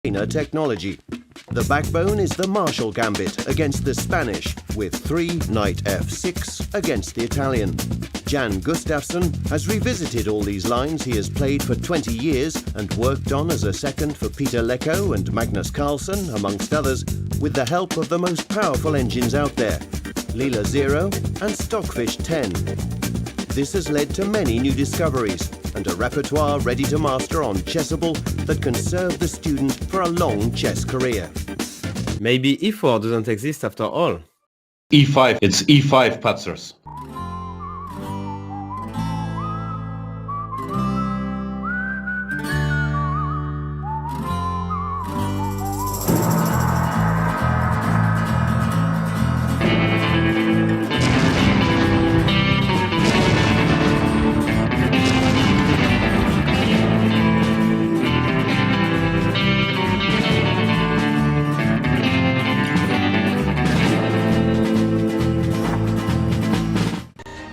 technology. The backbone is the Marshall Gambit against the Spanish, with 3 knight f6 against the Italian. Jan Gustafsson has revisited all these lines he has played for 20 years and worked on as a second for Peter Lecco and Magnus Carlsen, amongst others, with the help of the most powerful engines out there, Leela 0 and Stockfish 10. This has led to many new discoveries and a repertoire ready to master on Chessable that can serve the student for a long chess career. Maybe e4 doesn't exist after all. e5, it's e5 patzers.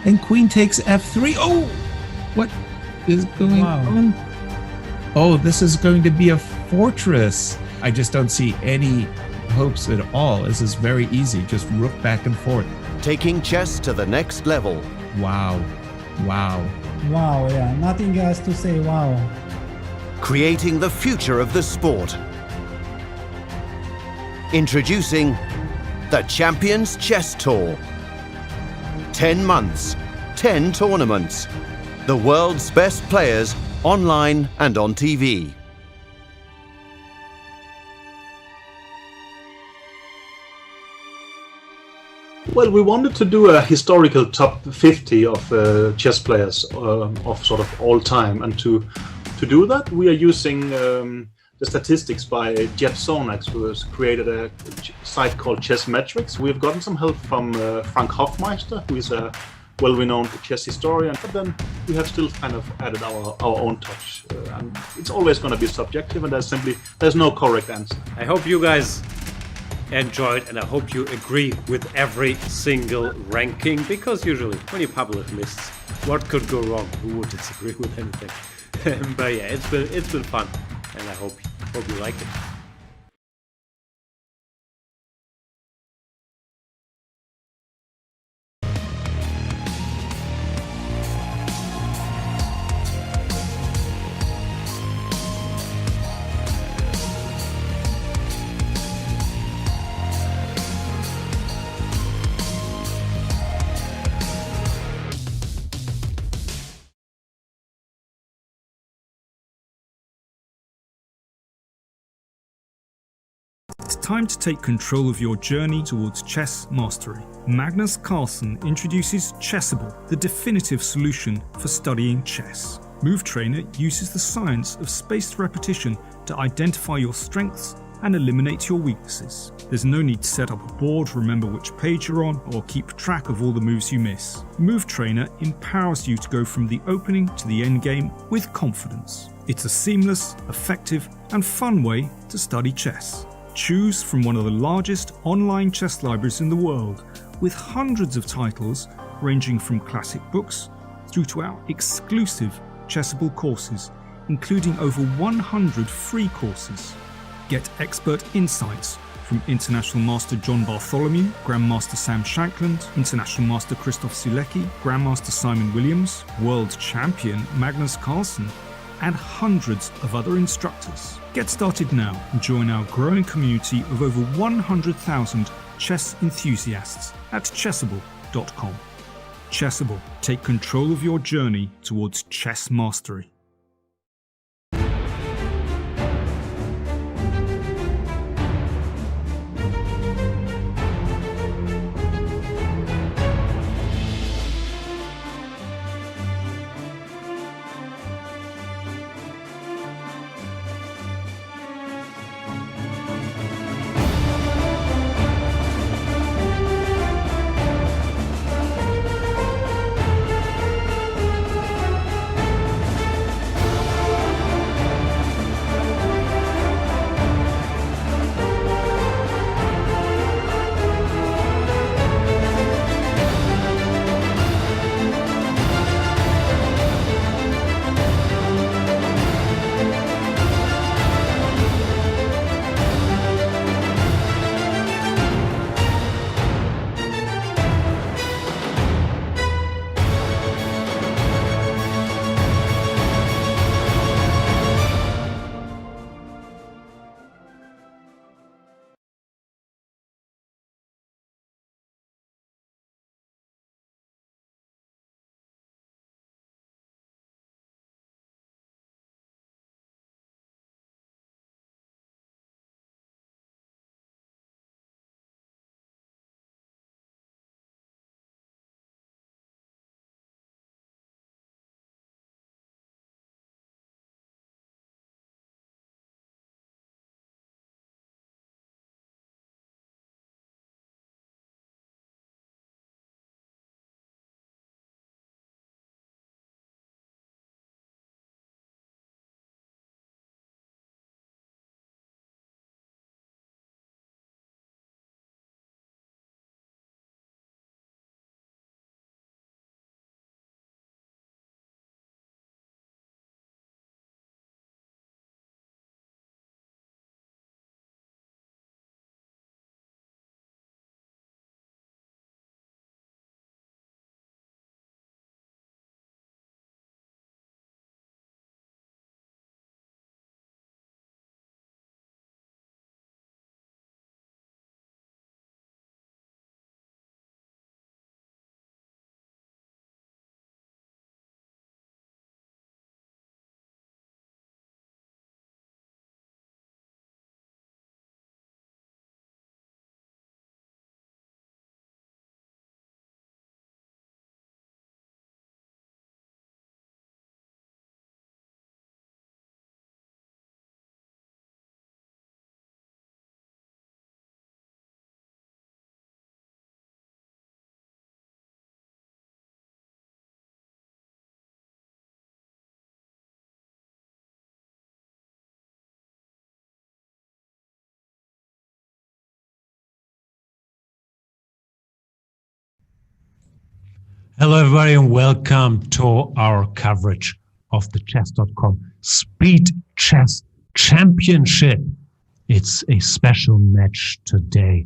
And queen takes f3. Oh, what is going on? Oh, this is going to be a fortress. I just don't see any hopes at all. This is very easy. Just rook back and forth. Taking chess to the next level. Wow. Wow. Wow, yeah. Nothing else to say. Wow. Creating the future of the sport. Introducing the Champions Chess Tour. 10 months, 10 tournaments. The world's best players online and on TV. Well, we wanted to do a historical top 50 of chess players of sort of all time, and to do that we are using the statistics by Jeff Sonax, who has created a site called Chess Metrics. We've gotten some help from Frank Hofmeister, who is a well-renowned chess historian, but then we have still kind of added our own touch. And it's always going to be subjective, and there's no correct answer. I hope you guys enjoyed, and I hope you agree with every single ranking, because usually when you publish lists, what could go wrong? Who would disagree with anything? But yeah, it's been fun, and I hope you like it. It's time to take control of your journey towards chess mastery. Magnus Carlsen introduces Chessable, the definitive solution for studying chess. Move Trainer uses the science of spaced repetition to identify your strengths and eliminate your weaknesses. There's no need to set up a board, remember which page you're on, or keep track of all the moves you miss. Move Trainer empowers you to go from the opening to the end game with confidence. It's a seamless, effective, and fun way to study chess. Choose from one of the largest online chess libraries in the world, with hundreds of titles ranging from classic books through to our exclusive Chessable courses, including over 100 free courses. Get expert insights from International Master John Bartholomew, Grandmaster Sam Shankland, International Master Christoph Sulecki, Grandmaster Simon Williams, World Champion Magnus Carlsen, and hundreds of other instructors. Get started now and join our growing community of over 100,000 chess enthusiasts at chessable.com. Chessable, take control of your journey towards chess mastery. Hello, everybody, and welcome to our coverage of the chess.com Speed Chess Championship. It's a special match today.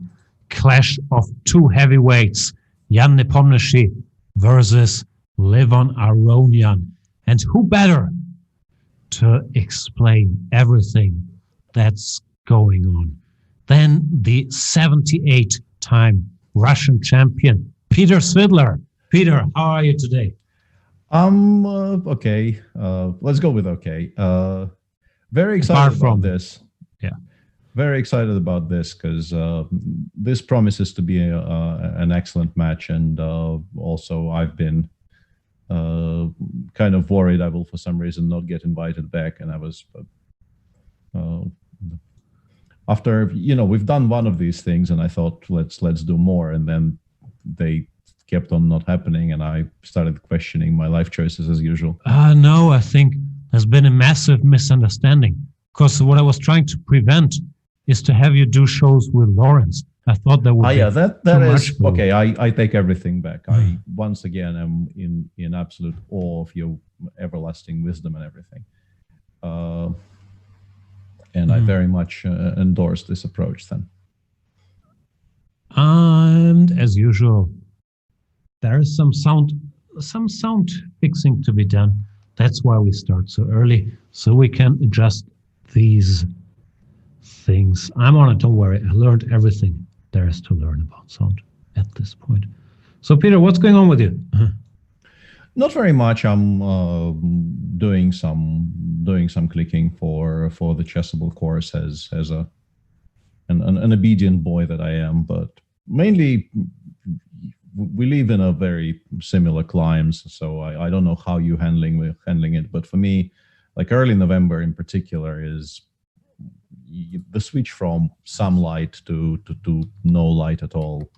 Clash of two heavyweights, Jan Nepomniachtchi versus Levon Aronian. And who better to explain everything that's going on than the 78-time Russian champion, Peter Svidler. Peter, how are you today? Okay. Let's go with okay. Very excited about this. Yeah. Very excited about this because this promises to be an excellent match. And also I've been kind of worried I will, for some reason, not get invited back. And I was, after, we've done one of these things and I thought, let's do more. And then they kept on not happening, and I started questioning my life choices as usual. No, I think there's been a massive misunderstanding, because what I was trying to prevent is to have you do shows with Lawrence. I thought that would be that is okay. I take everything back. I once again am in absolute awe of your everlasting wisdom and everything, and I very much endorse this approach then. And as usual, there is some sound fixing to be done. That's why we start so early, so we can adjust these things. I'm on it, don't worry. I learned everything there is to learn about sound at this point. So Peter, what's going on with you? Not very much. I'm doing some clicking for the Chessable course as an obedient boy that I am, but mainly we live in a very similar climes, so I don't know how you handling it, but for me, like early November in particular, is the switch from some light to no light at all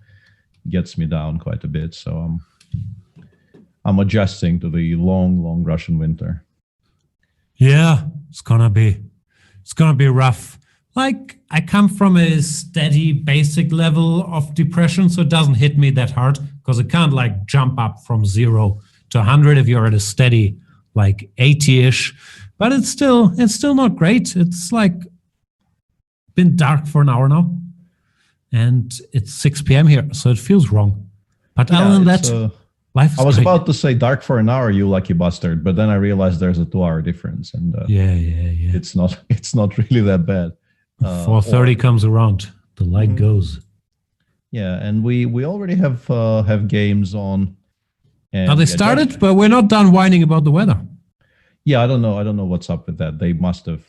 gets me down quite a bit. So I'm adjusting to the long Russian winter. Yeah, it's gonna be rough. Like, I come from a steady basic level of depression, so it doesn't hit me that hard, because it can't like jump up from 0 to 100 if you're at a steady like 80-ish. But it's still not great. It's like been dark for an hour now, and it's 6 p.m. here, so it feels wrong. But other than that, life is I was great. about to say dark for an hour, you lucky bastard, but then I realized there's a 2-hour difference, and yeah. it's not really that bad. 4:30 comes around, the light goes. Yeah, and we already have games on. And Now they started, but we're not done whining about the weather. Yeah, I don't know what's up with that. They must have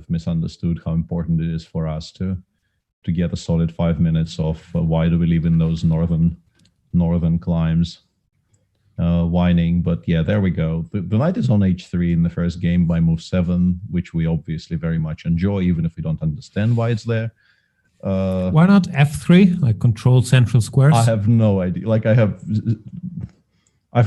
misunderstood how important it is for us to get a solid 5 minutes of why do we live in those northern climes. Whining, but yeah, there we go. The knight is on h3 in the first game by move 7, which we obviously very much enjoy, even if we don't understand why it's there. Why not f3, like control central squares? I have no idea. Like I've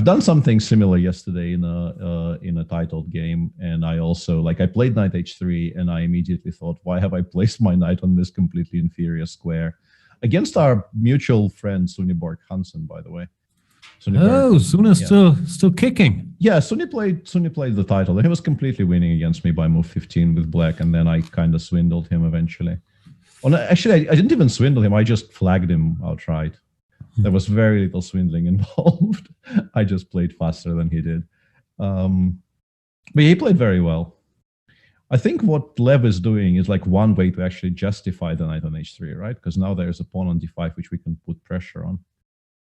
done something similar yesterday in a titled game, and I also I played knight h3, and I immediately thought, why have I placed my knight on this completely inferior square against our mutual friend Sunniborg Hansen, by the way. Suna's still kicking. Yeah, Sunni played the title, and he was completely winning against me by move 15 with black, and then I kind of swindled him eventually. Oh, no, actually, I didn't even swindle him. I just flagged him outright. There was very little swindling involved. I just played faster than he did. But he played very well. I think what Lev is doing is like one way to actually justify the knight on h3, right? Because now there's a pawn on d5, which we can put pressure on.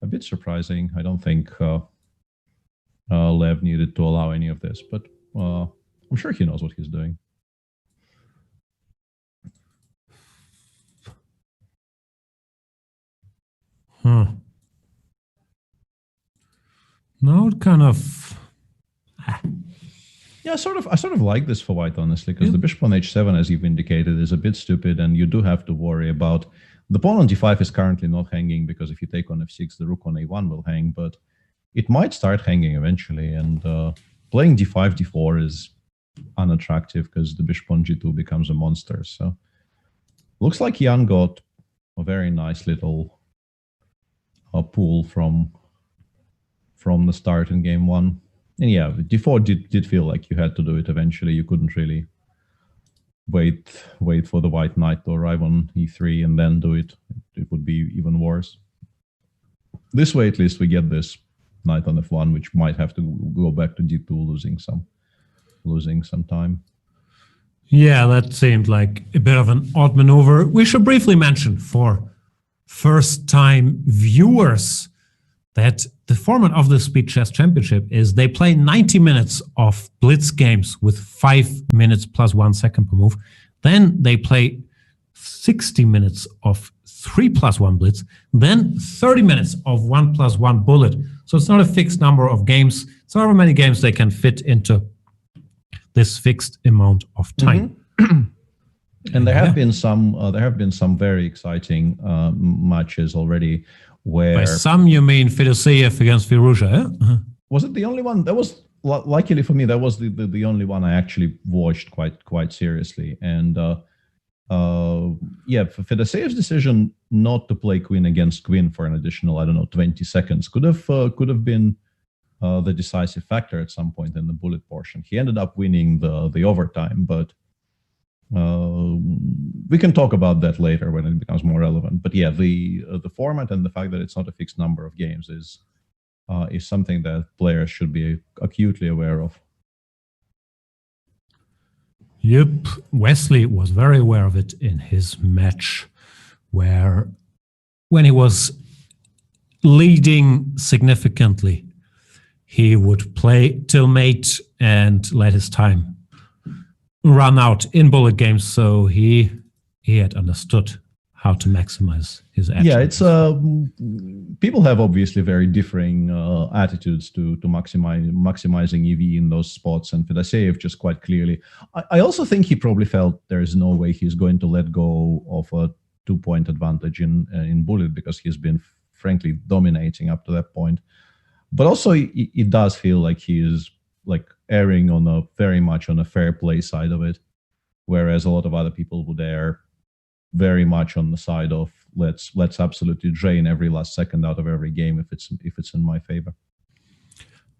A bit surprising. I don't think Lev needed to allow any of this, but I'm sure he knows what he's doing. No, it kind of. Yeah, I sort of like this for white, honestly, because the bishop on h7, as you've indicated, is a bit stupid, and you do have to worry about the pawn on d5 is currently not hanging, because if you take on f6, the rook on a1 will hang, but it might start hanging eventually, and playing d5, d4 is unattractive because the bishop on g2 becomes a monster. So looks like Jan got a very nice little pull from from the start in game one. And yeah, d4 did feel like you had to do it eventually. You couldn't really wait for the white knight to arrive on e3 and then do it. It would be even worse. This way, at least, we get this knight on f1, which might have to go back to d2, losing some time. Yeah, that seemed like a bit of an odd maneuver. We should briefly mention for first-time viewers that the format of the Speed Chess Championship is they play 90 minutes of blitz games with 5 minutes plus 1 second per move. Then they play 60 minutes of 3+1 blitz, then 30 minutes of 1+1 bullet. So it's not a fixed number of games. It's however many games they can fit into this fixed amount of time. And there have been some very exciting matches already. Where by some you mean Fedoseev against Firouzja? Eh? Was it the only one? That was luckily for me. That was the only one I actually watched quite seriously. And Fedoseyev's decision not to play queen against queen for an additional 20 seconds could have been the decisive factor at some point in the bullet portion. He ended up winning the overtime, but we can talk about that later when it becomes more relevant. But yeah, the format and the fact that it's not a fixed number of games is something that players should be acutely aware of. Yep, Wesley was very aware of it in his match, where when he was leading significantly, he would play till mate and let his time run out in bullet games. So he had understood how to maximize his action. Yeah, it's people have obviously very differing attitudes to maximizing EV in those spots, and Fedoseev just quite clearly. I also think he probably felt there's no way he's going to let go of a 2-point advantage in bullet, because he's been frankly dominating up to that point. But also it does feel like he is like erring on very much on a fair play side of it, whereas a lot of other people would err very much on the side of let's absolutely drain every last second out of every game if it's in my favor.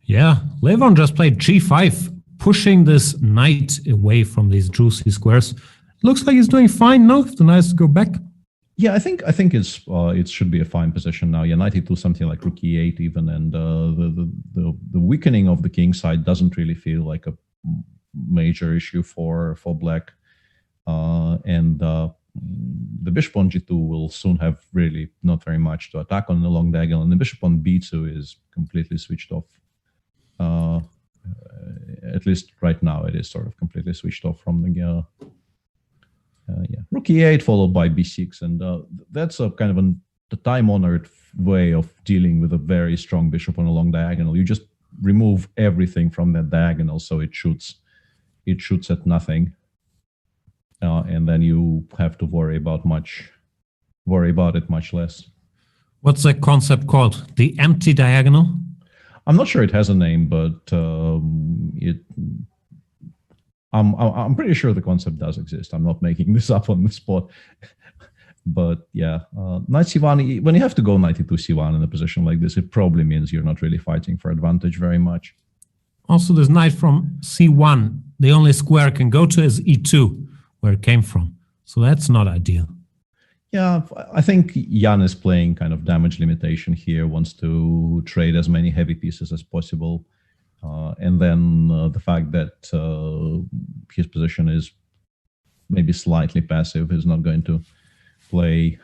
Yeah, Levon just played g5, pushing this knight away from these juicy squares. Looks like he's doing fine now if the knights go back. Yeah, I think it should be a fine position now. Yeah, knight e2, something like rook e8 even, and the weakening of the king side doesn't really feel like a major issue for black, and the bishop on g2 will soon have really not very much to attack on the long diagonal, and the bishop on b2 is completely switched off. At least right now, it is sort of completely switched off from the. Rook e8 followed by b6, and that's a kind of the time-honored way of dealing with a very strong bishop on a long diagonal. You just remove everything from that diagonal, so it shoots at nothing, and then you have to worry about it much less. What's that concept called? The empty diagonal? I'm not sure it has a name, but I'm pretty sure the concept does exist. I'm not making this up on the spot. But yeah, knight c1, when you have to go knight e2 c1 in a position like this, it probably means you're not really fighting for advantage very much. Also, this knight from c1, the only square it can go to is e2, where it came from. So that's not ideal. Yeah, I think Jan is playing kind of damage limitation here, wants to trade as many heavy pieces as possible. And then the fact that his position is maybe slightly passive is not going to play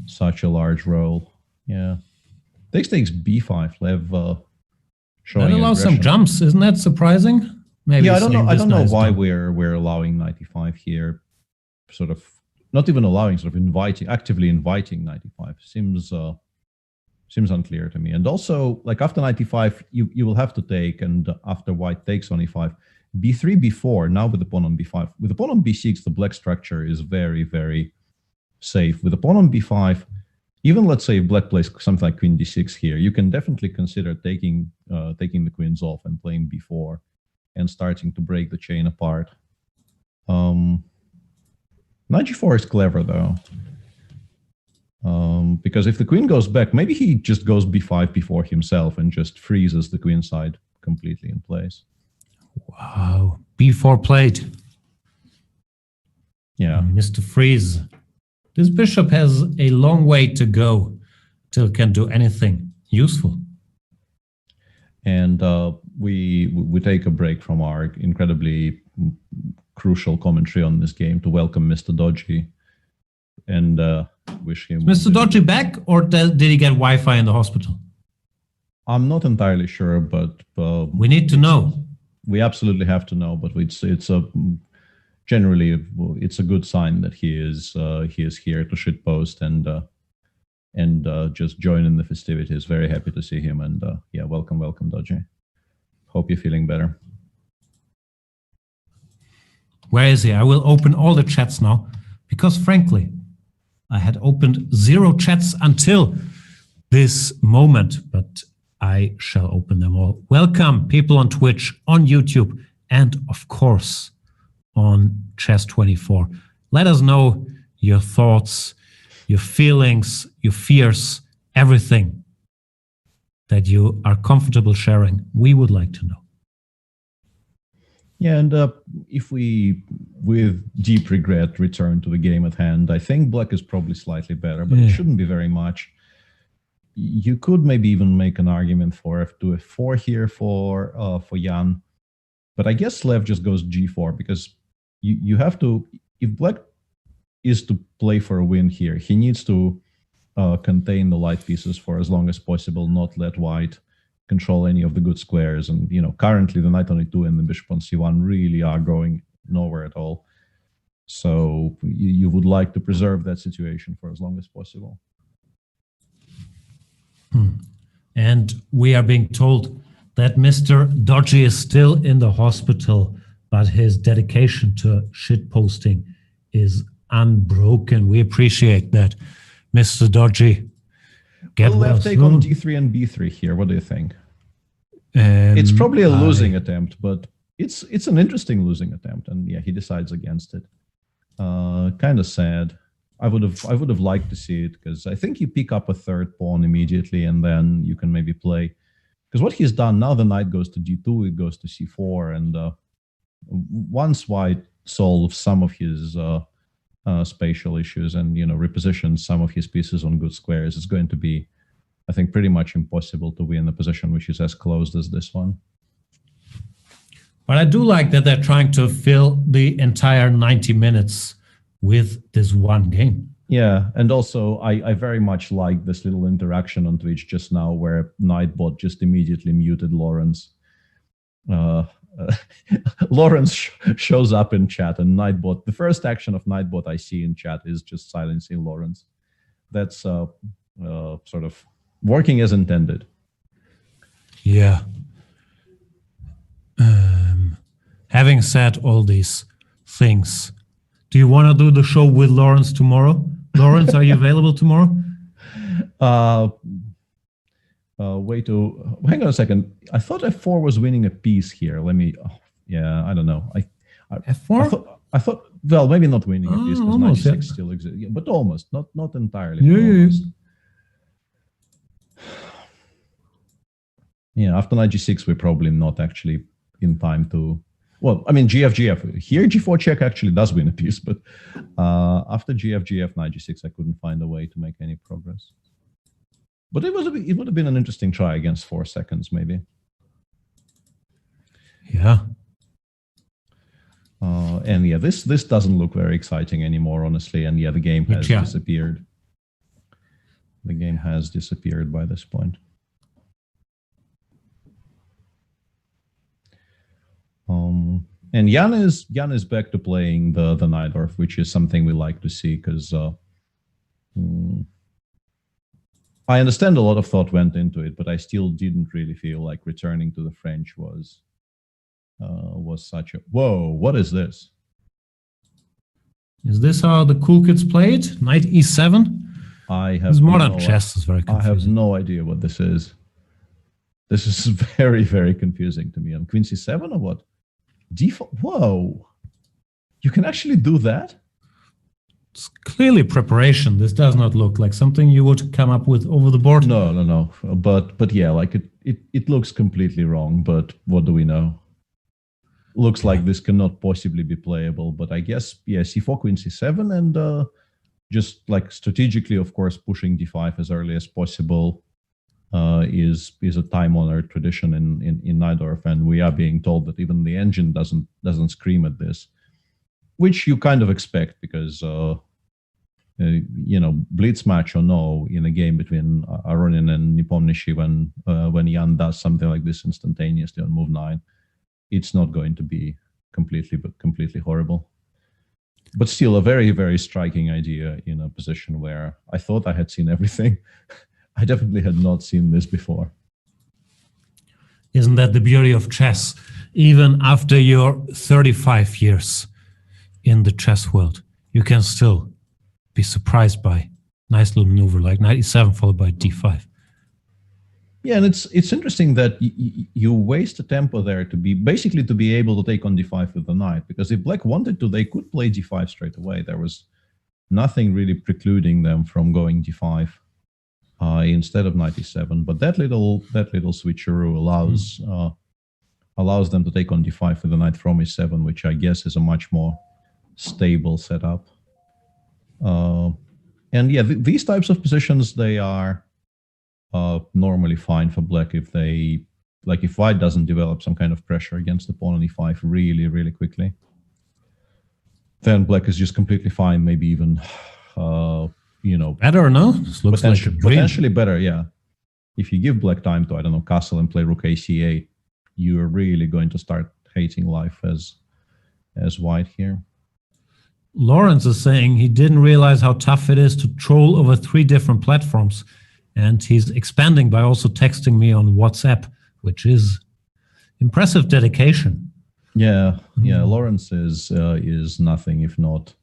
such a large role. Yeah. Takes b5. Lev showing that allows some jumps. Isn't that surprising? Maybe. Yeah, I don't know why we're allowing knight e5 here. Sort of not even allowing, sort of actively inviting knight e5. Seems unclear to me. And also, like after knight e5, you will have to take, and after white takes on e5, b3, b4, now with the pawn on b5. With the pawn on b6, the black structure is very, very safe. With the pawn on b5, even let's say if black plays something like queen d6 here, you can definitely consider taking the queens off and playing b4 and starting to break the chain apart. Knight g4 is clever though. Because if the queen goes back, maybe he just goes b5 before himself and just freezes the queen side completely in place. Wow. B4 played. Yeah. Mr. Freeze. This bishop has a long way to go till it can do anything useful. And we take a break from our incredibly crucial commentary on this game to welcome Mr. Dodgy and wish him... Is Mr. Dodgy back, or did he get Wi-Fi in the hospital? I'm not entirely sure, but... we need to know. We absolutely have to know, but it's a... Generally, it's a good sign that he is here to shitpost and just join in the festivities. Very happy to see him, and yeah, welcome, Dodgy. Hope you're feeling better. Where is he? I will open all the chats now, because frankly, I had opened 0 chats until this moment, but I shall open them all. Welcome, people on Twitch, on YouTube, and of course, on Chess24. Let us know your thoughts, your feelings, your fears, everything that you are comfortable sharing. We would like to know. Yeah, and if we, with deep regret, return to the game at hand, I think black is probably slightly better, but it shouldn't be very much. You could maybe even make an argument for f2, f4 here for Jan, but I guess Lev just goes g4 because you have to, if black is to play for a win here, he needs to contain the light pieces for as long as possible, not let white control any of the good squares. And, you know, currently the knight on e2 and the bishop on c1 really are going nowhere at all. So you would like to preserve that situation for as long as possible. And we are being told that Mr. Dodgy is still in the hospital, but his dedication to shitposting is unbroken. We appreciate that, Mr. Dodgy. Get well take on d3 and b3 here. What do you think? It's probably a losing attempt, but it's an interesting losing attempt, and yeah, he decides against it. Kind of sad. I would have liked to see it, because I think you pick up a third pawn immediately, and then you can maybe play. Because what he's done now, the knight goes to d2, it goes to c4, and once white solves some of his spatial issues and, you know, repositions some of his pieces on good squares, it's going to be, I think, pretty much impossible to win a position which is as closed as this one. But I do like that they're trying to fill the entire 90 minutes with this one game. Yeah, and also I very much like this little interaction on Twitch just now where Nightbot just immediately muted Lawrence. Lawrence shows up in chat, and Nightbot, the first action of Nightbot I see in chat is just silencing Lawrence. That's sort of working as intended. Yeah. Having said all these things, do you want to do the show with Lawrence tomorrow? Lawrence, are you available tomorrow? Hang on a second. I thought f4 was winning a piece here. Let me, yeah, I don't know. F4? I thought, well, maybe not winning a piece because 96 still exists, yeah, but almost, not entirely. Almost. Yeah, after knight g6, we're probably not actually in time to. Well, I mean, GF. Here, g4 check actually does win a piece, but after GF, knight g6, I couldn't find a way to make any progress. But it would have been an interesting try against 4 seconds, maybe. Yeah. And yeah, this doesn't look very exciting anymore, honestly. And yeah, the game has disappeared. The game has disappeared by this point. And Jan is back to playing the Najdorf, which is something we like to see, because I understand a lot of thought went into it, but I still didn't really feel like returning to the French was such a whoa. What is this? Is this how the cool kids played? Knight e7. I have modern chess is very confusing. I have no idea what this is. This is very, very confusing to me. And Queen c7 or what? D4. Whoa! You can actually do that? It's clearly preparation. This does not look like something you would come up with over the board. No. But yeah, like it looks completely wrong. But what do we know? Looks like this cannot possibly be playable. But I guess c4 queen c7 and just like strategically, of course, pushing d5 as early as possible is a time-honored tradition in Najdorf, and we are being told that even the engine doesn't scream at this, which you kind of expect because blitz match or no, in a game between Aronian and Nepomniachtchi, when Jan does something like this instantaneously on move 9, it's not going to be completely horrible. But still, a very, very striking idea in a position where I thought I had seen everything. I definitely had not seen this before. Isn't that the beauty of chess? Even after your 35 years in the chess world, you can still be surprised by nice little maneuver like knight e7 followed by d5. Yeah, and it's interesting that you waste a tempo there to be able to take on d5 with the knight, because if black wanted to, they could play d5 straight away. There was nothing really precluding them from going d5 instead of knight e7. But that little switcheroo allows them to take on d5 with the knight from e7, which I guess is a much more stable setup. And yeah, these types of positions, they are normally fine for black if if white doesn't develop some kind of pressure against the pawn on e5 really, really quickly. Then black is just completely fine, maybe even better, no? This looks like a dream. Potentially better, yeah. If you give black time to, I don't know, castle and play rook a8, you're really going to start hating life as white here. Lawrence is saying he didn't realize how tough it is to troll over 3 different platforms. And he's expanding by also texting me on WhatsApp, which is impressive dedication. Yeah. Lawrence is nothing if not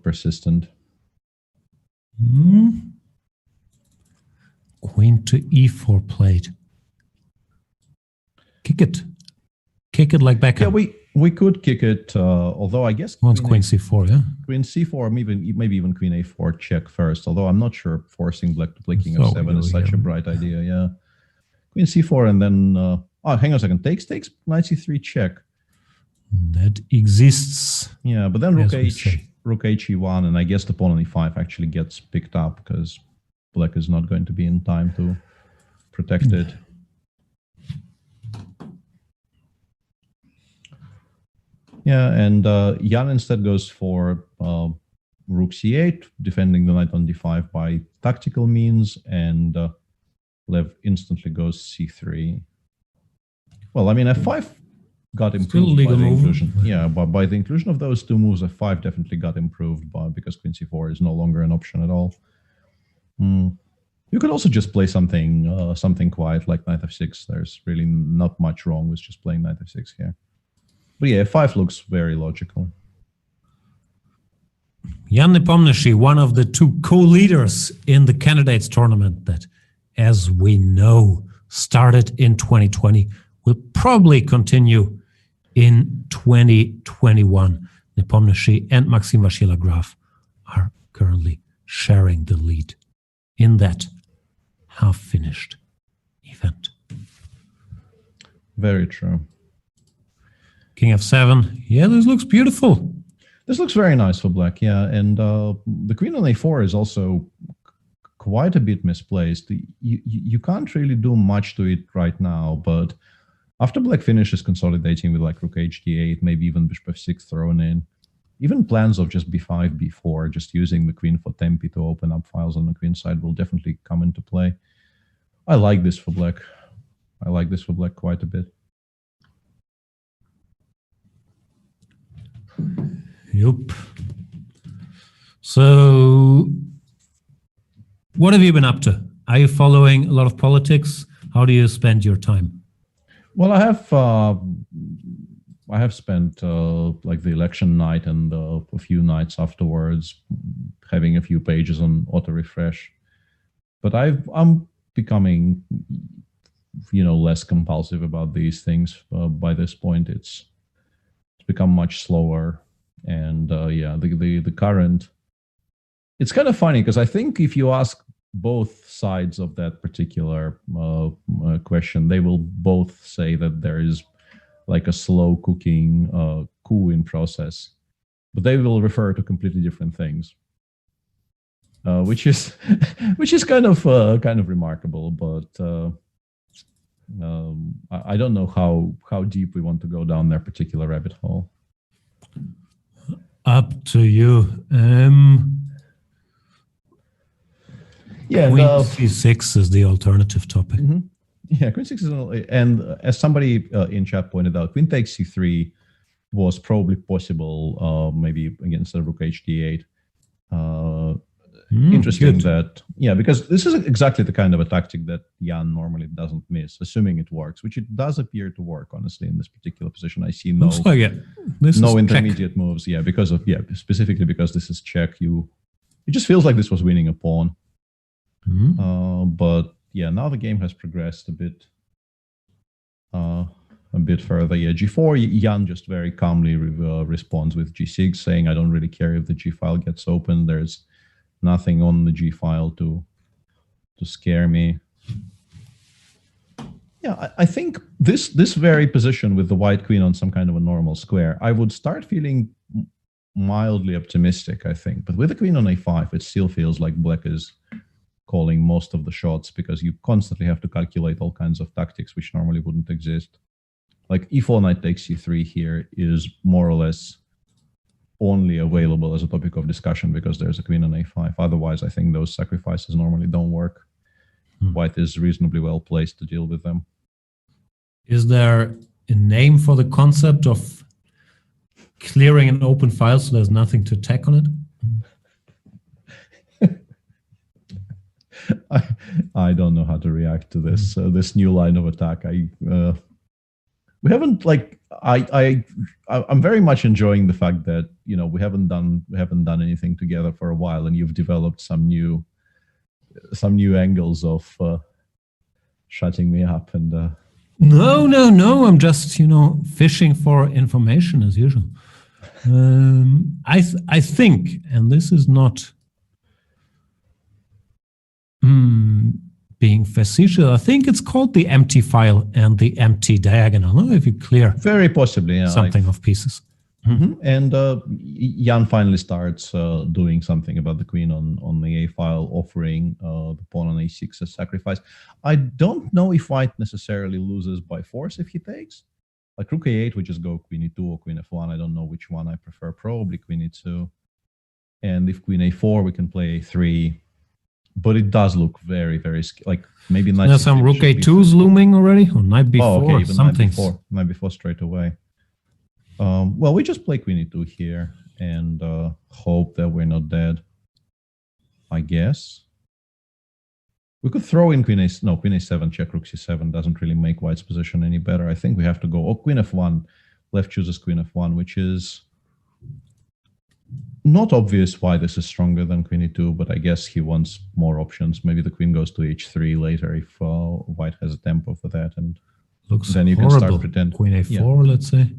persistent. Queen to e4 played. Kick it like Beckham. Yeah, we could kick it, although I guess queen c4, yeah. Queen c4, maybe even queen a4 check first. Although I'm not sure forcing black to play king f7 is such a bright idea. Yeah, queen c4 and then hang on a second. Takes knight c3 check. That exists. Yeah, but then rook e1, and I guess the pawn on e5 actually gets picked up because black is not going to be in time to protect it. Yeah, and Jan instead goes for rook c8, defending the knight on d5 by tactical means, and Lev instantly goes c3. Well, I mean, f5 got improved by the inclusion. Yeah, but by the inclusion of those 2 moves, f5 definitely got improved because queen c4 is no longer an option at all. You could also just play something quiet like knight f6. There's really not much wrong with just playing knight f6 here. But yeah, f5 looks very logical. Jan Nepomniachtchi, one of the 2 co-leaders in the candidates tournament that, as we know, started in 2020, will probably continue in 2021. Nepomniachtchi and Maxim Vachier-Lagrave are currently sharing the lead in that half-finished event. Very true. King f7. Yeah, this looks beautiful. This looks very nice for black, yeah. And the queen on a4 is also quite a bit misplaced. You can't really do much to it right now, but after black finishes consolidating with like rook hd8, maybe even bishop f6 thrown in, even plans of just b5, b4, just using the queen for tempi to open up files on the queen side will definitely come into play. I like this for black. I like this for black quite a bit. Yup. So, what have you been up to? Are you following a lot of politics? How do you spend your time? Well, I have spent like the election night and a few nights afterwards having a few pages on auto refresh, but I'm becoming, less compulsive about these things. By this point, it's become much slower, And the current. It's kind of funny because I think if you ask both sides of that particular question, they will both say that there is like a slow cooking coup in process, but they will refer to completely different things, which is kind of remarkable. But I don't know how deep we want to go down their particular rabbit hole. Up to you. Yeah, Queen C6 is the alternative topic. Mm-hmm. Yeah, Queen 6 is, and as somebody in chat pointed out, Queen takes C3 was probably possible, maybe against the Rook HD8. Interesting that, because this is exactly the kind of a tactic that Jan normally doesn't miss, assuming it works, which it does appear to work, honestly, in this particular position. I see no intermediate moves, specifically because this is check. It just feels like this was winning a pawn. But now the game has progressed a bit further. G4, Jan just very calmly responds with G6, saying, I don't really care if the G file gets open. There's nothing on the G file to scare me. Yeah, I think this very position with the white queen on some kind of a normal square, I would start feeling mildly optimistic, I think. But with the queen on A5, it still feels like black is calling most of the shots because you constantly have to calculate all kinds of tactics which normally wouldn't exist. Like E4 knight takes C3 here is more or less only available as a topic of discussion because there's a queen on A5. Otherwise, I think those sacrifices normally don't work. White is reasonably well placed to deal with them. Is there a name for the concept of clearing an open file so there's nothing to attack on it? I don't know how to react to this this new line of attack. We haven't I'm very much enjoying the fact that we haven't done anything together for a while, and you've developed some new angles of shutting me up and. No. I'm just fishing for information as usual. I think, and this is not. Being facetious, I think it's called the empty file and the empty diagonal. No, if you clear very possibly something of pieces. Mm-hmm. And Jan finally starts doing something about the queen on the A file, offering the pawn on A6 as sacrifice. I don't know if white necessarily loses by force if he takes. Like Rook A8, we just go Queen E2 or Queen F1. I don't know which one I prefer. Probably Queen E2. And if Queen A4, we can play A3. But it does look very, very like maybe knight. There's some Rook A2s looming already, or knight B4. Oh, okay, even something. Knight B4 straight away. Well, we just play Queen E2 here and hope that we're not dead. I guess we could throw in Queen A7, check Rook C7 doesn't really make white's position any better. I think we have to go Queen F1. Left chooses Queen F1, which is. Not obvious why this is stronger than Queen E2, but I guess he wants more options. Maybe the queen goes to H3 later if white has a tempo for that, and looks then you horrible. Can start pretend. Queen A4, let's say.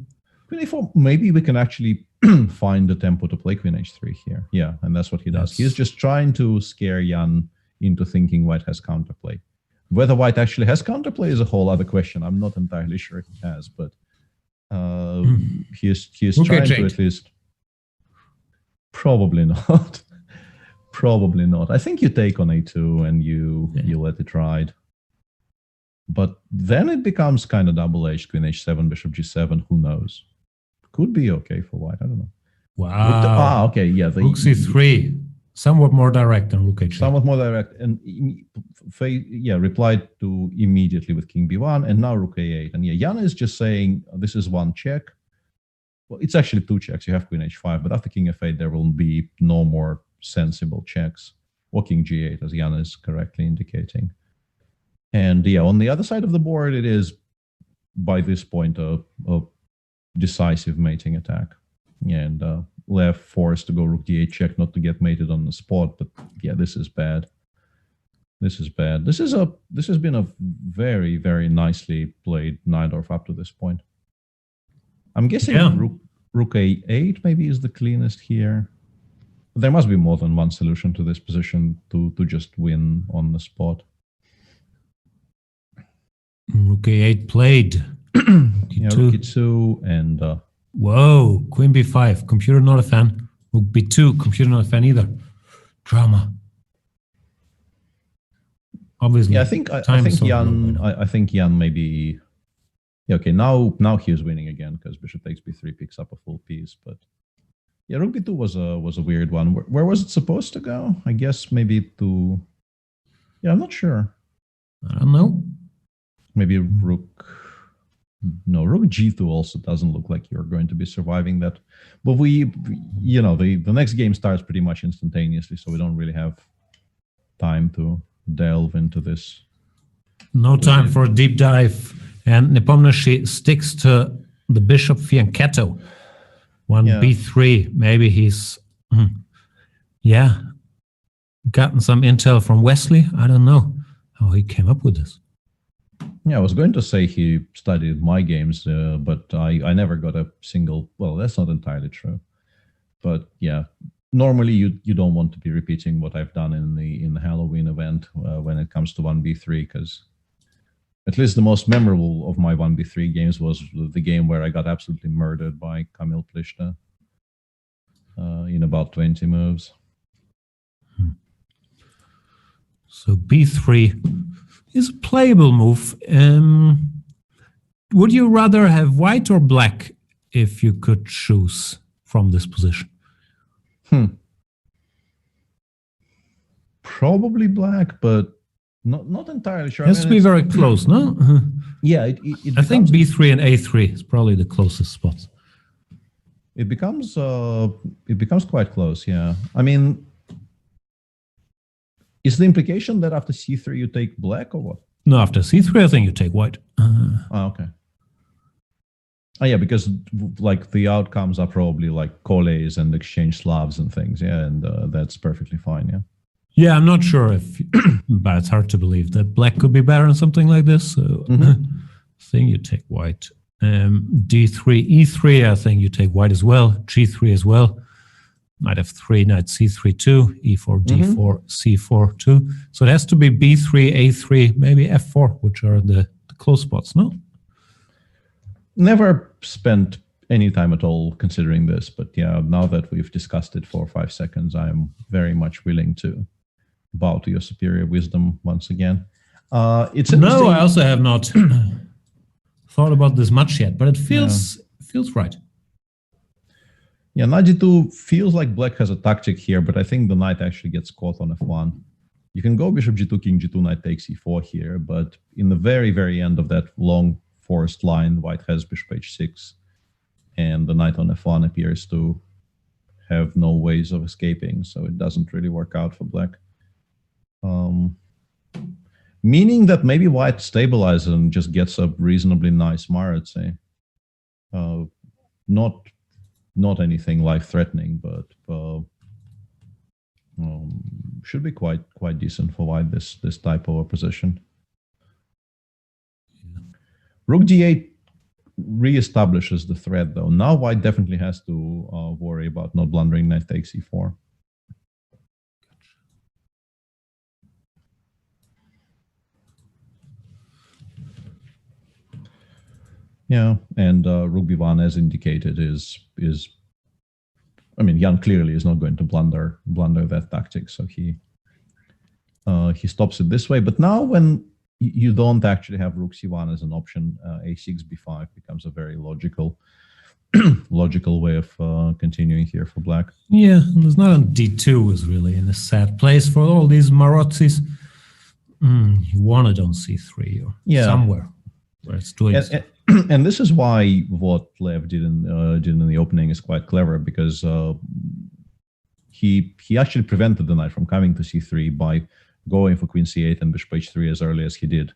Queen A4, maybe we can actually find the tempo to play Queen H3 here. Yeah, and that's what he does. He's just trying to scare Jan into thinking white has counterplay. Whether white actually has counterplay is a whole other question. I'm not entirely sure he has, but he's trying to at least. Probably not. Probably not. I think you take on A2 and you let it ride. But then it becomes kind of double-edged. Queen H7, Bishop G7. Who knows? Could be okay for white. I don't know. Wow. Okay. Yeah. Rook C3. Somewhat more direct than Rook H8. Somewhat more direct. And replied to immediately with King B1 and now Rook A8. And Jan is just saying this is one check. Well, it's actually two checks. You have Queen H5, but after King F8, there will be no more sensible checks. Or King G8, as Jan is correctly indicating. And on the other side of the board, it is, by this point, a decisive mating attack. And Lev forced to go Rook D8 check, not to get mated on the spot. But this is bad. This is bad. This has been a very, very nicely played Najdorf up to this point. I'm guessing Rook rook a8 maybe is the cleanest here. There must be more than one solution to this position to just win on the spot. Rook a8 played. Yeah, rook e2 and whoa, queen b5. Computer not a fan. Rook b2. Computer not a fan either. Drama. Obviously. Yeah, I think Jan maybe. Yeah, okay. Now he is winning again because bishop takes b3 picks up a full piece. But yeah, rook b2 was a weird one. Where was it supposed to go? I guess maybe to. Yeah, I'm not sure. I don't know. Maybe rook. No, rook g2 also doesn't look like you're going to be surviving that. But the next game starts pretty much instantaneously, so we don't really have time to delve into this. No time for a deep dive. And Nepomniachtchi sticks to the bishop fianchetto. B3. Maybe he's gotten some intel from Wesley. I don't know how he came up with this. Yeah, I was going to say he studied my games, but I never got a single. Well, that's not entirely true. But yeah, normally you don't want to be repeating what I've done in the Halloween event when it comes to 1b3, because at least the most memorable of my 1b3 games was the game where I got absolutely murdered by Kamil Pliszta in about 20 moves. So b3 is a playable move. Would you rather have white or black if you could choose from this position? Probably black, but not entirely sure. It has to be very close, no? Yeah, I think b3 and a3 is probably the closest spots. It becomes quite close, yeah. I mean, is the implication that after c3 you take black or what? No, after c3 I think you take white. Okay. Oh yeah, because like the outcomes are probably like collays and exchange Slavs and things, yeah, and that's perfectly fine, yeah. Yeah, I'm not sure if, but it's hard to believe that black could be better in something like this. So I think you take white. d3, e3, I think you take white as well. g3 as well. Knight f3, knight c3 2, e4, d4, c4 2. So it has to be b3, a3, maybe f4, which are the close spots, no? Never spent any time at all considering this, but yeah, now that we've discussed it for 5 seconds, I'm very much willing to bow to your superior wisdom once again. It's interesting. No, I also have not thought about this much yet, but it feels right. Yeah, knight g2 feels like black has a tactic here, but I think the knight actually gets caught on f1. You can go bishop g2, king g2, knight takes e4 here, but in the very, very end of that long forest line, white has bishop h6, and the knight on f1 appears to have no ways of escaping, so it doesn't really work out for black. Meaning that maybe white stabilizes and just gets a reasonably nice Maratse. Not anything life-threatening, but should be quite decent for white this type of a position. Rook d8 reestablishes the threat, though. Now white definitely has to worry about not blundering knight takes e4. Yeah, and rook b1, as indicated, is I mean, Jan clearly is not going to blunder that tactic, so he stops it this way. But now, when you don't actually have rook c1 as an option, a6 b5 becomes a very logical way of continuing here for black. Yeah, there's not on d2 is really in a sad place for all these Marotzis. You want it on c3 or somewhere where it's doing. And this is why what Lev did in the opening is quite clever, because he actually prevented the knight from coming to c3 by going for queen c8 and bishop h3 as early as he did,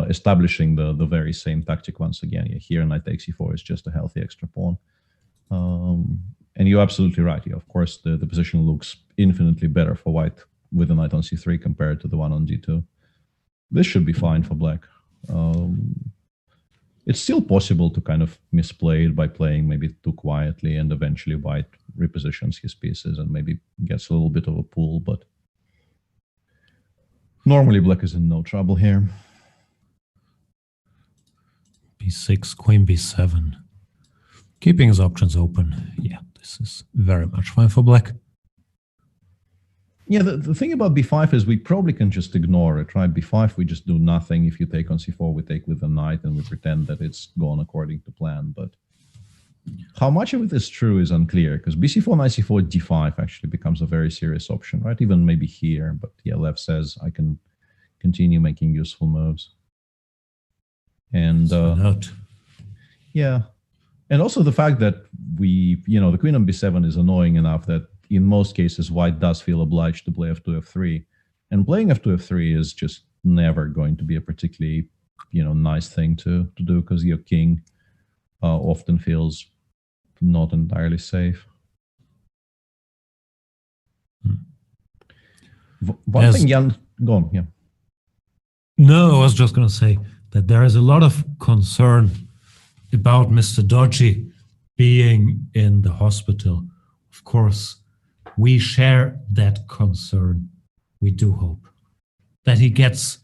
establishing the very same tactic once again. Yeah, here knight takes e4 is just a healthy extra pawn. And you're absolutely right. Yeah, of course, the position looks infinitely better for white with the knight on c3 compared to the one on d2. This should be fine for black. it's still possible to kind of misplay it by playing maybe too quietly, and eventually white repositions his pieces and maybe gets a little bit of a pull, but normally black is in no trouble here. b6, queen b7. Keeping his options open. Yeah, this is very much fine for black. Yeah, the thing about b5 is we probably can just ignore it, right? b5, we just do nothing. If you take on c4, we take with the knight and we pretend that it's gone according to plan. But how much of it is true is unclear, because bc4, knight c4, d5 actually becomes a very serious option, right? Even maybe here, but yeah, Lev says I can continue making useful moves. And yeah, and also the fact that we, the queen on b7 is annoying enough that in most cases, white does feel obliged to play f2, f3. And playing f2, f3 is just never going to be a particularly, nice thing to do, because your king often feels not entirely safe. One thing, Jan, go on, yeah. No, I was just going to say that there is a lot of concern about Mr. Dodgy being in the hospital. Of course, we share that concern. We do hope that he gets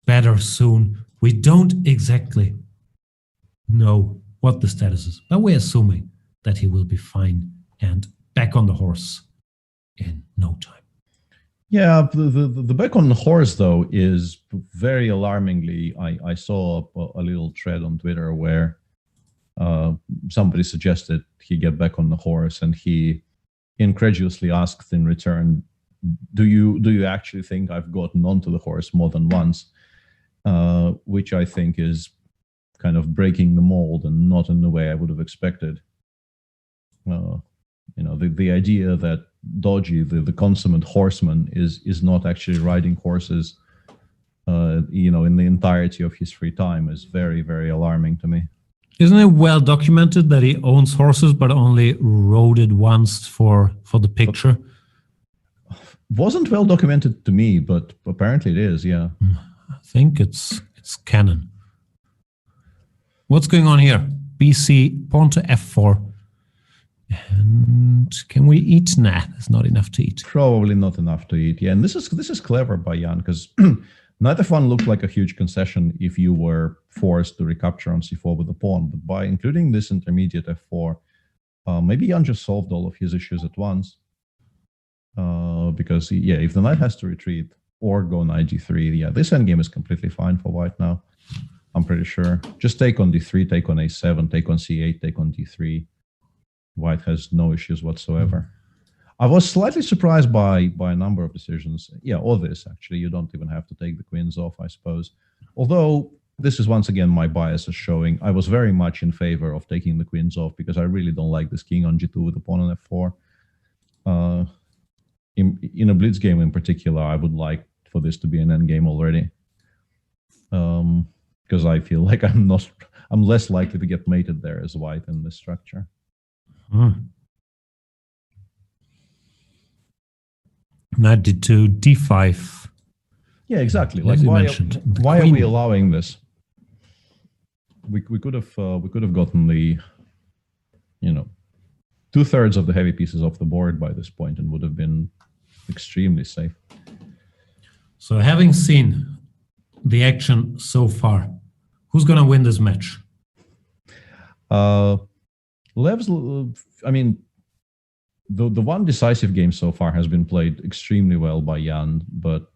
better soon. We don't exactly know what the status is, but we're assuming that he will be fine and back on the horse in no time. Yeah, the back on the horse, though, is very alarmingly. I saw a little thread on Twitter where somebody suggested he get back on the horse, and he incredulously asked in return, do you actually think I've gotten onto the horse more than once? Which I think is kind of breaking the mold and not in the way I would have expected. The idea that Dodgy, the consummate horseman, is not actually riding horses, in the entirety of his free time is very, very alarming to me. Isn't it well documented that he owns horses but only rode it once for the picture? Wasn't well documented to me, but apparently it is, yeah. I think it's canon. What's going on here? BC, pawn to f4. And can we eat? Nah, there's not enough to eat. Probably not enough to eat, yeah. And this is clever by Jan, because knight f1 looked like a huge concession if you were forced to recapture on c4 with the pawn. But by including this intermediate f4, maybe Jan just solved all of his issues at once. Because, if the knight has to retreat or go knight g3, this endgame is completely fine for white now. I'm pretty sure. Just take on d3, take on a7, take on c8, take on d3. White has no issues whatsoever. I was slightly surprised by a number of decisions. Yeah, or this, actually. You don't even have to take the queens off, I suppose. Although, this is once again my bias is showing. I was very much in favor of taking the queens off because I really don't like this king on g2 with the pawn on f4. In a blitz game in particular, I would like for this to be an endgame already. Because I feel like I'm less likely to get mated there as white in this structure. Knight d2, d5. Yeah, exactly. Like why are we allowing this? We could have gotten the 2/3 of the heavy pieces off the board by this point and would have been extremely safe. So having seen the action so far, who's going to win this match? Lev's, the one decisive game so far has been played extremely well by Jan, but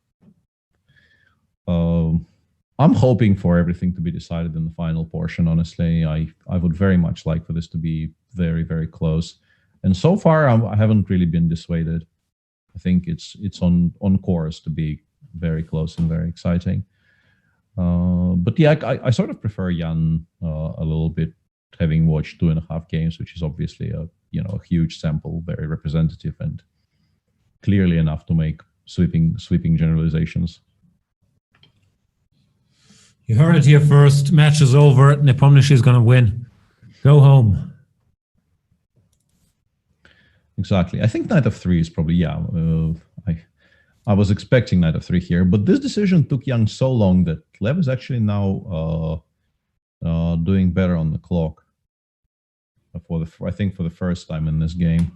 I'm hoping for everything to be decided in the final portion, honestly. I would very much like for this to be very, very close. And so far, I haven't really been dissuaded. I think it's on course to be very close and very exciting. But yeah, I sort of prefer Jan a little bit, having watched 2.5 games, which is obviously a huge sample, very representative, and clearly enough to make sweeping generalizations. You heard it here first. Match is over. Nepomniachtchi is going to win. Go home. Exactly. I think knight f3 is probably, I was expecting knight f3 here, but this decision took Jan so long that Lev is actually now doing better on the clock. I think for the first time in this game.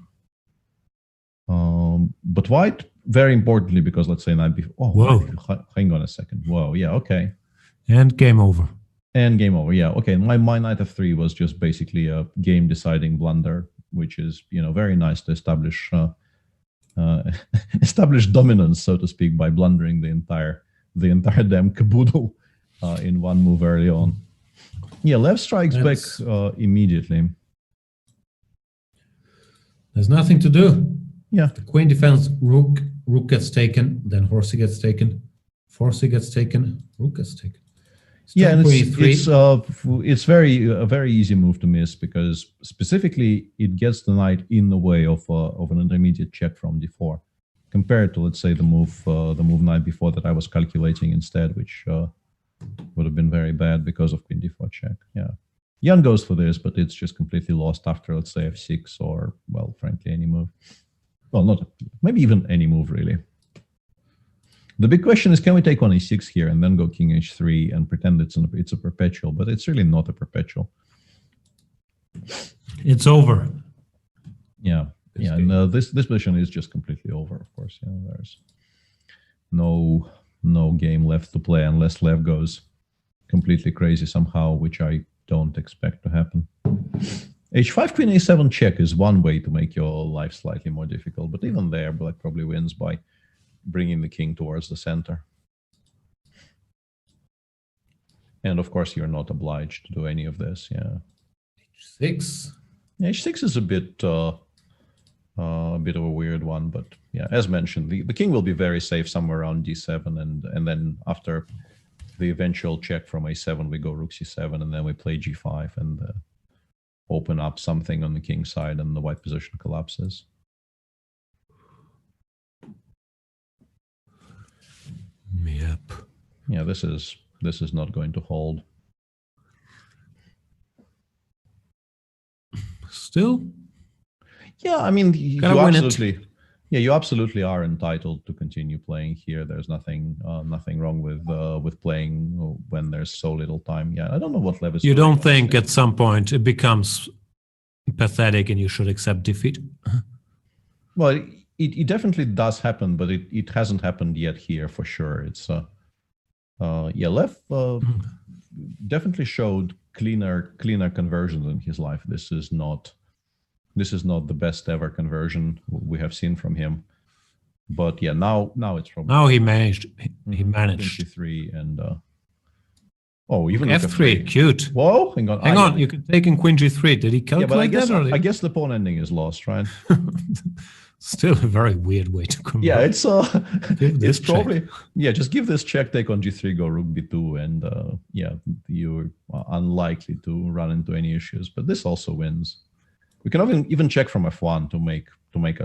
But white, very importantly, because let's say knight before. Oh, Whoa. Hang on a second. Whoa, yeah, okay. And game over. And game over, yeah. Okay, my knight f3 was just basically a game-deciding blunder, which is, very nice to establish establish dominance, so to speak, by blundering the entire damn caboodle in one move early on. Yeah, left strikes back immediately. There's nothing to do. Yeah. The queen defends rook, rook gets taken, then horsey gets taken, horsey gets taken, rook gets taken. Yeah, and it's a very easy move to miss because specifically it gets the knight in the way of an intermediate check from d4, compared to, let's say, the move knight before that I was calculating instead, which would have been very bad because of queen d4 check. Yeah, Jan goes for this, but it's just completely lost after, let's say, f6 or, well, frankly, any move. Well, not maybe even any move really. The big question is, can we take on e6 here and then go king h3 and pretend it's a perpetual? But it's really not a perpetual. It's over. Yeah, yeah. And this position is just completely over. Of course, yeah. There's no game left to play unless Lev goes completely crazy somehow, which I don't expect to happen. h5 queen a7 check is one way to make your life slightly more difficult, but even there, Black probably wins by bringing the king towards the center. And of course, you're not obliged to do any of this. Yeah. h6. h6 is a bit of a weird one, but yeah, as mentioned, the king will be very safe somewhere around d7, and then after the eventual check from a7, we go rook c7, and then we play g5 and open up something on the king side, and the white position collapses. Yep. Yeah, this is not going to hold. Still? Yeah, I mean, you absolutely are entitled to continue playing here. There's nothing wrong with playing when there's so little time. Yeah, I don't know what Lev is. You don't think at some point it becomes pathetic and you should accept defeat? Well, it definitely does happen, but it hasn't happened yet here for sure. It's yeah, Lev definitely showed cleaner conversions in his life. This is not the best ever conversion we have seen from him. But yeah, now it's probably now he managed. He managed. 23 and even f3, cute. Whoa, hang on. Hang on, you can take in queen g3. Did he calculate that? I guess the pawn ending is lost, right? Still a very weird way to convert. Yeah, it's it's probably just give this check, take on g3, go rook b2, and yeah, you're unlikely to run into any issues. But this also wins. We can even check from f1 to make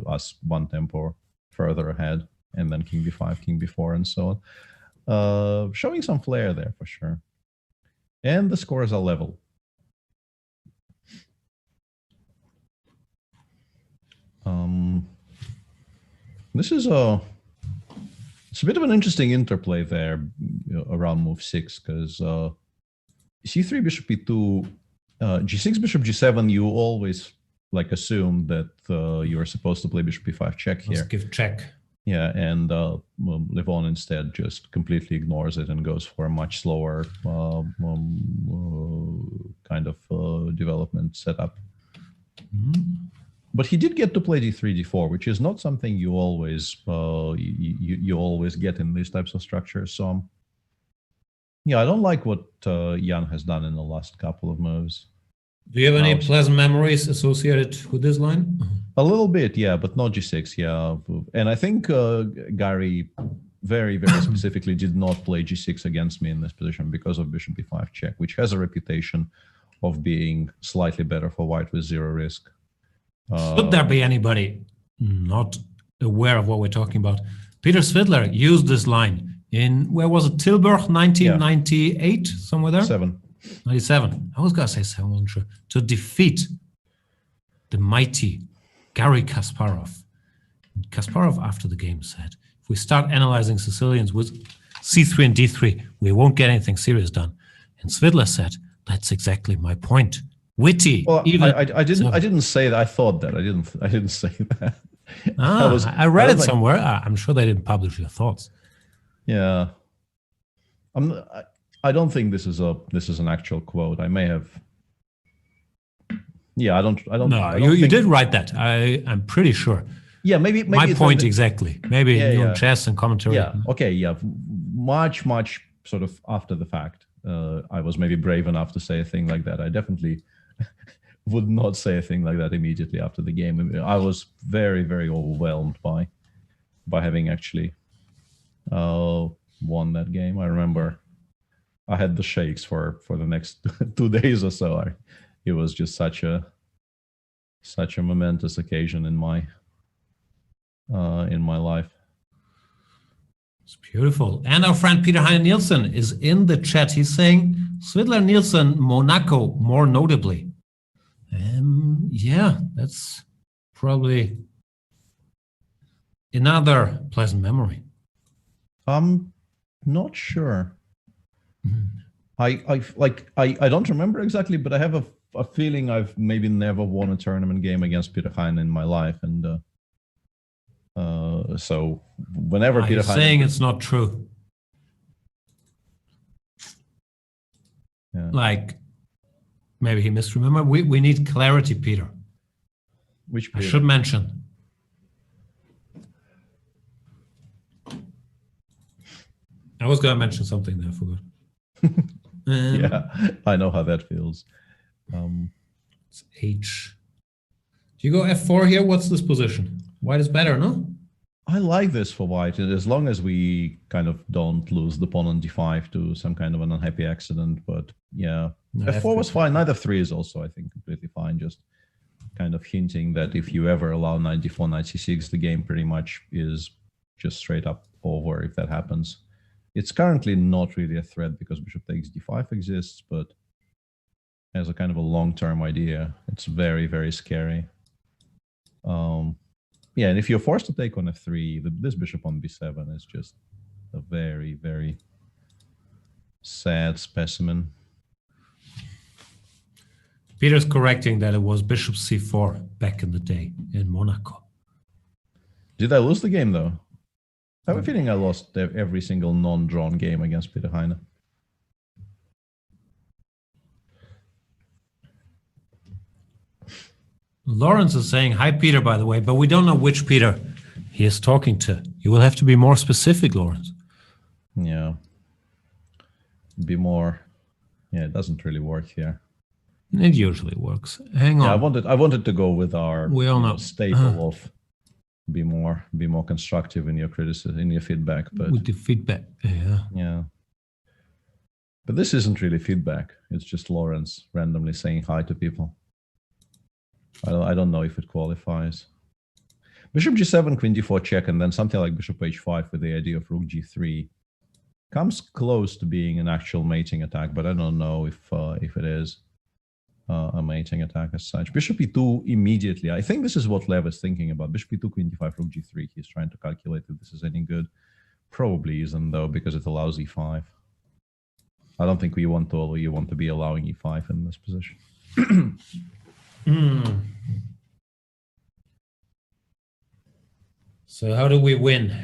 us one tempo further ahead, and then king b5, king b4, and so on. Showing some flair there for sure. And the scores are level. This is it's a bit of an interesting interplay there around move 6, because c3 bishop e2, g6 bishop g7, you always assume that you're supposed to play bishop e5 check here. Let's give check. Yeah, and Levon instead just completely ignores it and goes for a much slower kind of development setup. But he did get to play d3, d4, which is not something you always you always get in these types of structures. So yeah, I don't like what Jan has done in the last couple of moves. Do you have any pleasant memories associated with this line? A little bit, yeah, but not g6, yeah. And I think Gary very, very specifically did not play g6 against me in this position because of bishop b5 check, which has a reputation of being slightly better for white with zero risk. Should there be anybody not aware of what we're talking about? Peter Svidler used this line in, where was it, Tilburg, 1998, somewhere there? 97. I was going to say 7, I wasn't sure. To defeat the mighty Garry Kasparov. Kasparov, after the game, said, if we start analyzing Sicilians with c3 and d3, we won't get anything serious done. And Svidler said, That's exactly my point. Witty. Well, even I didn't say that. I thought that. I didn't say that. I read it somewhere. I'm sure they didn't publish your thoughts. Yeah. I don't think this is an actual quote. I may have. Yeah, I don't. No, you did write that. I'm pretty sure. Yeah, maybe my point exactly. Maybe in chess and commentary. Yeah. Okay. Yeah. Much sort of after the fact. I was maybe brave enough to say a thing like that. I definitely would not say a thing like that immediately after the game. I was very, very overwhelmed by having actually won that game. I remember I had the shakes for the next 2 days or so. It was just such a momentous occasion in my life. It's beautiful. And our friend Peter Heine Nielsen is in the chat. He's saying Svidler, Nielsen, Monaco, more notably. Yeah, that's probably another pleasant memory. I'm not sure. I don't remember exactly, but I have a feeling I've maybe never won a tournament game against Peter Heine in my life, and so whenever Peter Heine saying it's not true. Yeah. Like maybe he misremembered. We need clarity, Peter. Which Peter? I should mention. I was going to mention something there, I forgot. Yeah, I know how that feels. It's H. Do you go F4 here? What's this position? White is better, no? I like this for white, as long as we kind of don't lose the pawn on d5 to some kind of an unhappy accident. But yeah, No, F4 was fine. Knight f3 is also, I think, completely fine. Just kind of hinting that if you ever allow knight d4, knight c6, the game pretty much is just straight up over if that happens. It's currently not really a threat because bishop takes d5 exists, but as a kind of a long-term idea, it's very, very scary. Yeah, and if you're forced to take on f3, this bishop on b7 is just a very, very sad specimen. Peter's correcting that it was bishop c4 back in the day in Monaco. Did I lose the game, though? I have a feeling I lost every single non-drawn game against Peter Heine. Lawrence is saying, hi, Peter, by the way, but we don't know which Peter he is talking to. You will have to be more specific, Lawrence. Yeah. Be more. Yeah, it doesn't really work here. It usually works. Hang on. I wanted to go with our we all know. staple of be more constructive in your criticism, in your feedback. But with the feedback, yeah. Yeah. But this isn't really feedback. It's just Lawrence randomly saying hi to people. I don't know if it qualifies. Bishop g7, queen d4 check, and then something like bishop h5 with the idea of rook g3 comes close to being an actual mating attack, but I don't know if it is a mating attack as such. Bishop e2 immediately. I think this is what Lev is thinking about. Bishop e2, queen d5, rook g3. He's trying to calculate if this is any good. Probably isn't, though, because it allows e5. I don't think you want to be allowing e5 in this position. So how do we win?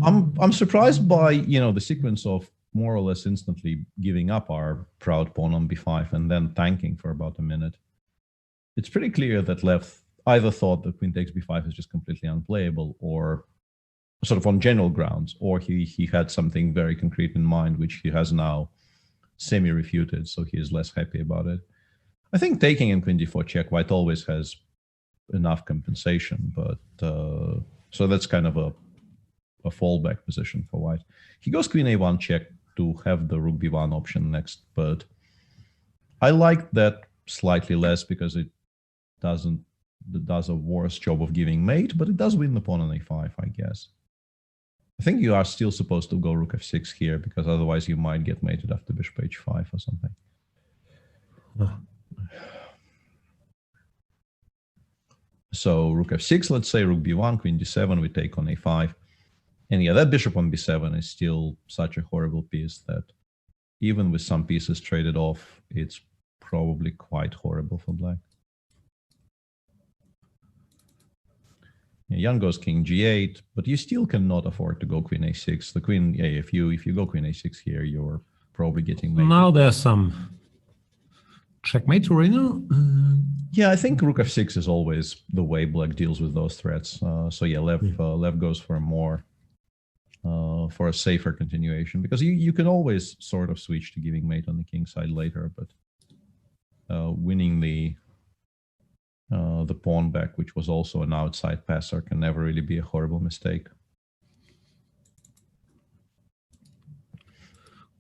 I'm surprised by the sequence of more or less instantly giving up our proud pawn on b5 and then tanking for about a minute. It's pretty clear that Lev either thought that queen takes b5 is just completely unplayable, or sort of on general grounds, or he had something very concrete in mind, which he has now semi-refuted, so he is less happy about it. I think taking in queen d4 check, white always has enough compensation, but so that's kind of a fallback position for white. He goes queen a1 check to have the rook b1 option next, but I like that slightly less because it does a worse job of giving mate, but it does win the pawn on a5, I guess. I think you are still supposed to go rook f6 here, because otherwise you might get mated after bishop h5 or something. So rook f6, let's say, rook b1, queen d7, we take on a5. And yeah, that bishop on b7 is still such a horrible piece that even with some pieces traded off, it's probably quite horrible for black. Yeah, Jan goes king g8, but you still cannot afford to go queen a6. The queen, yeah, if you go queen a6 here, you're probably getting mated. Now there's some checkmate arena. Yeah, I think rook f6 is always the way black deals with those threats. So yeah, Lev goes for a more for a safer continuation, because you can always sort of switch to giving mate on the king side later, but winning the pawn back, which was also an outside passer, can never really be a horrible mistake.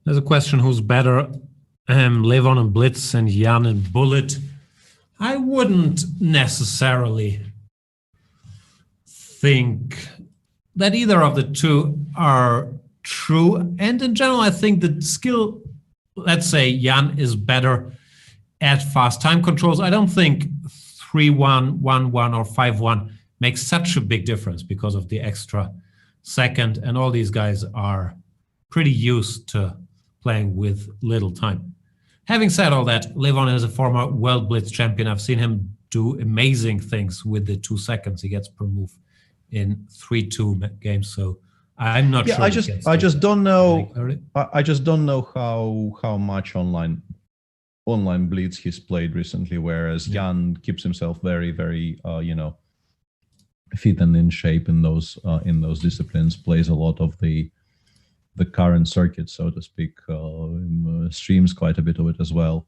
There's a question who's better, Levon and Blitz and Jan and Bullet. I wouldn't necessarily think that either of the two are true. And in general, I think the skill, let's say Jan is better at fast time controls. I don't think 3-1, 1-1, or 5-1 makes such a big difference because of the extra second. And all these guys are pretty used to playing with little time. Having said all that, Levon is a former World Blitz champion. I've seen him do amazing things with the 2 seconds he gets per move in 3-2 games. So I'm not sure. I just don't know. I just don't know how much online blitz he's played recently. Whereas Jan keeps himself very, very fit and in shape in those disciplines. Plays a lot of the current circuit, so to speak. Streams quite a bit of it as well,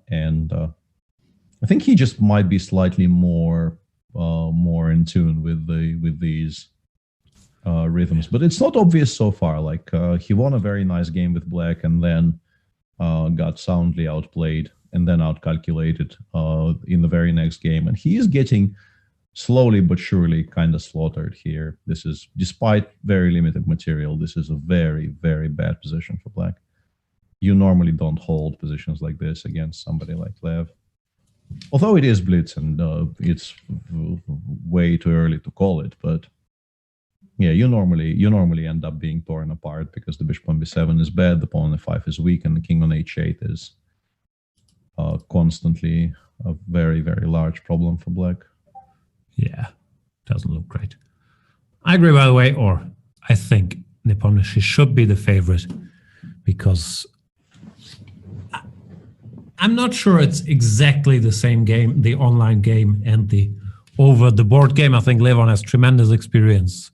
and I think he just might be slightly more in tune with these rhythms. But it's not obvious so far. Like he won a very nice game with black, and then got soundly outplayed and then outcalculated in the very next game, and he is getting slowly but surely kind of slaughtered here. This is, despite very limited material, this is a very, very bad position for black. You normally don't hold positions like this against somebody like Lev. Although it is blitz and it's way too early to call it, but yeah, you normally end up being torn apart because the bishop on b7 is bad, the pawn on f5 is weak, and the king on h8 is constantly a very, very large problem for black. Yeah, doesn't look great. I agree, by the way, or I think Nepomniachtchi should be the favorite, because I'm not sure it's exactly the same game, the online game and the over-the-board game. I think Levon has tremendous experience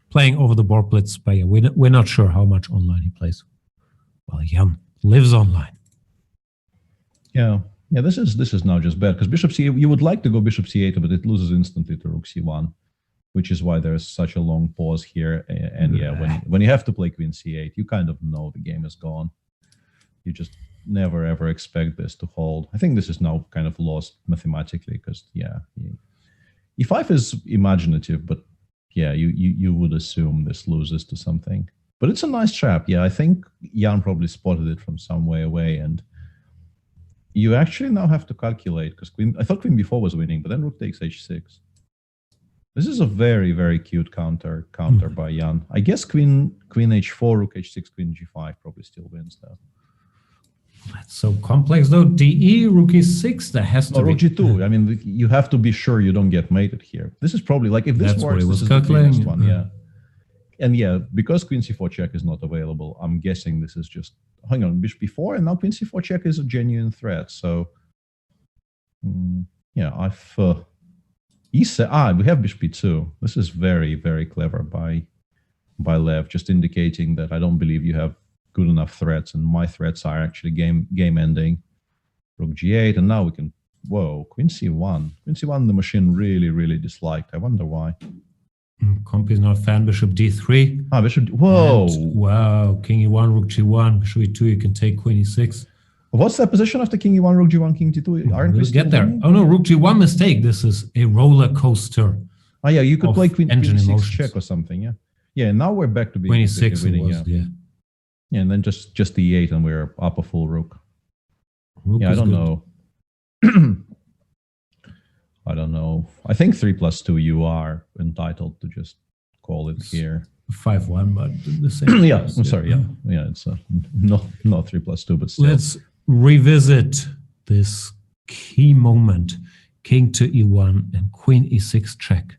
playing over-the-board blitz, but yeah, we're not sure how much online he plays. Well, Jan lives online. Yeah. Yeah, this is now just bad, because bishop c8, you would like to go bishop c8, but it loses instantly to rook c1, which is why there's such a long pause here. And yeah, when you have to play queen c8, you kind of know the game is gone. You just never ever expect this to hold. I think this is now kind of lost mathematically, because yeah, e5 is imaginative, but yeah, you would assume this loses to something. But it's a nice trap. Yeah, I think Jan probably spotted it from some way away, and you actually now have to calculate, because I thought queen b4 was winning, but then rook takes h6. This is a very, very cute counter by Jan. I guess queen h4, rook h6, queen g5 probably still wins though. That's so complex though. DE, rook e6, that has to be. Rook g2. I mean, you have to be sure you don't get mated here. This is probably, like, if this That's works, this is the cleanest one, yeah. And yeah, because queen c4 check is not available, I'm guessing this is just, hang on, bishop b4, and now queen c4 check is a genuine threat. So yeah, we have bishop b2. This is very, very clever by Lev, just indicating that I don't believe you have good enough threats, and my threats are actually game ending. Rook g8, and now we can, whoa, queen c1. Queen c1 the machine really, really disliked. I wonder why. Comp is not a fan. Bishop d3. Bishop. Whoa! And, wow. King e1, rook g1. Bishop e2. You can take queen e6. What's that position after king e1, rook g1, king d2? Aren't we get there? Oh no, rook g1 mistake. This is a roller coaster. Oh yeah, you could play queen e6 check or something. Yeah, yeah. Now we're back to being queen e6 winning. Was, yeah. Yeah, and then just e8, and we're up a full rook. Yeah, I don't know. I don't know. I think 3+2 you are entitled to just call it here. 5-1, but the same. Yeah, I'm sorry. Yeah, it's not 3+2, but still. Let's revisit this key moment: King to E1 and Queen E6 check.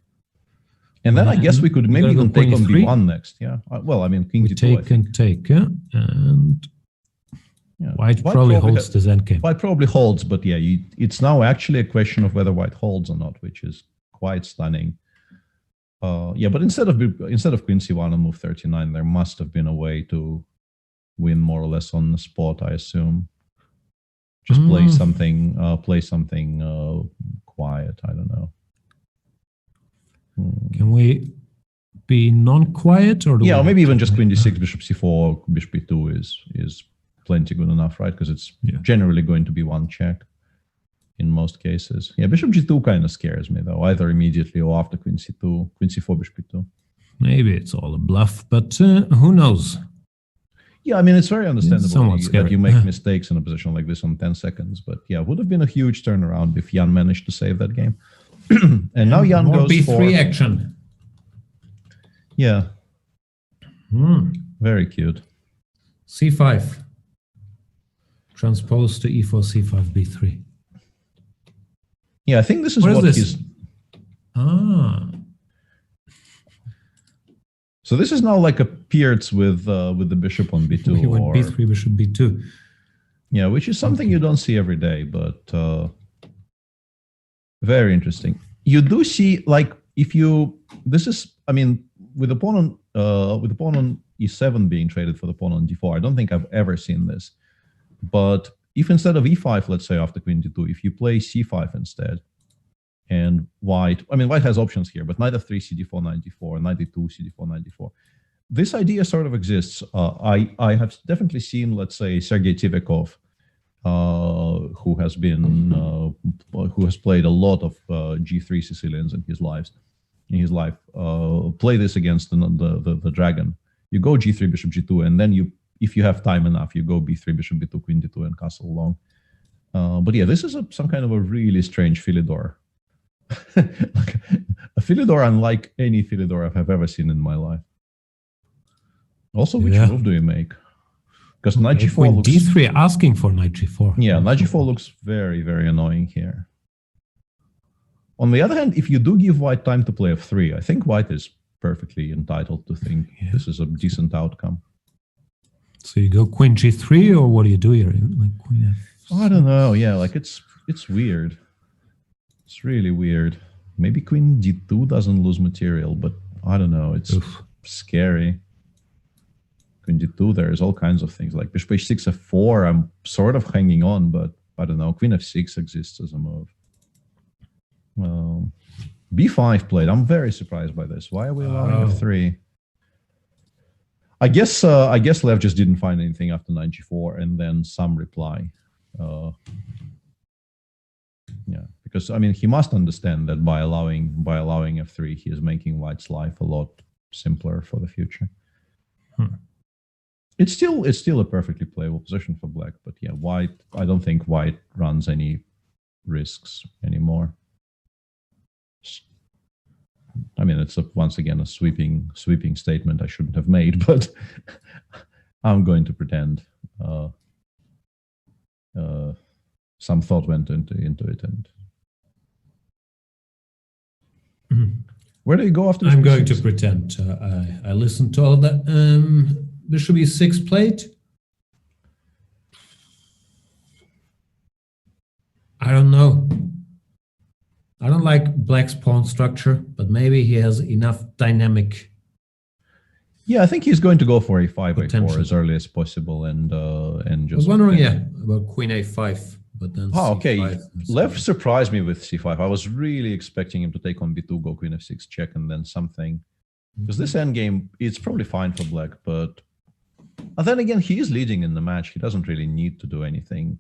And then I guess we could maybe even take on Queen E3. B1 next. Yeah. Well, I mean, King We D2. take and take, yeah? And White probably holds this endgame. White probably holds, but yeah, it's now actually a question of whether White holds or not, which is quite stunning. Yeah, but instead of Queen C1 and move 39, there must have been a way to win more or less on the spot, I assume. Just play something quiet. I don't know. Can we be non-quiet, or or maybe even just Queen D6, Bishop C4, Bishop B2 is plenty good enough, right? Because it's generally going to be one check in most cases. Yeah, Bishop G2 kind of scares me though, either immediately or after Queen C2, Queen C4, Bishop B2. Maybe it's all a bluff, but who knows? Yeah, I mean, it's very understandable that you make Yeah. mistakes in a position like this on 10 seconds. But yeah, it would have been a huge turnaround if Jan managed to save that game. And now Jan More goes B3 for... action. Yeah. Very cute. C5. Transpose to E4, C5, B3. Yeah, I think this is What is what this? he's... So this is now like a Pierce with the bishop on B2. He went or, B3, Bishop B2. Yeah, which is something you don't see every day, but very interesting. You do see, like, if you... This is, I mean, with the pawn on E7 being traded for the pawn on D4, I don't think I've ever seen this. But if instead of E5, let's say after Queen D2, if you play C5 instead, and White has options here, but knight f3, CD4, knight d4, knight d2, CD4, knight d4. This idea sort of exists. I have definitely seen, let's say, Sergei Tivikov, who has played a lot of G3 Sicilians in his life, play this against the dragon. You go G3, Bishop G2, and then if you have time enough, you go B3, Bishop B2, Queen D2, and castle long. But yeah, this is some kind of a really strange Philidor. Like a Philidor unlike any Philidor I've ever seen in my life. Also, which move do you make? Because knight G4 looks... D3 asking for knight G4. Yeah, knight G4 looks very, very annoying here. On the other hand, if you do give White time to play F3, I think White is perfectly entitled to think this is a decent outcome. So you go Queen G3, or what do you do here? Like Queen F... I don't know. Yeah, like it's weird. It's really weird. Maybe Queen D2 doesn't lose material, but I don't know. It's scary. Queen D2, there's all kinds of things. Like Bishop H6, F4, I'm sort of hanging on, but I don't know. Queen F6 exists as a move. B5 played. I'm very surprised by this. Why are we allowing F3? I guess Lev just didn't find anything after knight G4 and then some reply. Yeah, because I mean he must understand that by allowing F3, he is making White's life a lot simpler for the future. It's still a perfectly playable position for Black, but yeah, White. I don't think White runs any risks anymore. I mean, it's once again a sweeping statement I shouldn't have made, but I'm going to pretend some thought went into it. And where do you go after? I'm going to pretend I listened to all of that. Bishop E6 played. I don't know. I don't like Black's pawn structure, but maybe he has enough dynamic. Yeah, I think he's going to go for A5, A4 as early as possible, and just. I was wondering, about Queen A5, but then. Oh, okay. C5. Lev surprised me with C5. I was really expecting him to take on B2, go Queen F6, check, and then something. Because this endgame, it's probably fine for Black, but then again, he is leading in the match. He doesn't really need to do anything,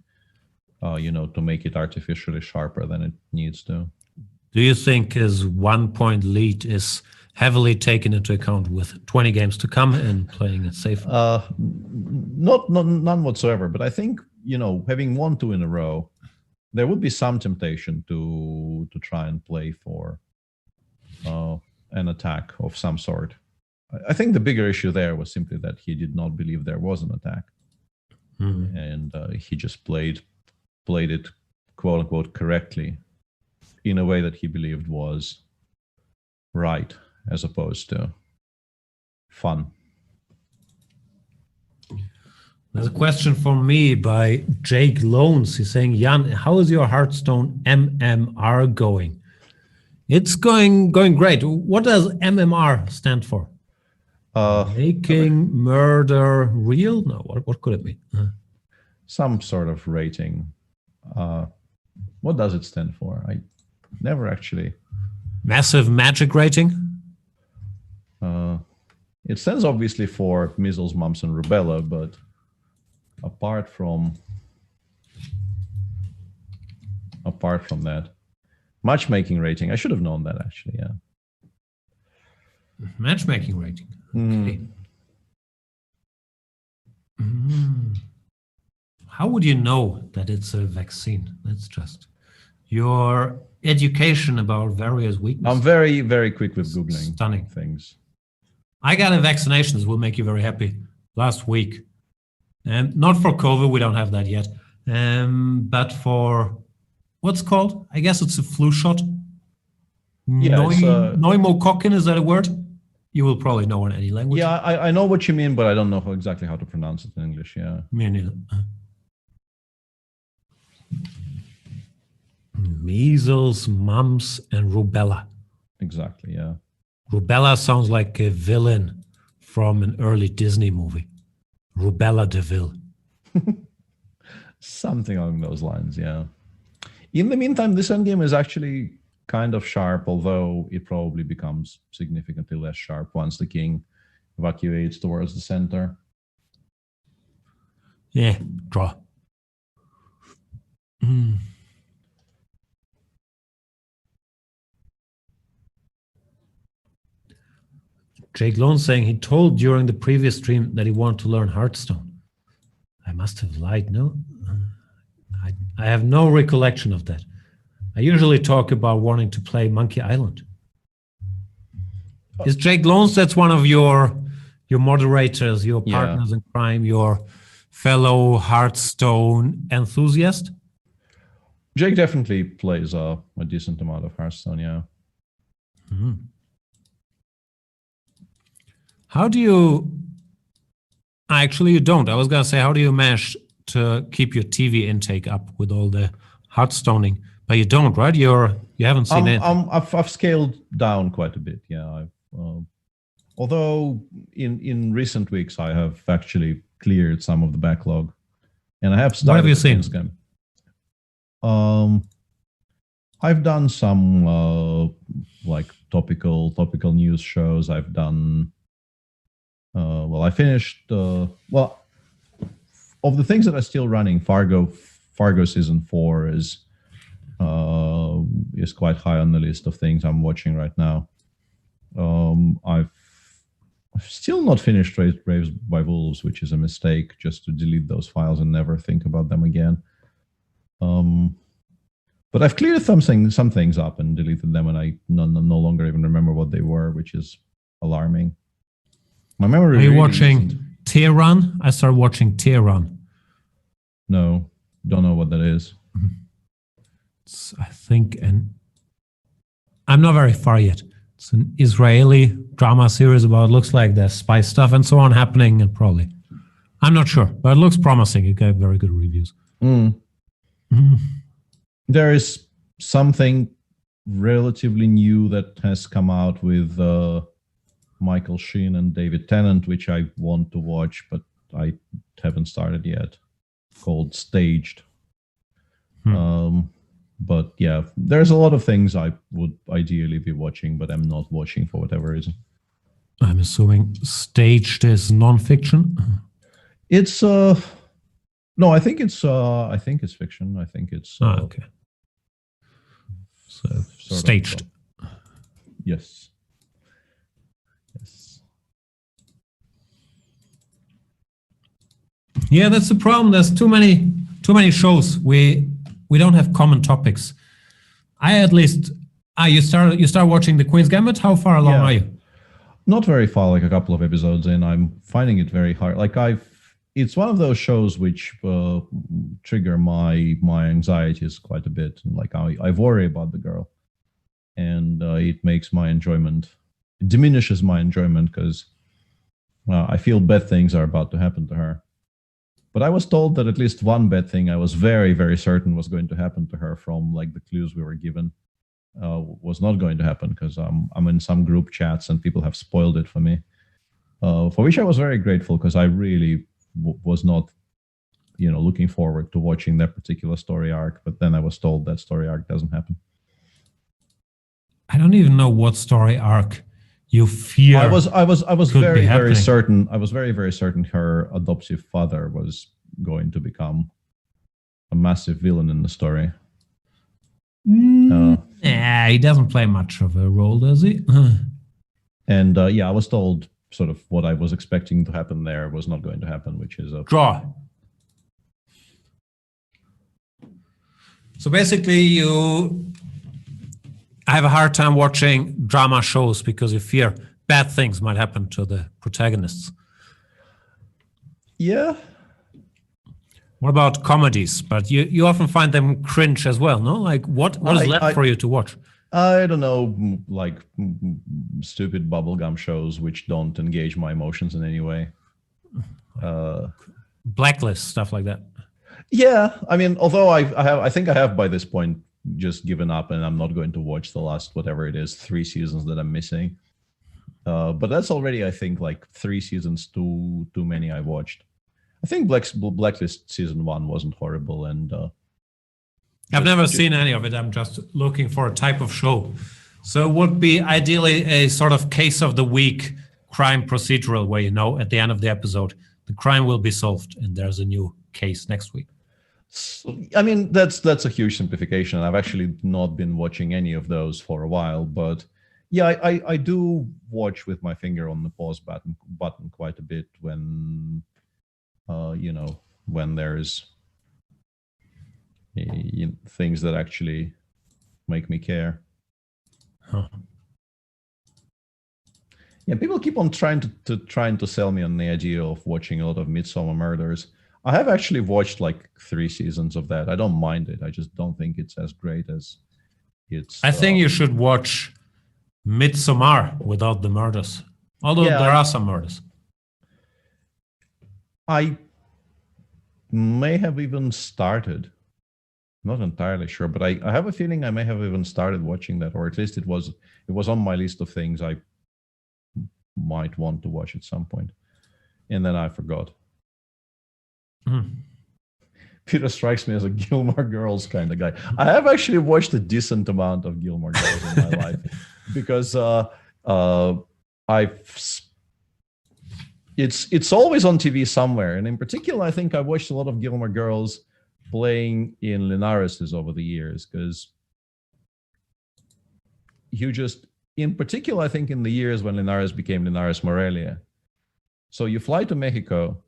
to make it artificially sharper than it needs to. Do you think his 1 point lead is heavily taken into account with 20 games to come and playing it safe? None whatsoever. But I think, having won 2 in a row, there would be some temptation to try and play for an attack of some sort. I think the bigger issue there was simply that he did not believe there was an attack, and he just played it quote unquote correctly in a way that he believed was right as opposed to fun. There's a question for me by Jake Loans. He's saying, Jan, how is your Hearthstone MMR going? It's going great. What does MMR stand for? Making murder real? No, what could it be? Some sort of rating. What does it stand for? I never actually. Massive magic rating? It stands obviously for measles, mumps, and rubella, but apart from that, matchmaking rating. I should have known that actually. Yeah. Matchmaking rating. Okay. How would you know that it's a vaccine? That's just your education about various weaknesses. I'm very, very quick with Googling stunning things. I got a vaccination that will make you very happy last week. Not for COVID, we don't have that yet. But for what's called? I guess it's a flu shot. Yeah, pneumocockin, is that a word? You will probably know in any language. Yeah, I know what you mean, but I don't know exactly how to pronounce it in English. Yeah. Me neither. Measles, mumps, and rubella. Exactly, yeah. Rubella sounds like a villain from an early Disney movie. Rubella Deville. Something along those lines, yeah. In the meantime, this endgame is actually kind of sharp, although it probably becomes significantly less sharp once the king evacuates towards the center. Yeah, draw. Jake Lone saying he told during the previous stream that he wanted to learn Hearthstone. I must have lied, no? I have no recollection of that. I usually talk about wanting to play Monkey Island. Is Jake Loans, that's one of your moderators, your partners in crime, your fellow Hearthstone enthusiast? Jake definitely plays a decent amount of Hearthstone, yeah. How do you... Actually, you don't. I was going to say, how do you manage to keep your TV intake up with all the Hearthstoning? But you don't, right? You haven't seen it. I've scaled down quite a bit, yeah. Although in recent weeks I have actually cleared some of the backlog, and I have started. What have you seen? Game. I've done some like topical news shows. I've done. I finished. Of the things that are still running, Fargo season 4 is quite high on the list of things I'm watching right now. I've still not finished Raised by Wolves, which is a mistake, just to delete those files and never think about them again. But I've cleared some things up and deleted them, and I no longer even remember what they were, which is alarming. My memory. Are you watching Tehran? I started watching Tehran. No, don't know what that is. It's, I think, I'm not very far yet. It's an Israeli drama series about, looks like there's spy stuff and so on happening, and probably, I'm not sure, but it looks promising. It got very good reviews. There is something relatively new that has come out with Michael Sheen and David Tennant, which I want to watch, but I haven't started yet, called Staged. But yeah, there's a lot of things I would ideally be watching, but I'm not watching for whatever reason. I'm assuming Staged is non-fiction. It's no, I think it's fiction. I think it's okay. So Staged. Yes. Yeah, that's the problem. There's too many shows. We don't have common topics. I at least. You start watching the Queen's Gambit. How far along are you? Not very far, like a couple of episodes in. I'm finding it very hard. It's one of those shows which trigger my anxieties quite a bit. Like I worry about the girl, and it makes my enjoyment, it diminishes my enjoyment because I feel bad things are about to happen to her. But I was told that at least one bad thing I was very, very certain was going to happen to her from like the clues we were given was not going to happen because I'm in some group chats and people have spoiled it for me, for which I was very grateful because I really was not, looking forward to watching that particular story arc. But then I was told that story arc doesn't happen. I don't even know what story arc you fear. I was very, very happening. certain. I was very, very certain her adoptive father was going to become a massive villain in the story. Yeah, he doesn't play much of a role, does he? And I was told sort of what I was expecting to happen there was not going to happen, which is a draw. So basically, you have a hard time watching drama shows because you fear bad things might happen to the protagonists. Yeah. What about comedies? But you often find them cringe as well, no? Like what is left for you to watch? I don't know, like stupid bubblegum shows which don't engage my emotions in any way. Blacklist, stuff like that. Yeah, I mean, although I think I have by this point just given up and I'm not going to watch the last, whatever it is, 3 seasons that I'm missing. But that's already, I think, like 3 seasons too many I watched. I think Blacklist season 1 wasn't horrible, and I've never seen any of it. I'm just looking for a type of show. So it would be ideally a sort of case of the week crime procedural where, at the end of the episode, the crime will be solved and there's a new case next week. So, I mean, that's a huge simplification. I've actually not been watching any of those for a while, but yeah, I do watch with my finger on the pause button quite a bit when, when there's things that actually make me care. Huh. Yeah, people keep on trying to sell me on the idea of watching a lot of Midsommar Murders. I have actually watched like 3 seasons of that. I don't mind it. I just don't think it's as great as it's. I think you should watch Midsommar without the murders. Although there are some murders. I may have even started. Not entirely sure, but I have a feeling I may have even started watching that, or at least it was on my list of things I might want to watch at some point, and then I forgot. Peter strikes me as a Gilmore Girls kind of guy. I have actually watched a decent amount of Gilmore Girls in my life because it's always on TV somewhere, and in particular, I think I watched a lot of Gilmore Girls playing in Linares over the years, because in particular, I think in the years when Linares became Linares Morelia. So you fly to Mexico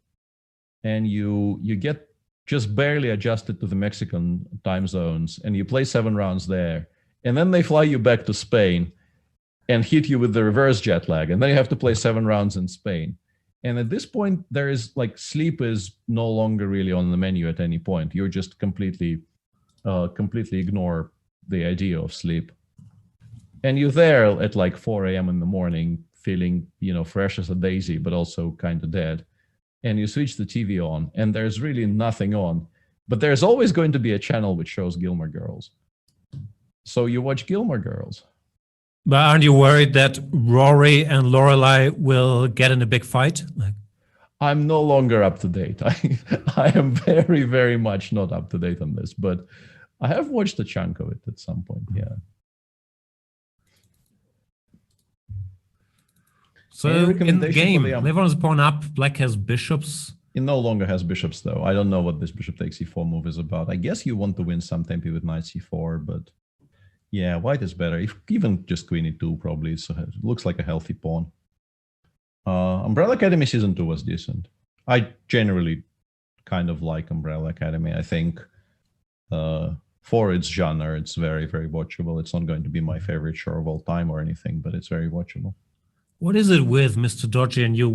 and you get just barely adjusted to the Mexican time zones and you play 7 rounds there. And then they fly you back to Spain and hit you with the reverse jet lag. And then you have to play 7 rounds in Spain. And at this point, there is like sleep is no longer really on the menu at any point. You're just completely ignore the idea of sleep. And you're there at like 4 a.m. in the morning, feeling, fresh as a daisy, but also kind of dead. And you switch the TV on and there's really nothing on, but there's always going to be a channel which shows Gilmore Girls. So you watch Gilmore Girls. But aren't you worried that Rory and Lorelai will get in a big fight? I'm no longer up to date. I am very, very much not up to date on this, but I have watched a chunk of it at some point. Yeah. So in the game, Levon is pawn up, black has bishops. It no longer has bishops, though. I don't know what this bishop takes c4 move is about. I guess you want to win some tempi with knight c4, but yeah, white is better. Even just queen e2 probably. So it looks like a healthy pawn. Umbrella Academy Season 2 was decent. I generally kind of like Umbrella Academy. I think for its genre, it's very, very watchable. It's not going to be my favorite show of all time or anything, but it's very watchable. What is it with Mr. Dodgy and you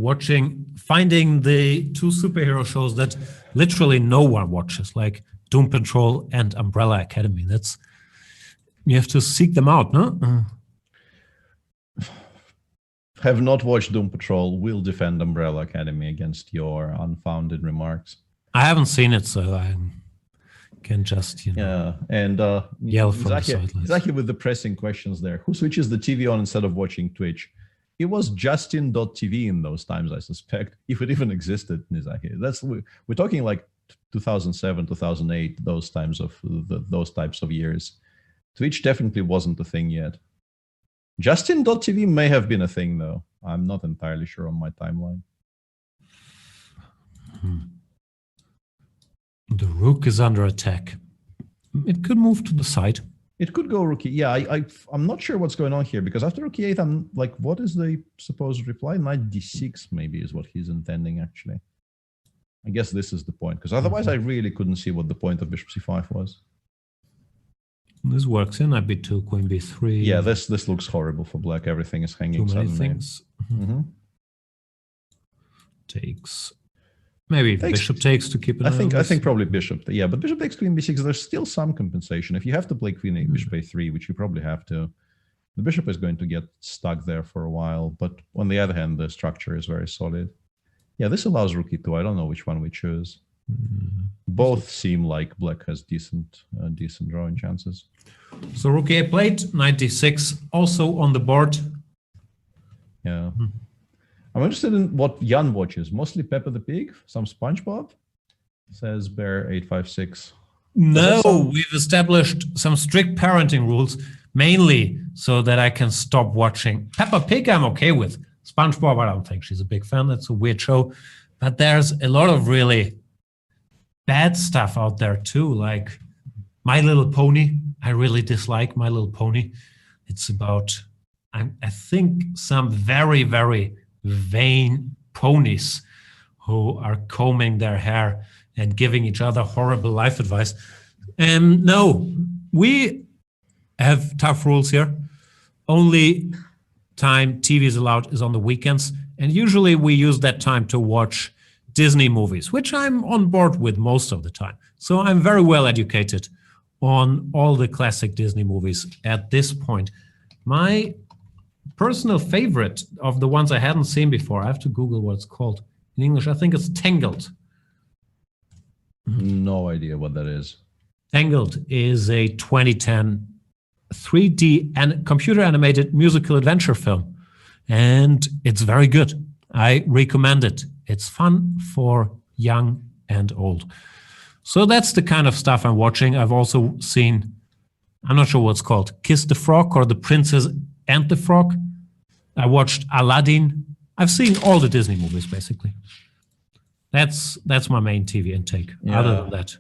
finding the two superhero shows that literally no one watches, like Doom Patrol and Umbrella Academy? You have to seek them out, no? Have not watched Doom Patrol. Will defend Umbrella Academy against your unfounded remarks. I haven't seen it, so I can just, Yeah, and yell from the sidelines. Exactly with the pressing questions there. Who switches the TV on instead of watching Twitch? It was Justin.tv in those times, I suspect, if it even existed, Nizaki. We're talking like 2007, 2008, those types of years. Twitch definitely wasn't a thing yet. Justin.tv may have been a thing, though. I'm not entirely sure on my timeline. The rook is under attack. It could move to the side. It could go rookie. Yeah, I'm not sure what's going on here, because after rook e8, I'm like, what is the supposed reply? Knight d6 maybe is what he's intending, actually. I guess this is the point, because otherwise I really couldn't see what the point of bishop c5 was. This works in knight b2, queen b3. Yeah, this looks horrible for black. Everything is hanging. Too many things. Mm-hmm. Takes. Maybe bishop takes to keep it. I think probably bishop. Yeah, but bishop takes queen b6. There's still some compensation. If you have to play queen a bishop a3, which you probably have to, the bishop is going to get stuck there for a while. But on the other hand, the structure is very solid. Yeah, this allows rook e2. I don't know which one we choose. Both seem like black has decent drawing chances. So rook a played, knight d6 also on the board. Yeah. I'm interested in what Jan watches. Mostly Peppa the Pig, some SpongeBob, says Bear 856. No, we've established some strict parenting rules, mainly so that I can stop watching. Peppa Pig I'm okay with. SpongeBob, I don't think she's a big fan. That's a weird show. But there's a lot of really bad stuff out there too, like My Little Pony. I really dislike My Little Pony. It's about, I think, some very, very vain ponies who are combing their hair and giving each other horrible life advice. No, we have tough rules here. Only time TV is allowed is on the weekends. And usually we use that time to watch Disney movies, which I'm on board with most of the time. So I'm very well educated on all the classic Disney movies at this point. My personal favorite of the ones I hadn't seen before, I have to Google what it's called. In English, I think it's Tangled. No idea what that is. Tangled is a 2010 3D and computer animated musical adventure film. And it's very good. I recommend it. It's fun for young and old. So that's the kind of stuff I'm watching. I've also seen, I'm not sure what it's called, Kiss the Frog or The Princess and the Frog. I watched Aladdin. I've seen all the Disney movies, basically. That's my main TV intake. Yeah. Other than that,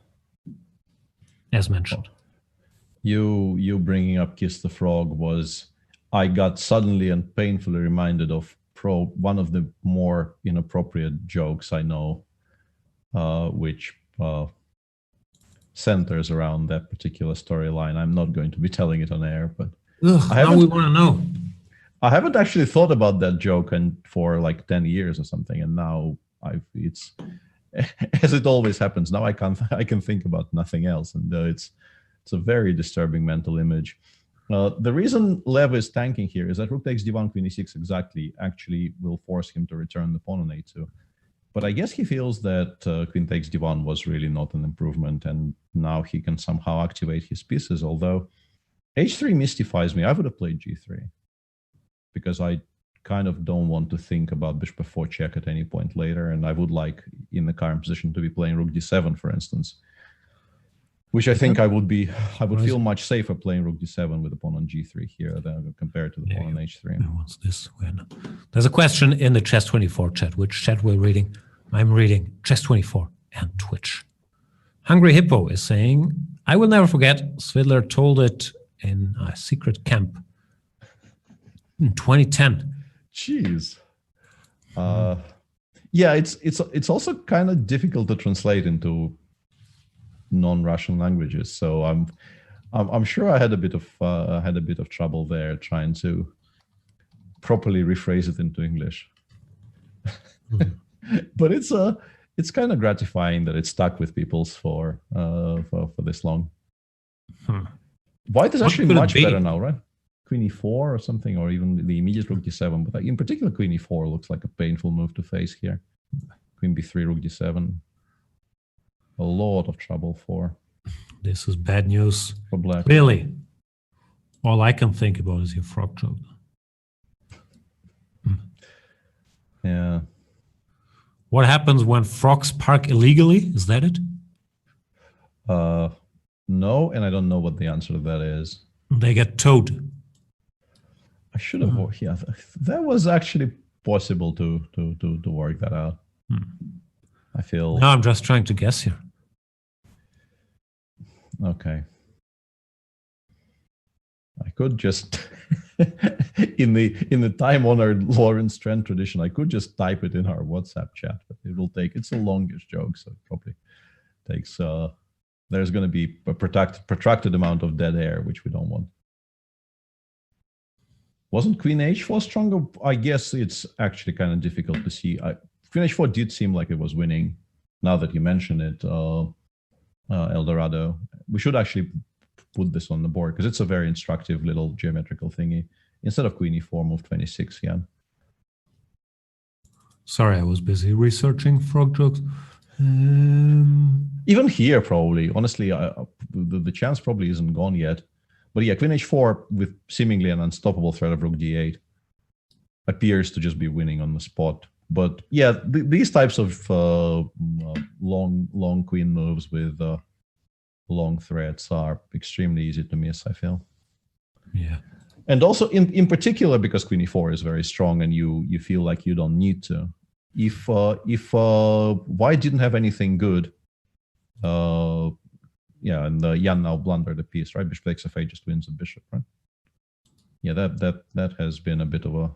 as mentioned. You bringing up Kiss the Frog was, I got suddenly and painfully reminded of one of the more inappropriate jokes I know, which centers around that particular storyline. I'm not going to be telling it on air, but now we want to know. I haven't actually thought about that joke for like 10 years or something, and now it's as it always happens. Now I can think about nothing else, and it's a very disturbing mental image. The reason Lev is tanking here is that rook takes d1, queen e6 exactly actually will force him to return the pawn on a2. But I guess he feels that queen takes d1 was really not an improvement, and now he can somehow activate his pieces. Although h3 mystifies me. I would have played g3 because I kind of don't want to think about bishop f4 check at any point later, and I would like in the current position to be playing rook d7, for instance. Which I think I would feel much safer playing rook d7 with the pawn on g3 here than compared to the pawn on h3. What's this? There's a question in the Chess24 chat. Which chat we're reading? I'm reading Chess24 and Twitch. Hungry Hippo is saying, I will never forget, Svidler told it in a secret camp in 2010. Jeez. Yeah, it's also kind of difficult to translate into non-Russian languages, so I'm sure I had a bit of trouble there trying to properly rephrase it into English. But it's kind of gratifying that it stuck with people for this long. White is actually much better now, right? Queen e4 or something, or even the immediate rook d7. But in particular, queen e4 looks like a painful move to face here. Queen b3, rook d7. A lot of trouble for. This is bad news for black. Really, all I can think about is your frog joke. Yeah. What happens when frogs park illegally? Is that it? No, and I don't know what the answer to that is. They get towed. I should have. Yeah, that was actually possible to work that out. I feel. No, I'm just trying to guess here. Okay. I could just, in the time-honored Lawrence Trent tradition, I could just type it in our WhatsApp chat, but it will take. It's a longish joke, so it probably takes. There's going to be a protracted amount of dead air, which we don't want. Wasn't Queen H4 stronger? I guess it's actually kind of difficult to see. Queen H4 did seem like it was winning. Now that you mention it, Eldorado, we should actually put this on the board because it's a very instructive little geometrical thingy. Instead of Queen E4, move 26, yeah. Sorry, I was busy researching frog jokes. Even here, probably, honestly, the chance probably isn't gone yet. But yeah, Queen H4 with seemingly an unstoppable threat of Rook D8 appears to just be winning on the spot. But yeah, these types of long queen moves with long threats are extremely easy to miss, I feel. Yeah. And also in particular because Queen E4 is very strong and you feel like you don't need to. If White didn't have anything good, yeah, and Jan now blundered a piece, right? Bishop takes f8 just wins a bishop, right? Yeah, that has been a bit of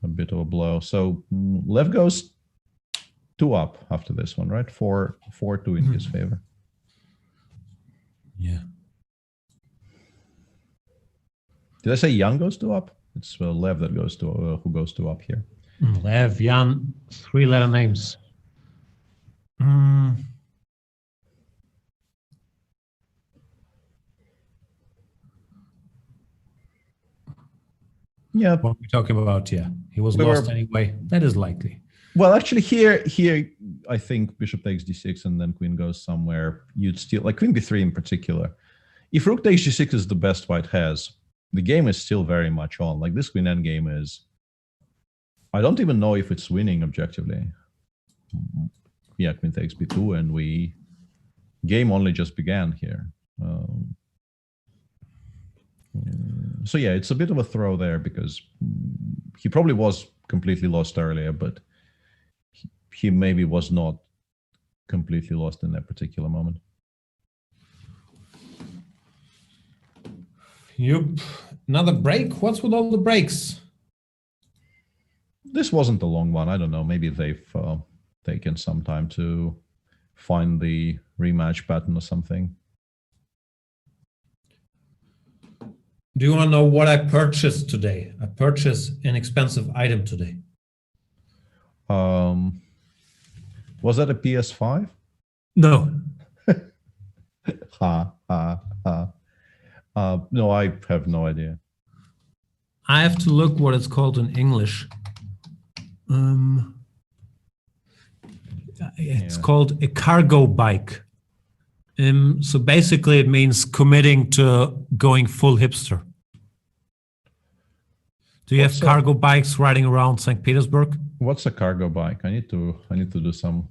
a blow. So Lev goes 2 up after this one, right? 4-2 in his favor. Yeah. Did I say Jan goes 2 up? It's Lev that goes to who goes 2 up here. Lev, Jan, 3-letter names. Yeah. What we're talking about, yeah. He was lost anyway. That is likely. Well, actually, here, I think bishop takes d6 and then queen goes somewhere. You'd still like queen b3 in particular. If rook takes g6 is the best White has, the game is still very much on. Like this queen endgame is. I don't even know if it's winning objectively. Yeah, queen takes b2, and game only just began here. So yeah, it's a bit of a throw there because he probably was completely lost earlier, but he maybe was not completely lost in that particular moment. Yep. Another break? What's with all the breaks? This wasn't a long one. I don't know. Maybe they've taken some time to find the rematch pattern or something. Do you want to know what I purchased today? I purchased an expensive item today. Was that a PS5? No. No, I have no idea. I have to look what it's called in English. It's called a cargo bike. So basically it means committing to going full hipster. Do you have cargo bikes riding around St. Petersburg? What's a cargo bike? I need to do some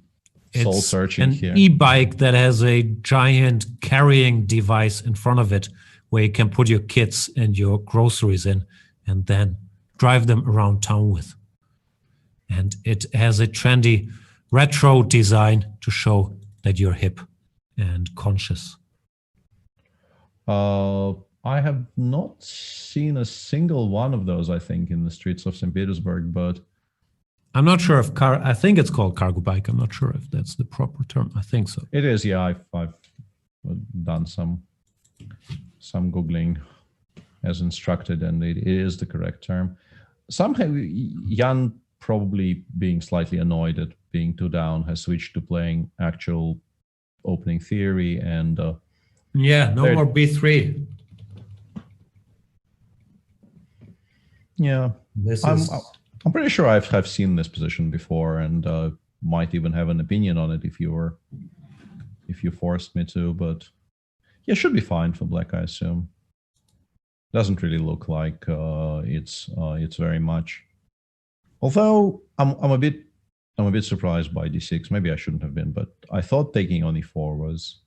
soul searching here. It's an e-bike that has a giant carrying device in front of it where you can put your kids and your groceries in and then drive them around town with. And it has a trendy retro design to show that you're hip and conscious. I have not seen a single one of those, I think, in the streets of St. Petersburg, but I'm not sure if I think it's called cargo bike. I'm not sure if that's the proper term. I think so. It is, yeah. I've done some Googling as instructed, and it is the correct term. Somehow, Jan, probably being slightly annoyed at being 2 down, has switched to playing actual opening theory, and no more B3. Yeah, This I'm pretty sure I've seen this position before, and might even have an opinion on it if you forced me to. But yeah, should be fine for black, I assume. Doesn't really look like it's very much. Although I'm a bit surprised by d6. Maybe I shouldn't have been, but I thought taking on e4 was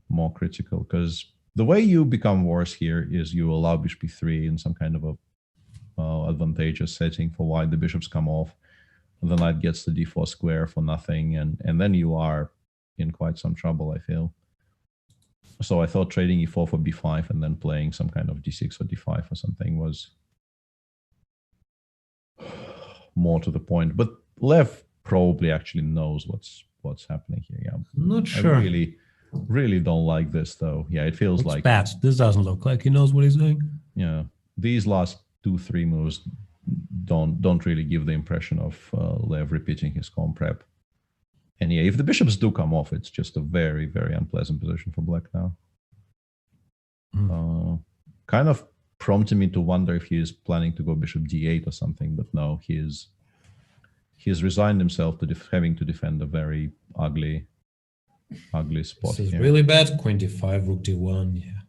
more critical, because the way you become worse here is you allow bishop e3 in some kind of a advantageous setting for white. The bishops come off, and the knight gets the d4 square for nothing, and then you are in quite some trouble, I feel. So I thought trading e4 for b5 and then playing some kind of d6 or d5 or something was more to the point. But Lev probably actually knows what's happening here. Yeah, I'm not sure. I really don't like this, though. Yeah, it feels like bad. This doesn't look like he knows what he's doing. Yeah, these last 2-3 moves don't really give the impression of Lev repeating his com prep. And yeah, if the bishops do come off, it's just a very, very unpleasant position for black now. Kind of prompting me to wonder if he is planning to go bishop d8 or something, but no, he's resigned himself to having to defend a very ugly spot. This is here. really bad. Queen d5, rook d1, yeah.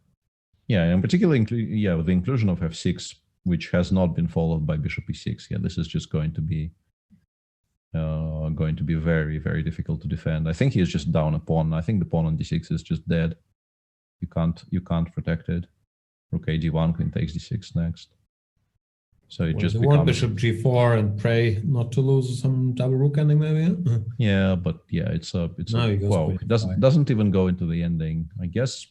Yeah, and particularly with the inclusion of f6, which has not been followed by bishop e6. Yeah, this is just going to be very, very difficult to defend. I think he is just down a pawn. I think the pawn on d6 is just dead. You can't protect it. Rook a d1, queen takes d6 next. So it just becomes one bishop g4 and pray not to lose some double rook ending, maybe. Yeah, but yeah, it doesn't even go into the ending. I guess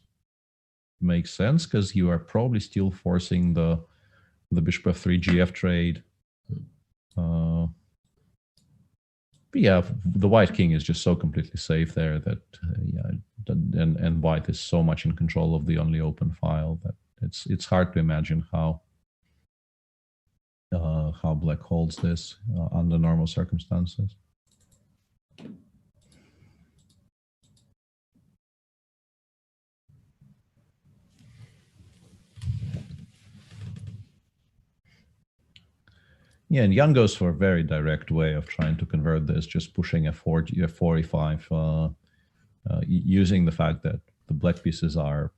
makes sense, because you are probably still forcing the bishop f3 gf trade. But yeah, the white king is just so completely safe there that and white is so much in control of the only open file that it's hard to imagine how black holds this under normal circumstances. Yeah, and Jan goes for a very direct way of trying to convert this, just pushing f4, e5, using the fact that the black pieces are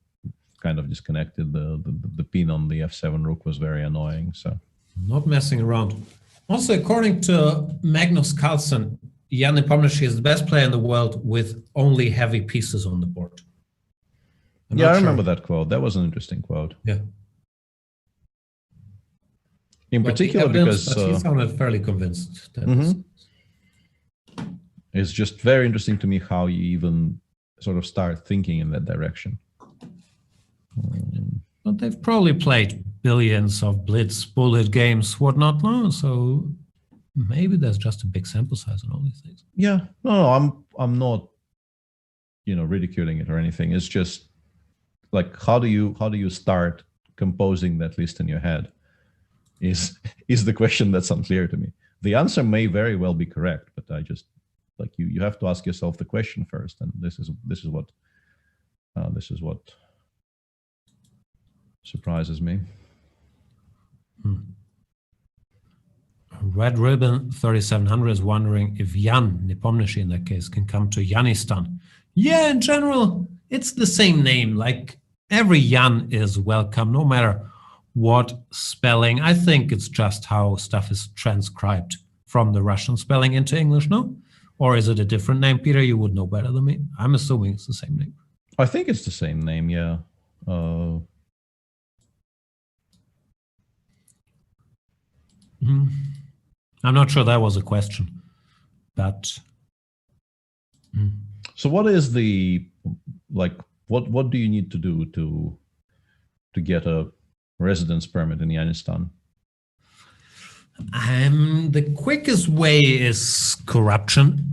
kind of disconnected. The pin on the f7 rook was very annoying. So not messing around. Also, according to Magnus Carlsen, Jan Nepomniachtchi is the best player in the world with only heavy pieces on the board. I remember that quote. That was an interesting quote. Yeah. In particular, because he sounded fairly convinced. It's just very interesting to me how you even sort of start thinking in that direction. But they've probably played billions of blitz, bullet games, whatnot, no? So maybe there's just a big sample size on all these things. Yeah, no, I'm not, ridiculing it or anything. It's just like how do you start composing that list in your head? Is the question that's unclear to me. The answer may very well be correct, but I just you have to ask yourself the question first, and this is what surprises me. Red Ribbon 3700 is wondering if Jan Nepomniachtchi in that case can come to Yanistan. Yeah, in general, it's the same name. Like every Jan is welcome, no matter what spelling. I think it's just how stuff is transcribed from the Russian spelling into English, no? Or is it a different name? Peter, you would know better than me. I'm assuming it's the same name. I think it's the same name, yeah. I'm not sure that was a question, but... So what is what do you need to do to get a residence permit in Yanistan? The quickest way is corruption.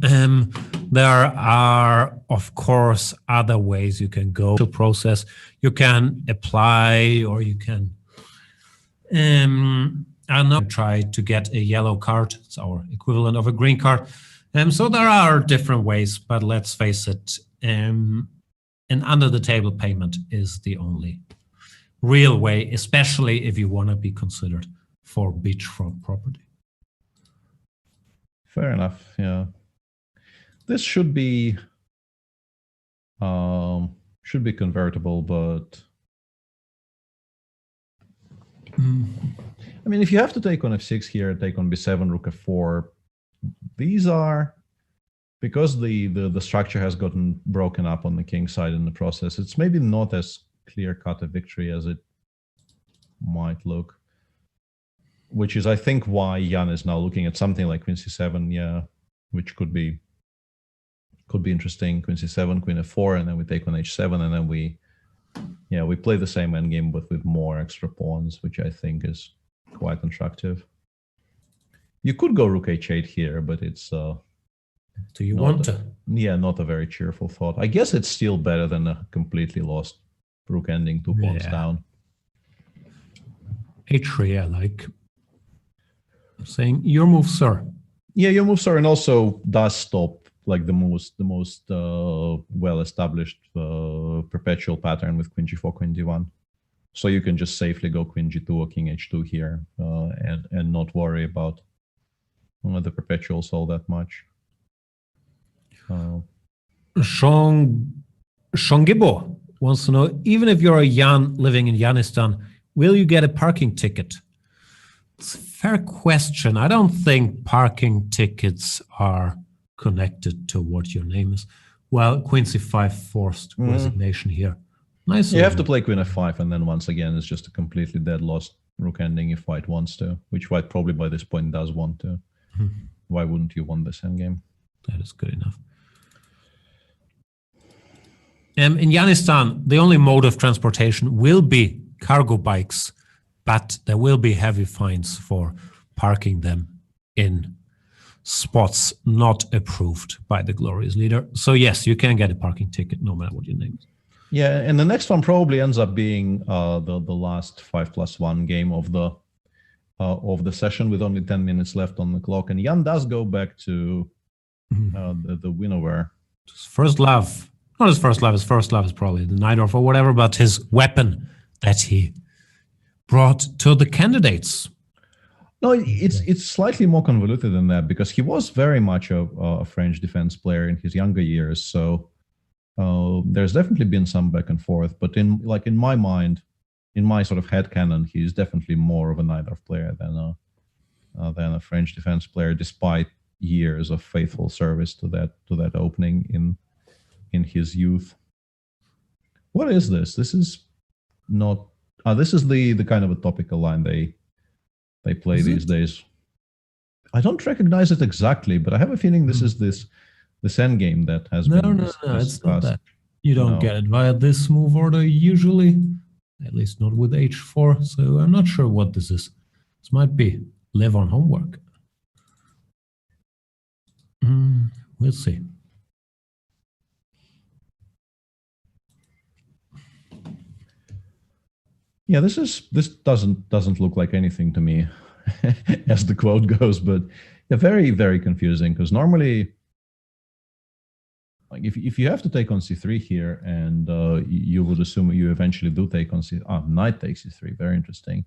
There are, of course, other ways you can go to process. You can apply, or you can And now try to get a yellow card. It's our equivalent of a green card. So there are different ways, but let's face it, an under-the-table payment is the only real way, especially if you want to be considered for beachfront property. Fair enough, yeah. This should be convertible, but I mean, if you have to take on f6 here, take on b7, rook f4, these are, because the structure has gotten broken up on the king side in the process, it's maybe not as clear-cut a victory as it might look. Which is, I think, why Jan is now looking at something like queen c7, yeah, which could be interesting. Queen c7, queen f4, and then we take on h7, and then we play the same endgame but with more extra pawns, which I think is quite attractive. You could go rook h8 here, but it's do you want to? Yeah, not a very cheerful thought. I guess it's still better than a completely lost rook ending 2 pawns down. h3, I like. Saying your move, sir. Yeah, your move, sir, and also does stop like the most well-established perpetual pattern with queen g4, queen d1. So you can just safely go queen g2 or king h2 here and not worry about the perpetuals all that much. Shongibo wants to know, even if you're a Jan living in Yanistan, will you get a parking ticket? It's a fair question. I don't think parking tickets are connected to what your name is. Well, queen c5 forced resignation here. Nice. You have to play queen f5, and then once again, it's just a completely dead lost rook ending if white wants to, which white probably by this point does want to. Why wouldn't you want this endgame? That is good enough. In Yanistan, the only mode of transportation will be cargo bikes, but there will be heavy fines for parking them in spots not approved by the glorious leader. So yes, you can get a parking ticket no matter what your name is. Yeah, and the next one probably ends up being the last 5+1 game of the session with only 10 minutes left on the clock. And Jan does go back to the winnower. His first love. Not his first love. His first love is probably the Najdorf or whatever, but his weapon that he brought to the candidates. No, it's slightly more convoluted than that, because he was very much a French defense player in his younger years. So there's definitely been some back and forth. But in my mind, in my sort of headcanon, he's definitely more of a Najdorf player than a French defense player, despite years of faithful service to that opening in his youth. What is this? This is not. This is the kind of a topical line they play these days. I don't recognize it exactly, but I have a feeling this is this endgame that has been discussed. No, it's not that. You don't get it via this move order usually, at least not with h4. So I'm not sure what this is. This might be Levon homework. We'll see. Yeah, this doesn't look like anything to me, as the quote goes. But yeah, very, very confusing, because normally, like if you have to take on c3 here, and you would assume you eventually do take on knight takes c3. Very interesting.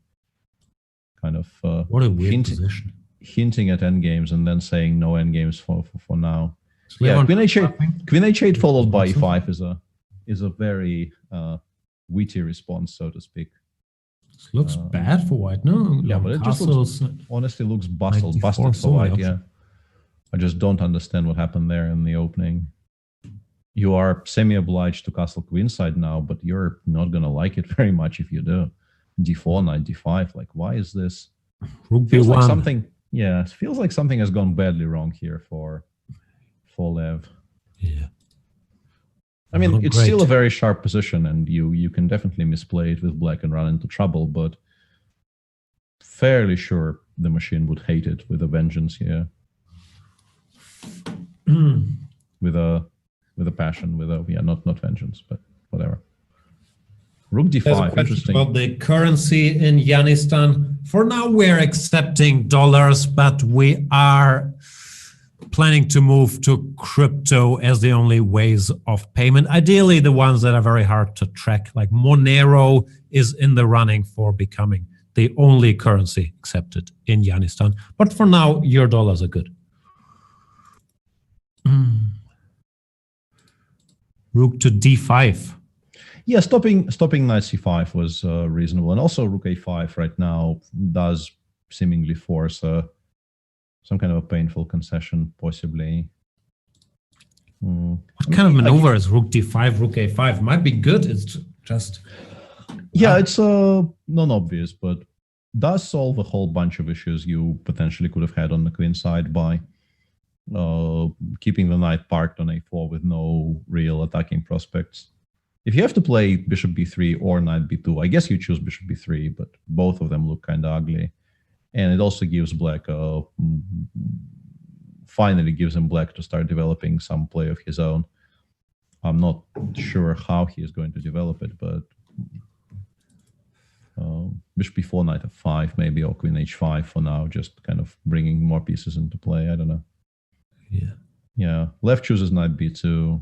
Kind of what a weird position. Hinting at endgames and then saying no endgames for now. Yeah, queen h8 followed by e5 is a very witty response, so to speak. This looks bad for white, no? Yeah, but it just honestly looks busted for white. Yeah, I just don't understand what happened there in the opening. You are semi-obliged to castle queenside now, but you're not gonna like it very much if you do. d4, knight d5. Like, why is this? Rook feels b1. like something. Yeah, it feels like something has gone badly wrong here for Lev. Yeah. I mean, it's still a very sharp position, and you can definitely misplay it with black and run into trouble, but fairly sure the machine would hate it with a vengeance here. with a passion, not vengeance, but whatever. Rook There's a d5, question interesting. about the currency in Yanistan. For now, we're accepting dollars, but we are planning to move to crypto as the only ways of payment. Ideally, the ones that are very hard to track, like Monero is in the running for becoming the only currency accepted in Yanistan. But for now, your dollars are good. Rook to d5. Yeah, stopping knight c5 was reasonable, and also rook a5 right now does seemingly force some kind of a painful concession, possibly. What kind of maneuver is rook d5, rook a5? Might be good. It's just yeah, it's non-obvious, but does solve a whole bunch of issues you potentially could have had on the queen side by keeping the knight parked on a4 with no real attacking prospects. If you have to play bishop b3 or knight b2, I guess you choose bishop b3, but both of them look kind of ugly. And it also gives black, finally gives him black to start developing some play of his own. I'm not sure how he is going to develop it, but bishop b4, knight f5 maybe, or queen h5 for now, just kind of bringing more pieces into play. I don't know. Yeah, left chooses knight b2.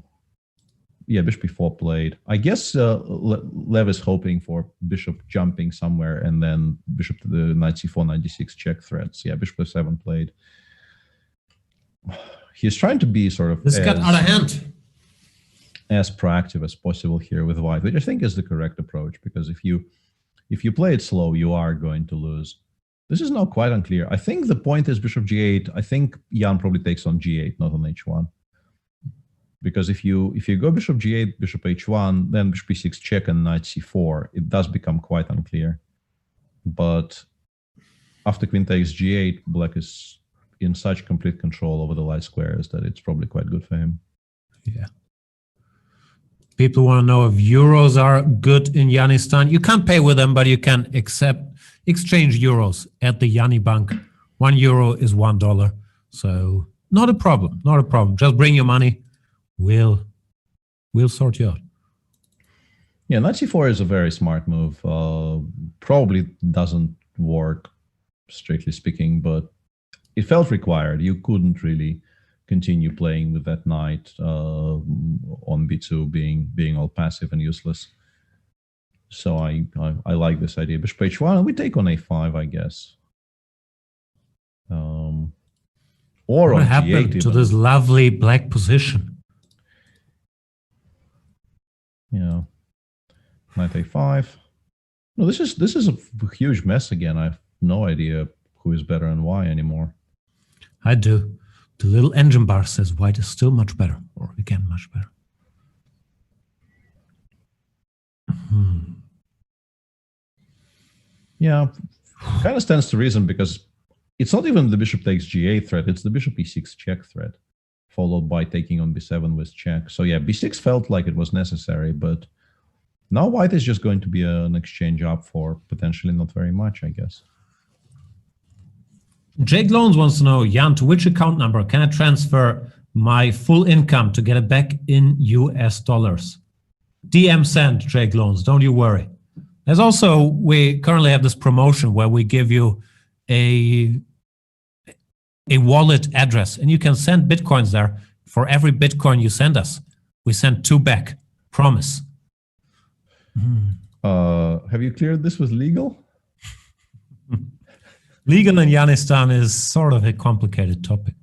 Yeah, bishop b4 played. I guess Lev is hoping for bishop jumping somewhere and then bishop to the knight c4, knight d6 check threats. Yeah, bishop f7 played. He's trying to be sort of this got out of hand, as proactive as possible here with white, which I think is the correct approach, because if you play it slow, you are going to lose. This is now quite unclear. I think the point is bishop g8. I think Jan probably takes on g8, not on h1. Because if you go bishop g8, bishop h1, then bishop b6 check and knight c4, it does become quite unclear. But after queen takes g8, black is in such complete control over the light squares that it's probably quite good for him. Yeah. People want to know if euros are good in Yanistan. You can't pay with them, but you can exchange euros at the Yani Bank. €1 is $1. So not a problem, not a problem. Just bring your money. We'll sort you out. Yeah, knight c4 is a very smart move. Probably doesn't work, strictly speaking, but it felt required. You couldn't really continue playing with that knight on b2 being all passive and useless. So I like this idea. Bishop h1, and we take on a5, I guess. Or what on happened g8 to even. this lovely black position? Yeah, knight a5. No, this is a huge mess again. I have no idea who is better and why anymore. I do. The little engine bar says white is still much better, or again much better. Yeah, kind of stands to reason, because it's not even the bishop takes g8 threat, it's the bishop e6 check threat, followed by taking on b7 with check. So yeah, b6 felt like it was necessary, but now white is just going to be an exchange up for potentially not very much, I guess. Jake Loans wants to know, Jan, to which account number can I transfer my full income to get it back in US dollars? DM send, Jake Loans, don't you worry. There's also, we currently have this promotion where we give you a wallet address, and you can send Bitcoins there. For every Bitcoin you send us, we send 2 back. Promise. Have you cleared this with legal? Legal in Yanistan is sort of a complicated topic.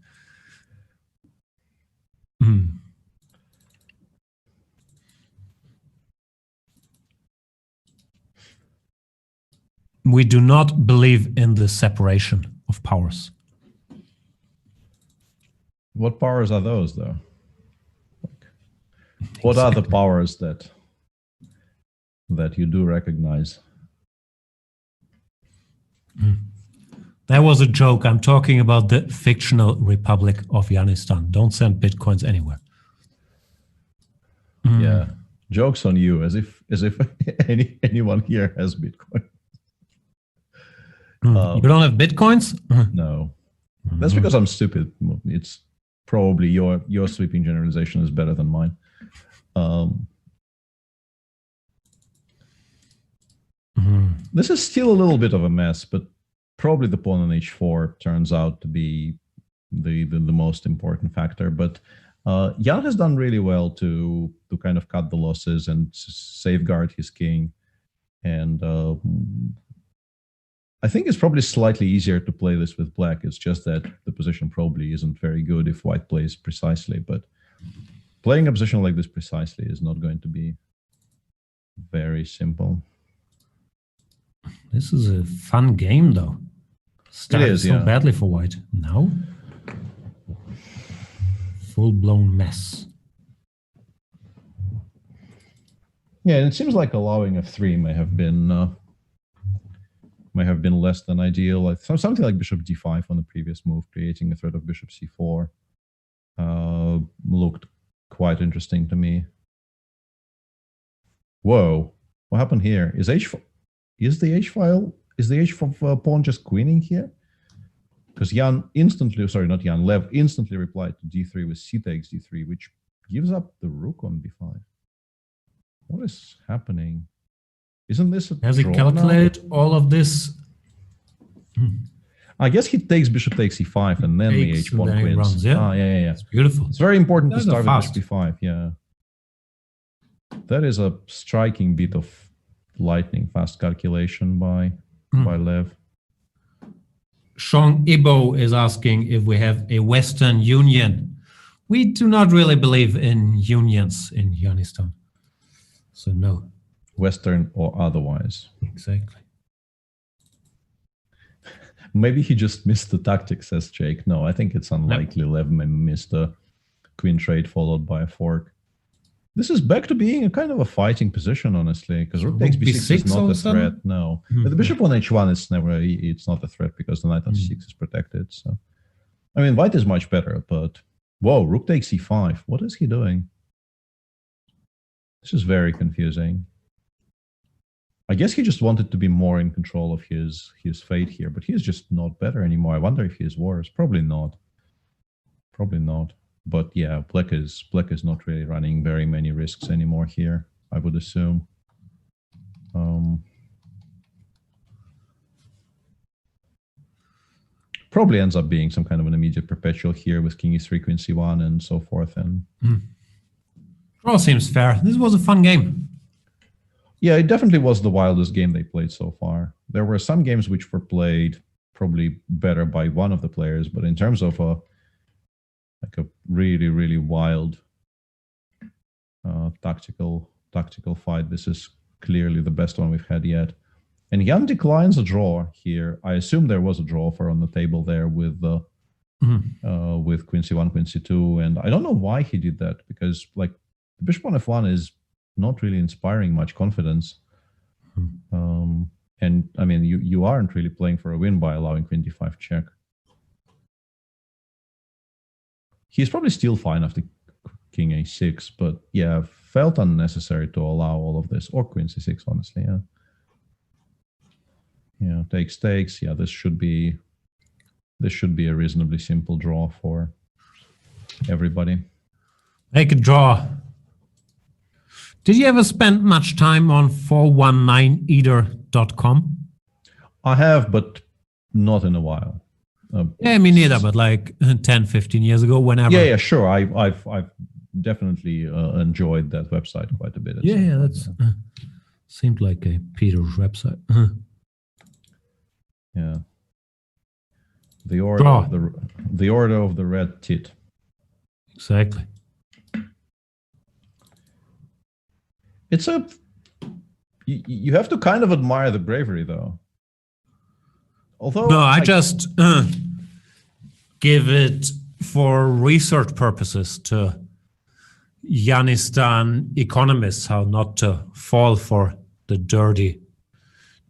We do not believe in the separation of powers. What powers are those, though? What are the powers that you do recognize? That was a joke. I'm talking about the fictional Republic of Yanistan. Don't send Bitcoins anywhere. Yeah, jokes on you, as if anyone here has Bitcoin. You don't have Bitcoins? No, that's because I'm stupid. It's probably your sweeping generalization is better than mine. This is still a little bit of a mess, but probably the pawn on h4 turns out to be the most important factor. But Jan has done really well to kind of cut the losses and safeguard his king. And I think it's probably slightly easier to play this with black. It's just that the position probably isn't very good if white plays precisely. But playing a position like this precisely is not going to be very simple. This is a fun game, though. Started so badly for white. Now, full-blown mess. Yeah, and it seems like allowing f3 may have been less than ideal. Something like bishop d5 on the previous move, creating a threat of bishop c4, looked quite interesting to me. Whoa, what happened here? Is the h pawn just queening here? Because Lev instantly replied to d3 with c takes d3, which gives up the rook on b5. What is happening? Isn't this a Has he calculated all of this? I guess he takes bishop takes e5 and then the h pawn queens. Runs, yeah. Yeah. It's beautiful. It's very important to start with bishop b5. Yeah, that is a striking bit of lightning fast calculation by Lev. Sean Ibo is asking if we have a Western Union. We do not really believe in unions in Afghanistan. So no. Western or otherwise. Exactly. Maybe he just missed the tactic, says Jake. No, I think it's unlikely Lev may miss the queen trade followed by a fork. This is back to being a kind of a fighting position, honestly, because rook takes b6 is not a threat. No, but the bishop on h1 it's not a threat because the knight on c6 is protected. So, I mean, white is much better, but whoa, rook takes e5. What is he doing? This is very confusing. I guess he just wanted to be more in control of his fate here, but he's just not better anymore. I wonder if he is worse. Probably not. Probably not. But yeah, black is not really running very many risks anymore here, I would assume. Probably ends up being some kind of an immediate perpetual here with king e3, queen c1, and so forth. And draw seems fair. This was a fun game. Yeah, it definitely was the wildest game they played so far. There were some games which were played probably better by one of the players, but in terms of a really, really wild tactical fight, this is clearly the best one we've had yet. And Jan declines a draw here. I assume there was a draw for on the table there with with queen c1, queen c2, and I don't know why he did that, because like the bishop on f1 is not really inspiring much confidence. And I mean, you aren't really playing for a win by allowing queen d5 check. He's probably still fine after king a6, but yeah, felt unnecessary to allow all of this, or queen c6, honestly. Yeah, takes. Yeah, this should be a reasonably simple draw for everybody. Make a draw. Did you ever spend much time on 419either.com? I have, but not in a while. Yeah, me neither, but like 10, 15 years ago, whenever. Yeah, sure. I've definitely enjoyed that website quite a bit. Yeah, that's seemed like a Peter's website. Yeah. The order of the red tit. Exactly. It's you have to kind of admire the bravery, though. Although no, I just give it for research purposes to Afghanistan economists how not to fall for the dirty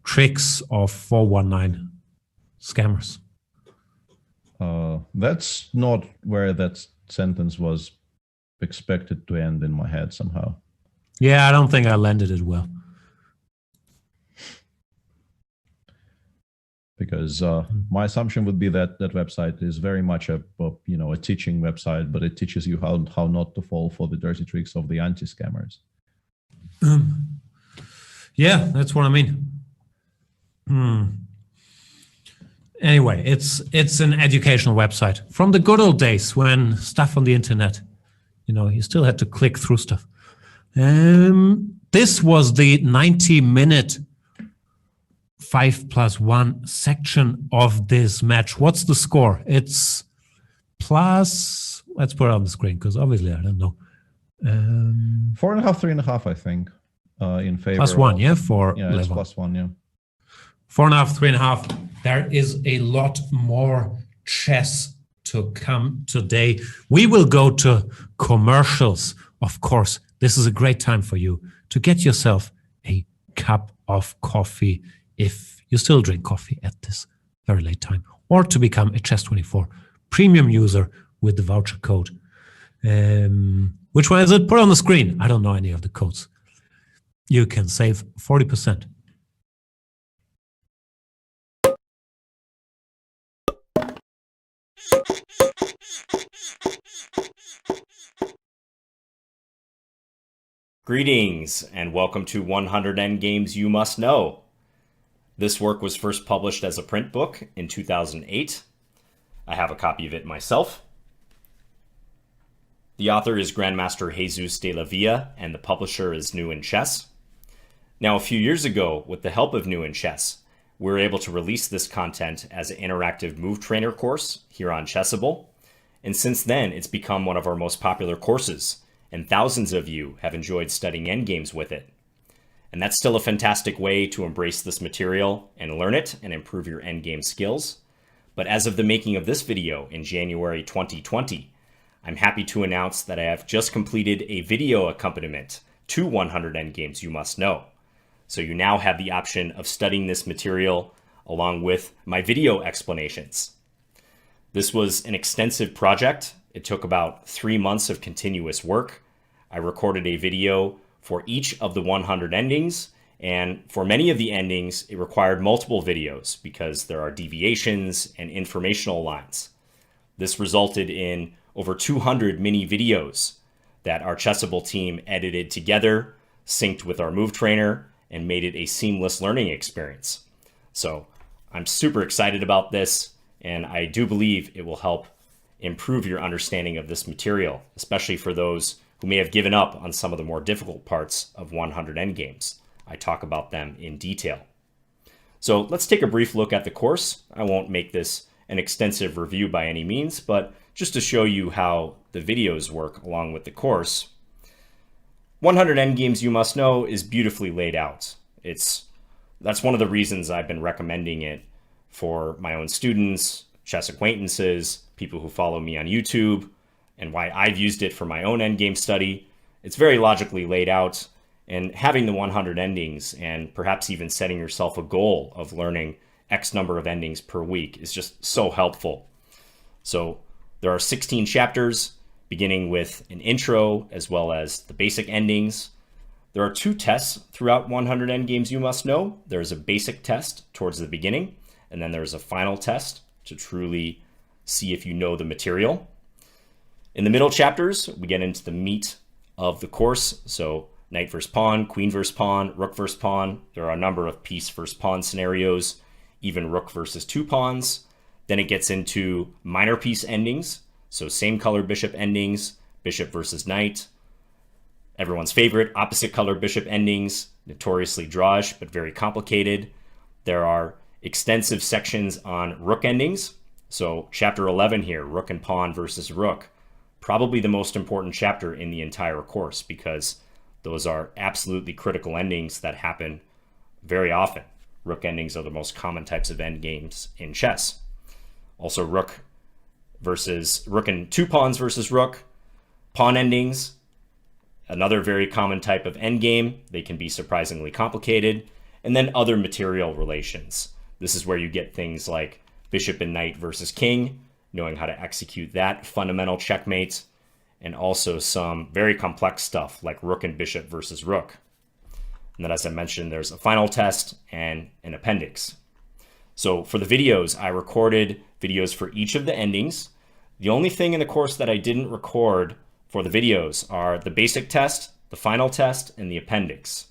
tricks of 419 scammers. That's not where that sentence was expected to end in my head somehow. Yeah, I don't think I landed it well. Because my assumption would be that that website is very much a teaching website, but it teaches you how not to fall for the dirty tricks of the anti-scammers. Yeah, that's what I mean. Anyway, it's an educational website from the good old days when stuff on the internet, you still had to click through stuff. This was the 90-minute 5+1 section of this match. What's the score? It's plus, let's put it on the screen because obviously I don't know. 4.5, 3.5, I think, in favor. +1, yeah, for yeah, it's Levon. +1, yeah. 4.5, 3.5. There is a lot more chess to come today. We will go to commercials, of course. This is a great time for you to get yourself a cup of coffee if you still drink coffee at this very late time, or to become a Chess24 premium user with the voucher code. Which one is it? Put it on the screen. I don't know any of the codes. You can save 40%. Greetings and welcome to 100 Endgames You Must Know. This work was first published as a print book in 2008. I have a copy of it myself. The author is Grandmaster Jesus de la Villa and the publisher is New in Chess. Now, a few years ago, with the help of New in Chess, we were able to release this content as an interactive move trainer course here on Chessable. And since then, it's become one of our most popular courses, and thousands of you have enjoyed studying endgames with it. And that's still a fantastic way to embrace this material and learn it and improve your endgame skills. But as of the making of this video in January 2020, I'm happy to announce that I have just completed a video accompaniment to 100 Endgames You Must Know. So you now have the option of studying this material along with my video explanations. This was an extensive project. It took about 3 months of continuous work. I recorded a video for each of the 100 endings, and for many of the endings, it required multiple videos because there are deviations and informational lines. This resulted in over 200 mini videos that our Chessable team edited together, synced with our move trainer, and made it a seamless learning experience. So I'm super excited about this, and I do believe it will help improve your understanding of this material, especially for those who may have given up on some of the more difficult parts of 100 endgames. I talk about them in detail. So let's take a brief look at the course. I won't make this an extensive review by any means, but just to show you how the videos work along with the course. 100 Endgames You Must Know is beautifully laid out. That's one of the reasons I've been recommending it for my own students, chess acquaintances, people who follow me on YouTube, and why I've used it for my own endgame study. It's very logically laid out, and having the 100 endings and perhaps even setting yourself a goal of learning X number of endings per week is just so helpful. So there are 16 chapters, beginning with an intro as well as the basic endings. There are 2 tests throughout 100 Endgames You Must Know. There's a basic test towards the beginning, and then there's a final test to truly see if you know the material. In the middle chapters, we get into the meat of the course. So knight versus pawn, queen versus pawn, rook versus pawn. There are a number of piece versus pawn scenarios, even rook versus 2 pawns. Then it gets into minor piece endings. So same color bishop endings, bishop versus knight. Everyone's favorite, opposite color bishop endings, notoriously drawish, but very complicated. There are extensive sections on rook endings. So chapter 11 here, rook and pawn versus rook. Probably the most important chapter in the entire course because those are absolutely critical endings that happen very often. Rook endings are the most common types of endgames in chess. Also rook and 2 pawns versus rook. Pawn endings, another very common type of endgame. They can be surprisingly complicated. And then other material relations. This is where you get things like bishop and knight versus king, knowing how to execute that fundamental checkmate, and also some very complex stuff like rook and bishop versus rook. And then as I mentioned, there's a final test and an appendix. So for the videos, I recorded videos for each of the endings. The only thing in the course that I didn't record for the videos are the basic test, the final test, and the appendix.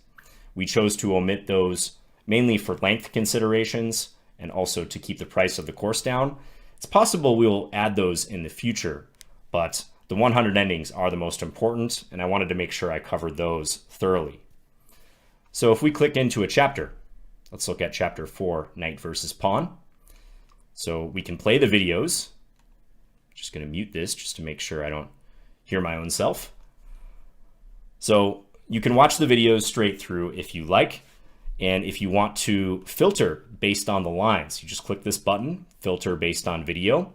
We chose to omit those mainly for length considerations and also to keep the price of the course down. It's possible we will add those in the future, but the 100 endings are the most important, and I wanted to make sure I covered those thoroughly. So if we click into a chapter, let's look at chapter 4, Knight versus Pawn. So we can play the videos. Just going to mute this just to make sure I don't hear my own self. So you can watch the videos straight through if you like. And if you want to filter based on the lines, you just click this button, filter based on video.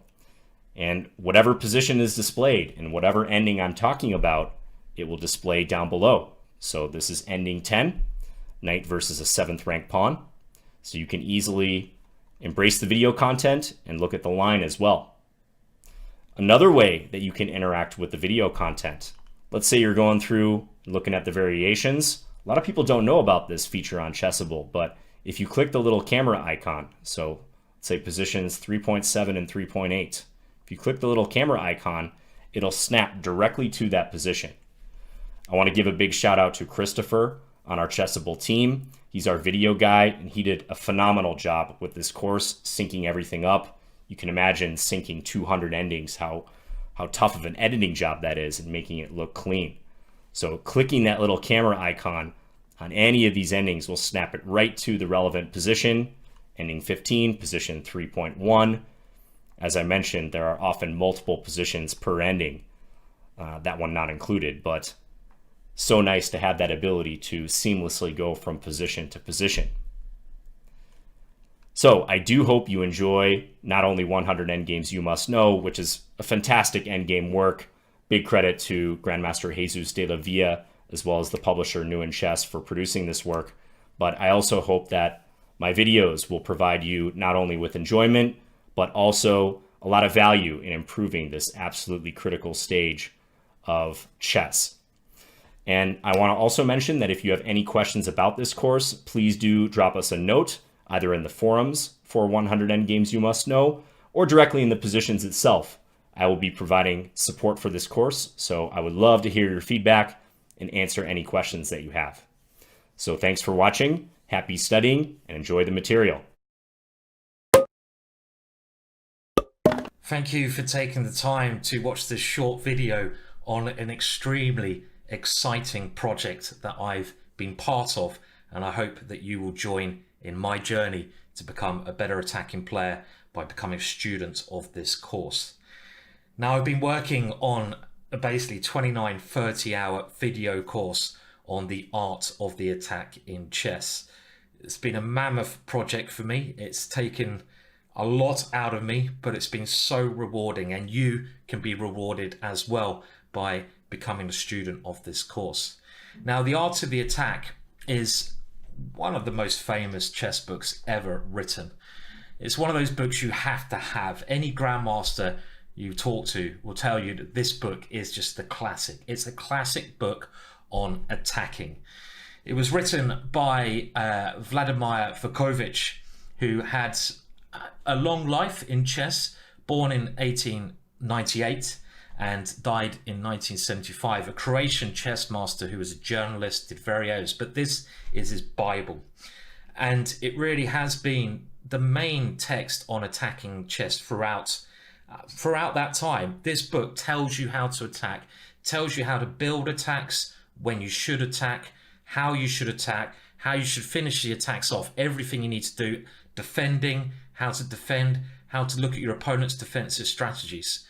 And whatever position is displayed and whatever ending I'm talking about, it will display down below. So this is ending 10, Knight versus a 7th ranked pawn. So you can easily embrace the video content and look at the line as well. Another way that you can interact with the video content, let's say you're going through looking at the variations. A lot of people don't know about this feature on Chessable, but if you click the little camera icon, so let's say positions 3.7 and 3.8, if you click the little camera icon, it'll snap directly to that position. I want to give a big shout out to Christopher on our Chessable team. He's our video guy, and he did a phenomenal job with this course, syncing everything up. You can imagine syncing 200 endings, how tough of an editing job that is, and making it look clean. So clicking that little camera icon on any of these endings will snap it right to the relevant position, ending 15, position 3.1. As I mentioned, there are often multiple positions per ending, that one not included, but so nice to have that ability to seamlessly go from position to position. So I do hope you enjoy not only 100 Endgames You Must Know, which is a fantastic endgame work. Big credit to Grandmaster Jesus de la Villa, as well as the publisher New in Chess for producing this work. But I also hope that my videos will provide you not only with enjoyment, but also a lot of value in improving this absolutely critical stage of chess. And I want to also mention that if you have any questions about this course, please do drop us a note, either in the forums for 100 Endgames You Must Know, or directly in the positions itself. I will be providing support for this course, so I would love to hear your feedback and answer any questions that you have. So thanks for watching, happy studying, and enjoy the material. Thank you for taking the time to watch this short video on an extremely exciting project that I've been part of, and I hope that you will join in my journey to become a better attacking player by becoming a student of this course. Now, I've been working on a basically 29-30 hour video course on the art of the attack in chess. It's been a mammoth project for me. It's taken a lot out of me, but it's been so rewarding, and you can be rewarded as well by becoming a student of this course. Now, The Art of the Attack is one of the most famous chess books ever written. It's one of those books you have to have. Any grandmaster you talk to will tell you that this book is just a classic. It's a classic book on attacking. It was written by Vladimir Vukovich, who had a long life in chess, born in 1898 and died in 1975, a Croatian chess master who was a journalist, did various, but this is his Bible. And it really has been the main text on attacking chess throughout that time. This book tells you how to attack, tells you how to build attacks, when you should attack, how you should finish the attacks off, everything you need to do, defending, how to defend, how to look at your opponent's defensive strategies.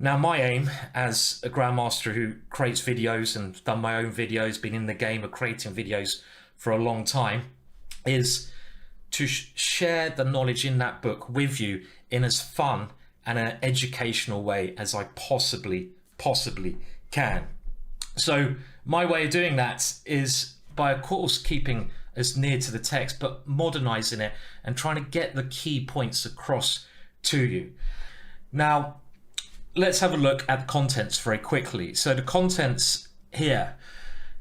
Now, my aim as a grandmaster who creates videos and done my own videos, been in the game of creating videos for a long time, is to share the knowledge in that book with you in as fun and an educational way as I possibly can. So my way of doing that is by, of course, keeping as near to the text, but modernizing it and trying to get the key points across to you. Now, let's have a look at the contents very quickly. So the contents here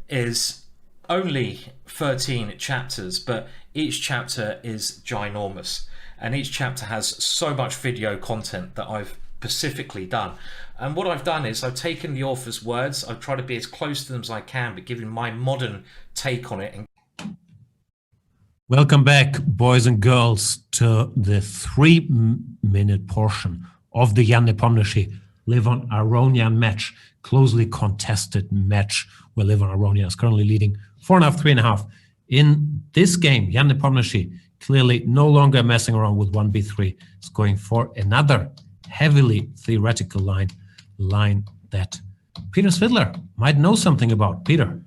is only 13 chapters, but each chapter is ginormous, and each chapter has so much video content that I've specifically done. And what I've done is I've taken the author's words, I've tried to be as close to them as I can, but giving my modern take on it. And Welcome back, boys and girls, to the 3-minute portion of the Jan Nepomniachtchi Levon Aronian match, closely contested match where Levon Aronian is currently leading 4.5, 3.5. In this game, Jan Nepomniachtchi clearly no longer messing around with 1b3. Is going for another heavily theoretical line that Peter Svidler might know something about. Peter.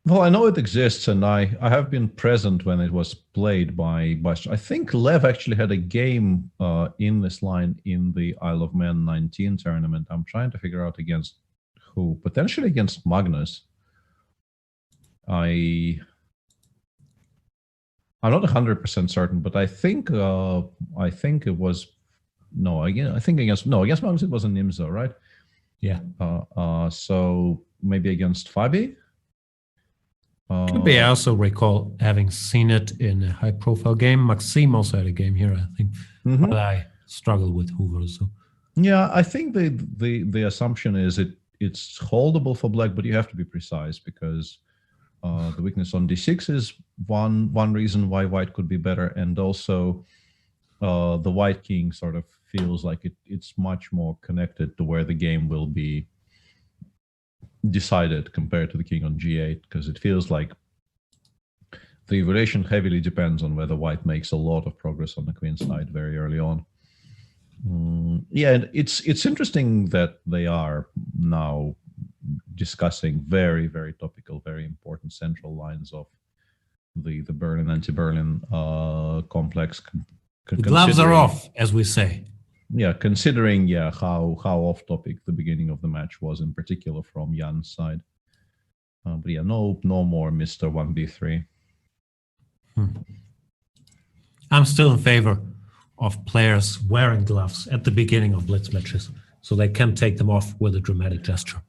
Well, I know it exists, and I have been present when it was played by I think Lev actually had a game in this line in the Isle of Man 19 tournament. I'm trying to figure out against who. Potentially against Magnus. I'm not 100% certain, but I think it was against Magnus it was a Nimzo, right? Yeah. So maybe against Fabi. Could be. I also recall having seen it in a high-profile game. Maxime also had a game here, I think, but I struggle with Hoover. So yeah, I think the assumption is it's holdable for black, but you have to be precise because the weakness on d6 is one reason why white could be better, and also the white king sort of feels like it's much more connected to where the game will be decided compared to the king on g8, because it feels like the relation heavily depends on whether white makes a lot of progress on the queen side very early on. Yeah, and it's interesting that they are now discussing very, very topical, very important central lines of the Berlin anti-Berlin complex. The gloves are off, as we say. Yeah, considering how off topic the beginning of the match was, in particular from Jan's side. But yeah, no more Mr. 1b3. I'm still in favor of players wearing gloves at the beginning of blitz matches, so they can take them off with a dramatic gesture.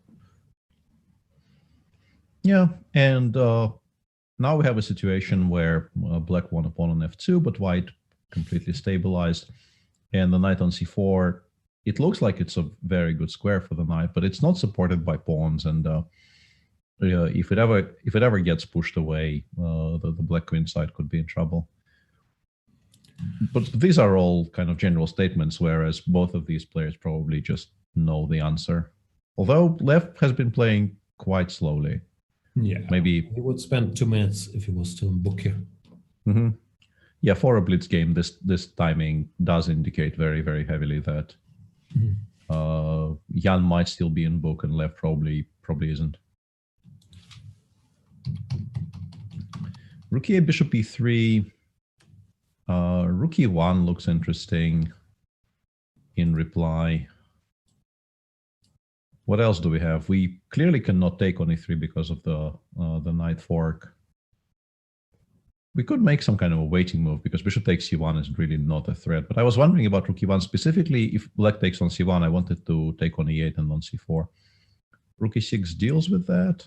Yeah, and now we have a situation where black won a pawn on f2, but white completely stabilized. And the knight on c4, it looks like it's a very good square for the knight, but it's not supported by pawns. And if it ever gets pushed away, the black queen side could be in trouble. But these are all kind of general statements, whereas both of these players probably just know the answer. Although Lev has been playing quite slowly. Yeah, maybe he would spend 2 minutes if he was still in book here. Yeah, for a blitz game, this timing does indicate very, very heavily that Jan might still be in book and Lev probably isn't. Rook e8, bishop e3. Rook e1 looks interesting in reply. What else do we have? We clearly cannot take on e3 because of the knight fork. We could make some kind of a waiting move because bishop takes c1 is really not a threat. But I was wondering about rook e1 specifically. If black takes on c1, I wanted to take on e8 and on c4. Rook e6 deals with that.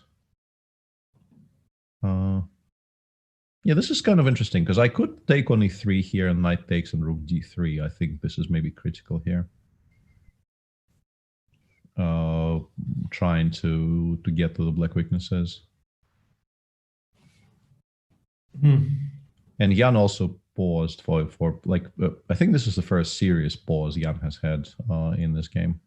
Yeah, this is kind of interesting because I could take on e3 here and knight takes on rook d3. I think this is maybe critical here. Trying to get to the black weaknesses. And Jan also paused for like I think this is the first serious pause Jan has had in this game.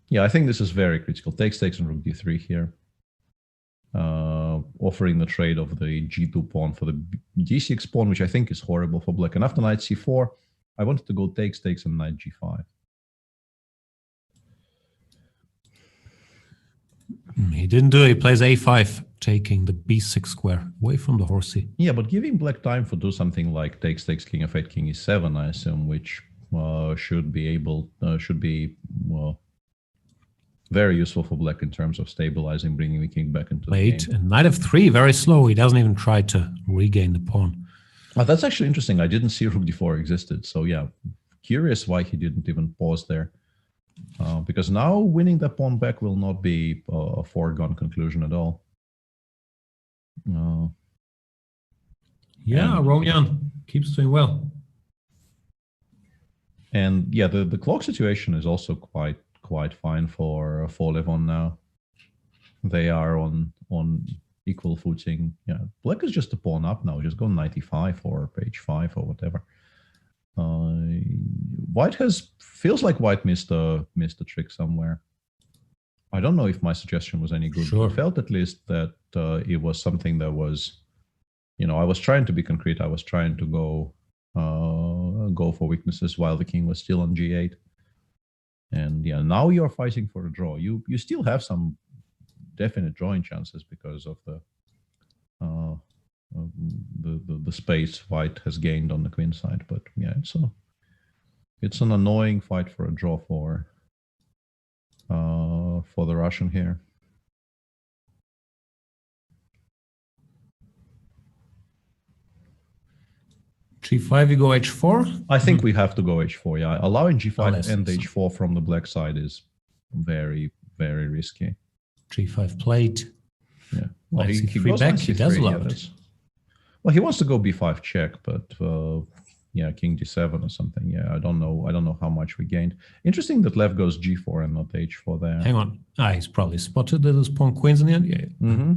Yeah, I think this is very critical. Takes on rook d3 here. Offering the trade of the g2 pawn for the g6 pawn, which I think is horrible for black. And after knight c4, I wanted to go takes and knight g5. He didn't do it. He plays a5, taking the b6 square away from the horsey. Yeah, but giving black time for do something like takes, king f8, king e7, I assume, which should be very useful for black in terms of stabilizing, bringing the king back into the game. And knight f3, very slow. He doesn't even try to regain the pawn. Oh, that's actually interesting. I didn't see rook d4 existed. So yeah, curious why he didn't even pause there. Because now winning that pawn back will not be a foregone conclusion at all. Yeah, Aronian keeps doing well. And yeah, the clock situation is also quite fine for Levon now. They are on on equal footing. Yeah, black is just a pawn up now. Just go 95 or page 5 or whatever. White feels like white missed a trick somewhere. I don't know if my suggestion was any good. Sure. I felt at least that it was something that was, I was trying to be concrete. I was trying to go for weaknesses while the king was still on g8. And yeah, now you're fighting for a draw. You still have some definite drawing chances because of the space white has gained on the queen side. But yeah, it's an annoying fight for a draw for the Russian here. g5, you go h4? I think we have to go h4, yeah. Allowing g5 and h4 from the black side is very, very risky. g5 plate. Yeah. Well, he goes back, he does love it. Well, he wants to go b5 check, but yeah, king d7 or something. Yeah, I don't know how much we gained. Interesting that Lev goes g4 and not h4 there. Hang on. He's probably spotted that his pawn queens in the end. Yeah. Mm-hmm.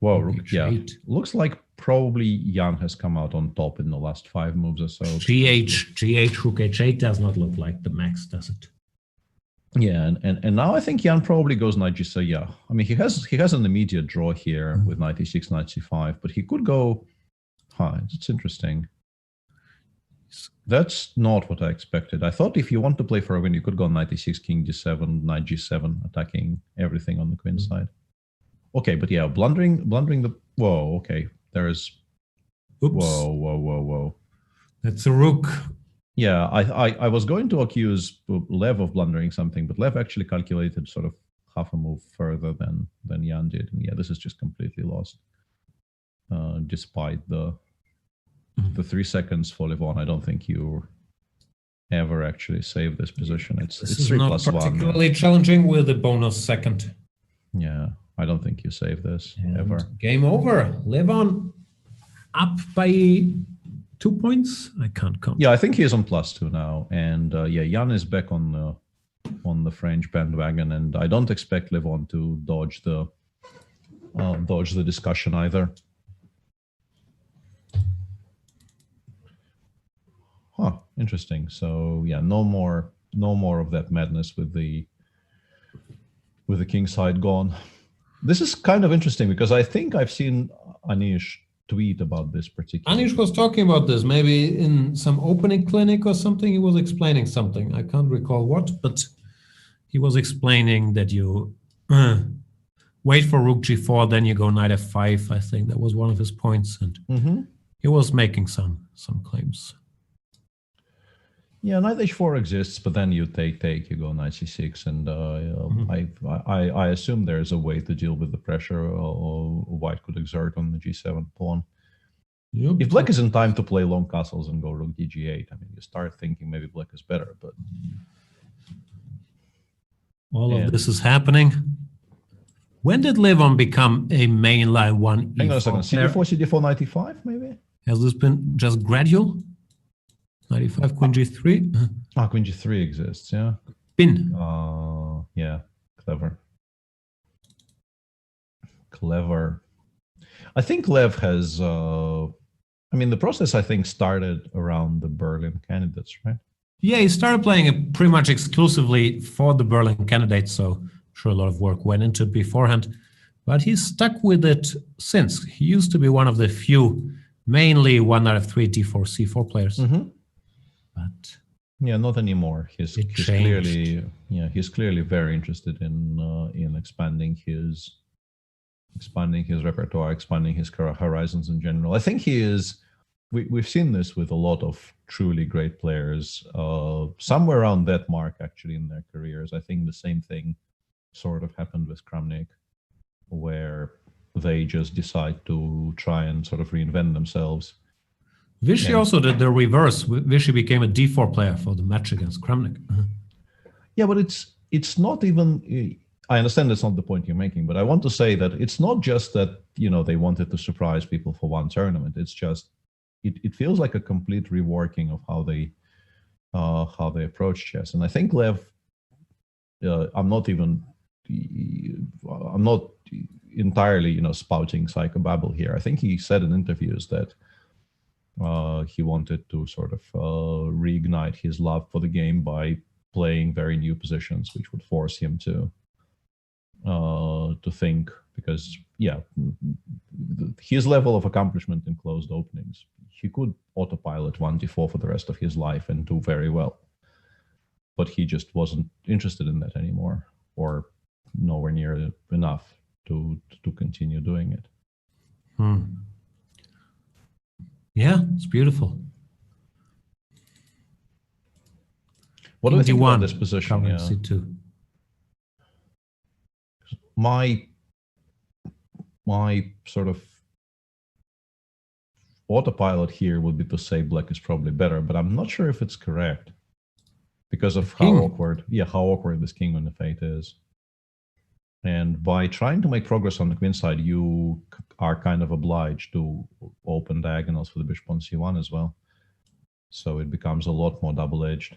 Well, yeah. Looks like probably Jan has come out on top in the last 5 moves or so. GH, rook h8 does not look like the max, does it? Yeah, and now I think Jan probably goes knight g6. Yeah, I mean he has an immediate draw here with knight e6, knight c5, but he could go. It's interesting. That's not what I expected. I thought if you want to play for a win, you could go knight e6, king d7, knight g7, attacking everything on the queen side. Okay, but yeah, blundering the. Whoa, okay, there is. Oops. Whoa. That's a rook. Yeah, I was going to accuse Lev of blundering something, but Lev actually calculated sort of half a move further than Jan did. And yeah, this is just completely lost. Despite the 3 seconds for Levon, I don't think you ever actually save this position. It's 3 not plus 1. particularly challenging with a bonus second. Yeah, I don't think you save this ever. Game over. Levon up by 2 points. I can't count. Yeah, I think he's on +2 now, and yeah, Jan is back on the French bandwagon, and I don't expect Levon to dodge the discussion either. Interesting. So yeah, no more of that madness with the king side gone. This is kind of interesting because I think I've seen Anish tweet about this particular. Anish was talking about this maybe in some opening clinic or something. He was explaining something. I can't recall what, but he was explaining that you wait for rook g4, then you go knight f5. I think that was one of his points, and he was making some claims. Yeah, knight h4 exists, but then you take, you go knight c6, and I assume there's a way to deal with the pressure or white could exert on the g7 pawn. Yep. If black is in time to play long castles and go rook dg8, I mean, you start thinking maybe black is better, but... All of this is happening. When did Levon become a mainline 1 e4 Hang on a second, cd4, knight e5, maybe? Has this been just gradual? 95, queen g3. Queen g3 exists, yeah. Pin. Yeah, clever. I think Lev has. I mean, the process I think started around the Berlin candidates, right? Yeah, he started playing it pretty much exclusively for the Berlin candidates, so I'm sure a lot of work went into it beforehand. But he's stuck with it since. He used to be one of the few, mainly 1 out of 3 d4, c4 players. But yeah, not anymore. He's clearly very interested in expanding his repertoire, expanding his horizons in general. I think he is. We've seen this with a lot of truly great players, somewhere around that mark actually in their careers. I think the same thing sort of happened with Kramnik, where they just decide to try and sort of reinvent themselves. Vichy also did the reverse. Vichy became a d4 player for the match against Kramnik. Yeah, but it's not even. I understand that's not the point you're making, but I want to say that it's not just that they wanted to surprise people for one tournament. It's just it feels like a complete reworking of how they approach chess. And I think Lev, I'm not entirely, spouting psychobabble here. I think he said in interviews that he wanted to sort of reignite his love for the game by playing very new positions, which would force him to think, because his level of accomplishment in closed openings, he could autopilot 1d4 for the rest of his life and do very well, but he just wasn't interested in that anymore, or nowhere near enough to continue doing it. Yeah, it's beautiful. What do I think about this position? C2. My sort of autopilot here would be to say black is probably better, but I'm not sure if it's correct because of how awkward this king on the fate is. And by trying to make progress on the queen side, you are kind of obliged to open diagonals for the bishop on c1 as well. So it becomes a lot more double-edged.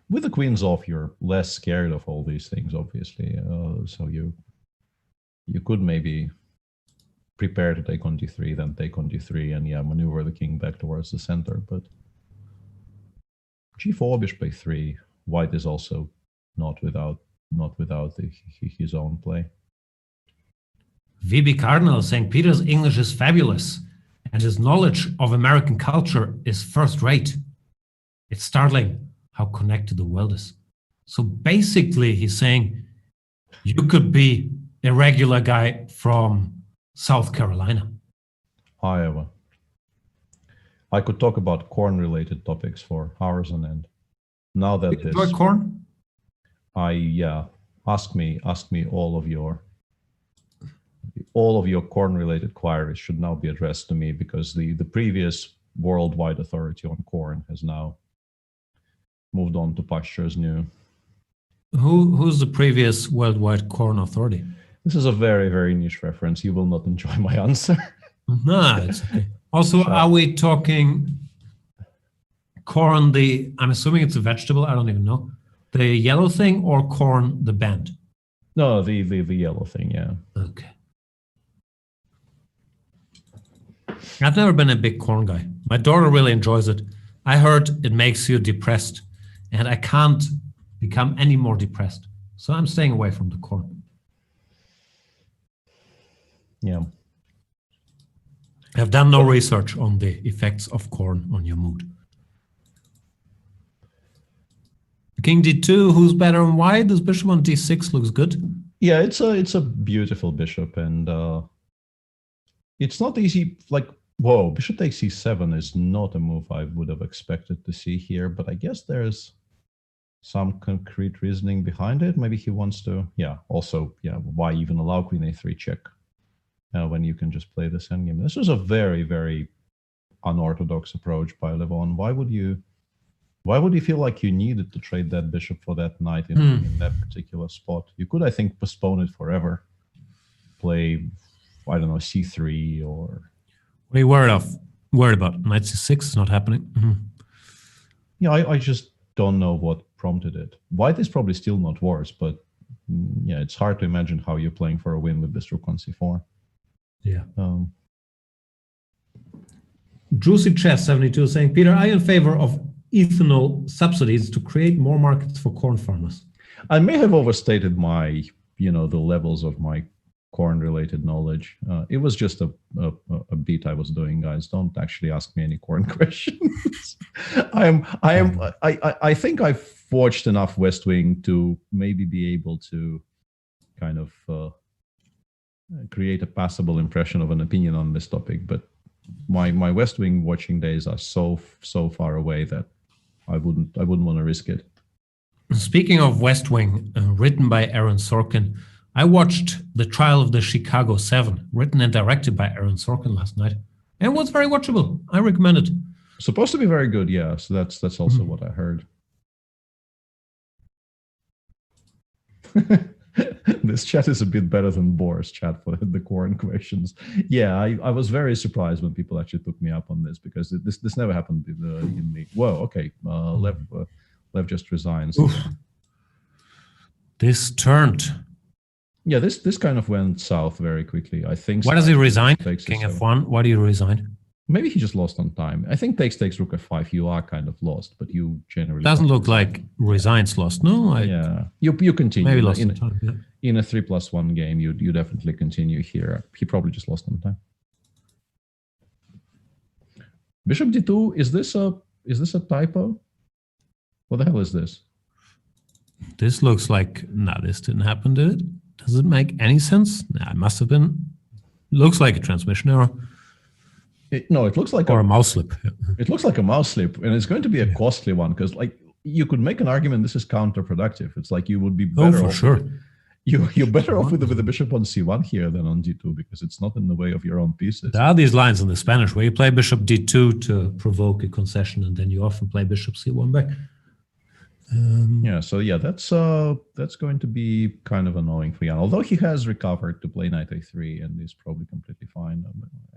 With the queens off, you're less scared of all these things, obviously. So you could maybe prepare to take on d3, then take on d3, and maneuver the king back towards the center. But g4, bishop a3. White is also not without his own play. VB Cardinal saying Peter's English is fabulous and his knowledge of American culture is first rate. It's startling how connected the world is. So basically he's saying you could be a regular guy from South Carolina. Iowa. I could talk about corn-related topics for hours on end. Now that this, enjoy corn? Ask me all of your corn-related queries should now be addressed to me, because the previous worldwide authority on corn has now moved on to pastures new. Who's the previous worldwide corn authority? This is a very, very niche reference. You will not enjoy my answer. No, it's okay. Also, are we talking corn, I'm assuming it's a vegetable, I don't even know. The yellow thing, or corn, the band? No, the yellow thing, yeah. Okay. I've never been a big corn guy. My daughter really enjoys it. I heard it makes you depressed, and I can't become any more depressed. So I'm staying away from the corn. Yeah. I've done no research on the effects of corn on your mood. King d2, who's better on white? This bishop on d6 looks good. Yeah, it's a beautiful bishop, and it's not easy. Like, whoa, bishop takes c7 is not a move I would have expected to see here, but I guess there's some concrete reasoning behind it. Maybe he wants to, why even allow queen a3 check when you can just play this endgame? This was a very, very unorthodox approach by Levon. Why would you feel like you needed to trade that bishop for that knight in that particular spot? You could, I think, postpone it forever. Play, I don't know, c3 or... What are you worried about? Knight c6 is not happening. Mm-hmm. Yeah, I just don't know what prompted it. White is probably still not worse, but it's hard to imagine how you're playing for a win with this rook on c4. Yeah. Juicy Chess 72 saying, Peter, are you in favor of ethanol subsidies to create more markets for corn farmers? I may have overstated my, the levels of my corn-related knowledge. It was just a beat I was doing, guys. Don't actually ask me any corn questions. I think I've watched enough West Wing to maybe be able to kind of create a passable impression of an opinion on this topic, but my West Wing watching days are so far away that I wouldn't want to risk it. Speaking of West Wing, written by Aaron Sorkin, I watched The Trial of the Chicago 7, written and directed by Aaron Sorkin last night, and it was very watchable. I recommend it. Supposed to be very good, yeah. So that's also what I heard. This chat is a bit better than Boris' chat for the corn questions. Yeah, I was very surprised when people actually took me up on this, because this never happened in the... Whoa, okay. Lev just resigns. This turned. Yeah, this kind of went south very quickly. I think. Why does he resign? Takes King a 7. F1. Why do you resign? Maybe he just lost on time. I think takes rook f5. You are kind of lost, but you generally Doesn't look like resigns lost. No, yeah. You continue. Maybe lost on time. Yeah. In a 3+1 game, you definitely continue here. He probably just lost on time. Bishop d2. Is this a typo? What the hell is this? This looks like this didn't happen, did it? Does it make any sense? It must have been. Looks like a transmission error. It looks like a mouse slip. Yeah. It looks like a mouse slip, and it's going to be a costly one because, like, you could make an argument this is counterproductive. It's like you would be better off. Sure. You're better off with the bishop on c1 here than on d2 because it's not in the way of your own pieces. There are these lines in the Spanish where you play bishop d2 to provoke a concession, and then you often play bishop c1 back. That's going to be kind of annoying for Jan. Although he has recovered to play knight a3 and is probably completely fine,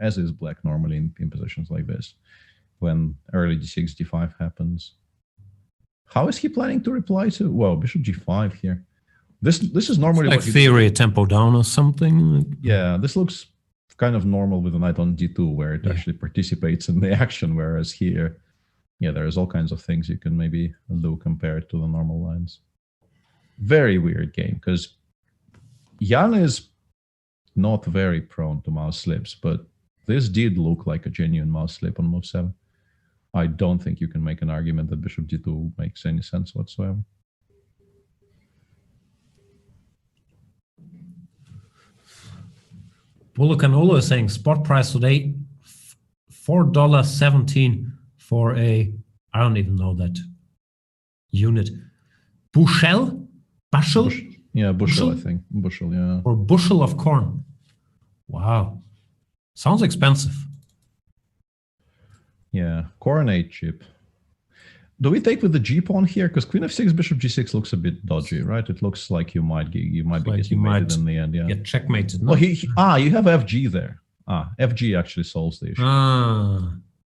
as is black normally in positions like this, when early d6, d5 happens. How is he planning to reply to? Well, bishop g5 here. This is normally like theory tempo down or something. Yeah, this looks kind of normal with a knight on d2 where it actually participates in the action, whereas here. Yeah, there's all kinds of things you can maybe do compared to the normal lines. Very weird game, because Jan is not very prone to mouse slips, but this did look like a genuine mouse slip on move 7. I don't think you can make an argument that bishop d2 makes any sense whatsoever. Bulucanolo is saying spot price today $4.17 for a, I don't even know that unit. Bushel? Bushel? Bushel, I think. Bushel, yeah. Or bushel of corn. Wow. Sounds expensive. Yeah, coronate chip. Do we take with the g pawn here? Because queen f6, bishop g6 looks a bit dodgy, right? It looks like you might be getting mated in the end. Yeah, get checkmated. No? Well, you have fg there. Fg actually solves the issue.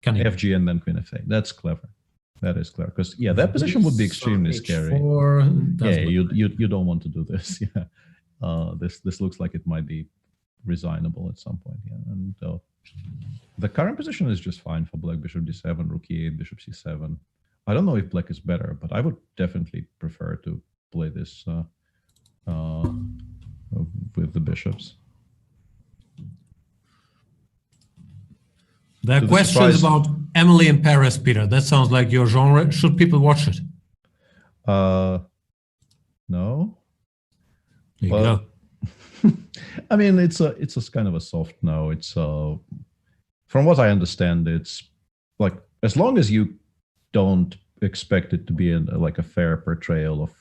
FG and then queen f8. That's clever. That is clever because that position would be extremely scary. You don't want to do this. Yeah, this looks like it might be resignable at some point. Yeah, and the current position is just fine for black. Bishop d7, rook e8, bishop c7. I don't know if black is better, but I would definitely prefer to play this with the bishops. There are questions about Emily in Paris, Peter. That sounds like your genre. Should people watch it? No. There you go. I mean, it's a kind of a soft no. It's from what I understand, it's like as long as you don't expect it to be like a fair portrayal of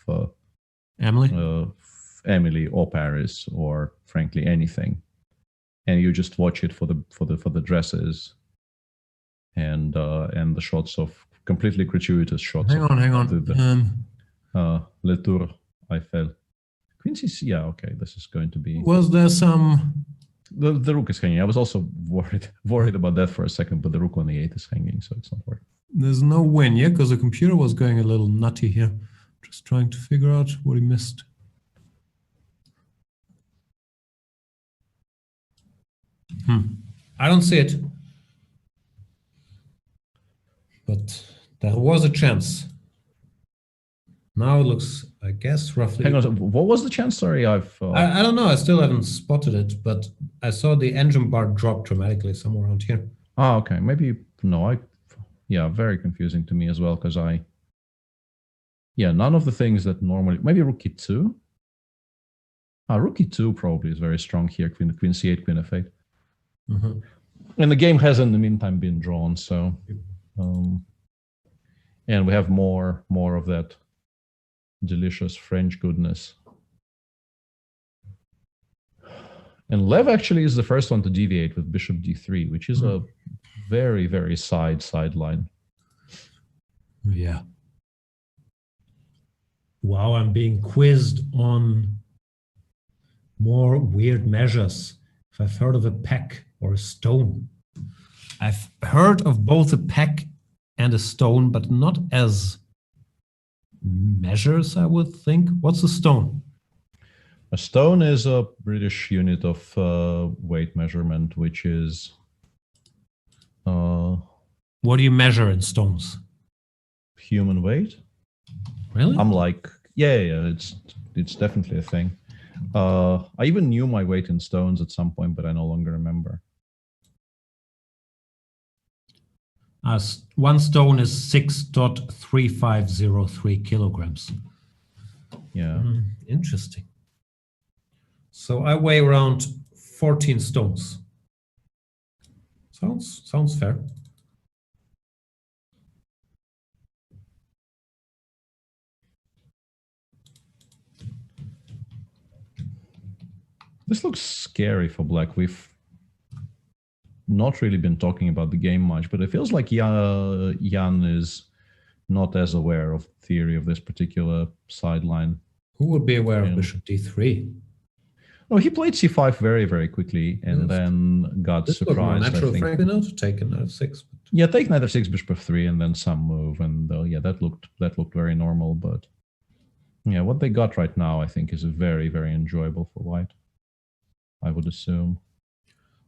Emily or Paris or frankly anything, and you just watch it for the dresses. And the shots of completely gratuitous shots. Hang on. Le Tour Eiffel. Queen c6. Yeah, okay. This is going to be. Was there some? The rook is hanging. I was also worried about that for a second, but the rook on the 8 is hanging, so it's not working. There's no win, yeah, because the computer was going a little nutty here. Just trying to figure out what he missed. I don't see it. But there was a chance. Now it looks, I guess, roughly. Hang on, what was the chance? Sorry, I don't know. I still haven't spotted it, but I saw the engine bar drop dramatically somewhere around here. Oh, okay. Maybe no. Very confusing to me as well because none of the things that normally maybe rook e2. Rook e2 probably is very strong here. Queen c8, queen f8. Mm-hmm. And the game has in the meantime been drawn, so. And we have more of that delicious French goodness. And Lev actually is the first one to deviate with bishop d3, which is a very, very sideline. Yeah. Wow, I'm being quizzed on more weird measures. If I've heard of a peck or a stone. I've heard of both a peck and a stone, but not as measures, I would think. What's a stone? A stone is a British unit of weight measurement, which is. What do you measure in stones? Human weight. Really? I'm like, yeah, it's definitely a thing. I even knew my weight in stones at some point, but I no longer remember. One stone is 6.3503 kilograms. Yeah. Interesting. So I weigh around 14 stones. Sounds fair. This looks scary for black. We've not really been talking about the game much, but it feels like Jan is not as aware of the theory of this particular sideline. Who would be aware of bishop d3? No, he played c5 very, very quickly and then got this surprised. Natural, I think. frankly, now to take knight f6. Yeah, take knight f6, bishop f3, and then some move, and yeah, that looked very normal. But yeah, what they got right now, I think, is very, very enjoyable for white. I would assume.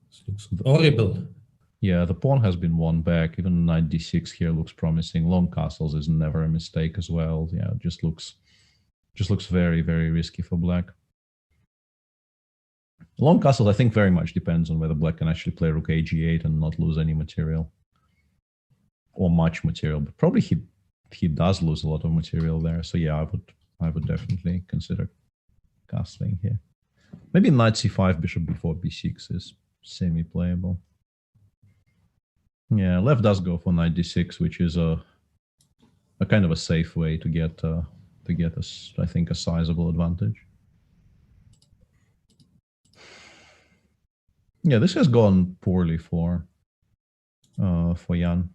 This looks horrible. Yeah, the pawn has been won back. Even knight d6 here looks promising. Long castles is never a mistake as well. Yeah, it just looks very, very risky for black. Long castles, I think, very much depends on whether black can actually play rook ag8 and not lose any material. Or much material, but probably he does lose a lot of material there. So yeah, I would definitely consider castling here. Maybe knight c5, bishop b4, b6 is semi-playable. Yeah, left does go for knight d6, which is a kind of a safe way to get I think, a sizable advantage. Yeah, this has gone poorly for Jan.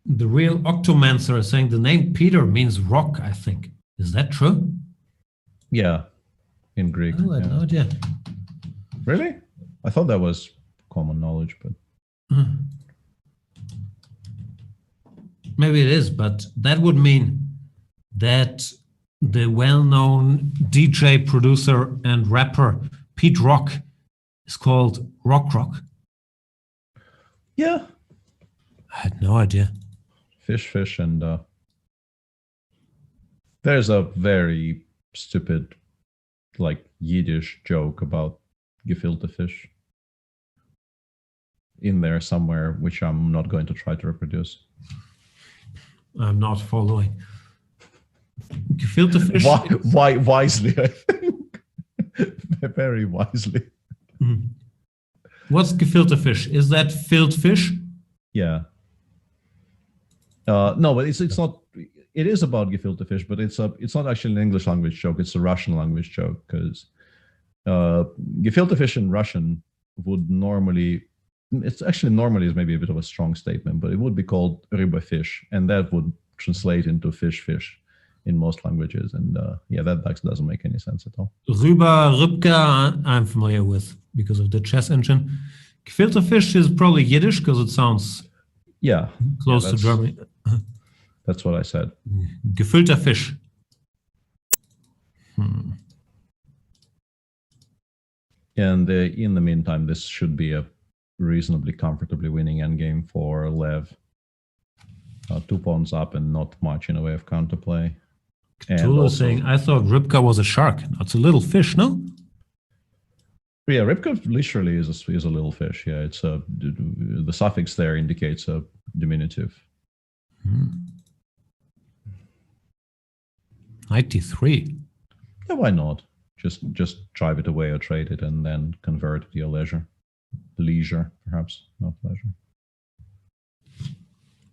The real Octomancer is saying the name Peter means rock, I think. Is that true? Yeah, in Greek. Oh, I had no idea. Really? I thought that was common knowledge, but... Maybe it is, but that would mean that the well-known DJ, producer, and rapper Pete Rock is called Rock Rock. Yeah. I had no idea. Fish, and there's a very stupid, like, Yiddish joke about gefilte fish in there somewhere, which I'm not going to try to reproduce. I'm not following. Gefilte fish. Why wisely, I think. Very wisely. What's gefilte fish? Is that filled fish? Yeah. No, but it's not. It is about gefilte fish, but it's not actually an English language joke. It's a Russian language joke because gefilte fish in Russian would normally. It's actually normally is maybe a bit of a strong statement, but it would be called ryba fish, and that would translate into fish in most languages. And yeah, that doesn't make any sense at all. Rybka, I'm familiar with because of the chess engine. Gefilte fish is probably Yiddish because it sounds close to Germany. That's what I said. Gefüllter fish. And in the meantime, this should be a reasonably comfortably winning endgame for Lev. 2 pawns up and not much in a way of counterplay. Tula saying, I thought Rybka was a shark. That's a little fish, no? Yeah, Rybka literally is a little fish. Yeah, it's the suffix there indicates a diminutive. 93. Yeah, why not? Just drive it away or trade it and then convert it to your leisure. Leisure, perhaps, not pleasure.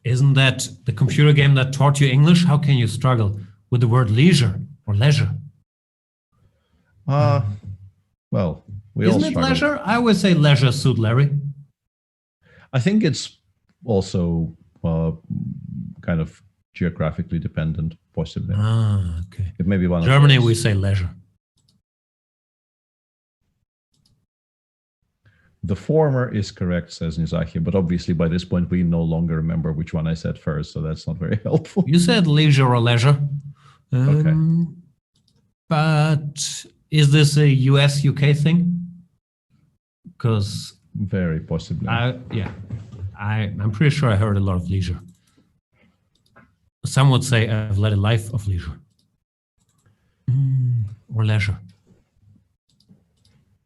Isn't that the computer game that taught you English? How can you struggle with the word leisure or leisure? Well, we Isn't all it struggle. leisure? I always say leisure suit Larry. I think it's also kind of geographically dependent, possibly. Okay. It may be one Germany, of those. we say leisure. The former is correct, says Nizahi, but obviously by this point we no longer remember which one I said first, so that's not very helpful. You said leisure or leisure. Okay. But is this a US UK thing? Because very possibly. I'm pretty sure I heard a lot of leisure. Some would say I've led a life of leisure. Or leisure.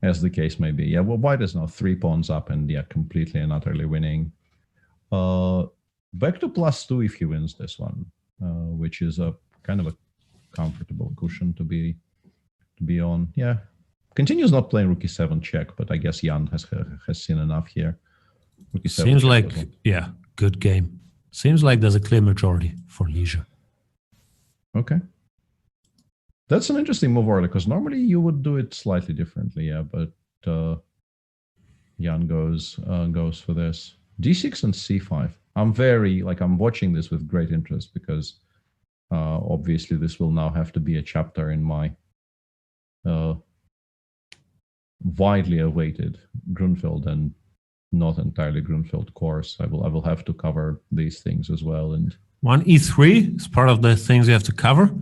As the case may be. Yeah, well, white is now 3 pawns up and completely and utterly winning. Back to +2 if he wins this one, which is a kind of a comfortable cushion to be on. Yeah. Continues not playing rook e7 check, but I guess Jan has seen enough here. Rook e7 seems like, good game. Seems like there's a clear majority for leisure. Okay. That's an interesting move, Orla, because normally you would do it slightly differently, but Jan goes for this. d6 and c5. I'm watching this with great interest because obviously this will now have to be a chapter in my widely awaited Grunfeld and not entirely Grunfeld course. I will have to cover these things as well. And 1e3 is part of the things you have to cover?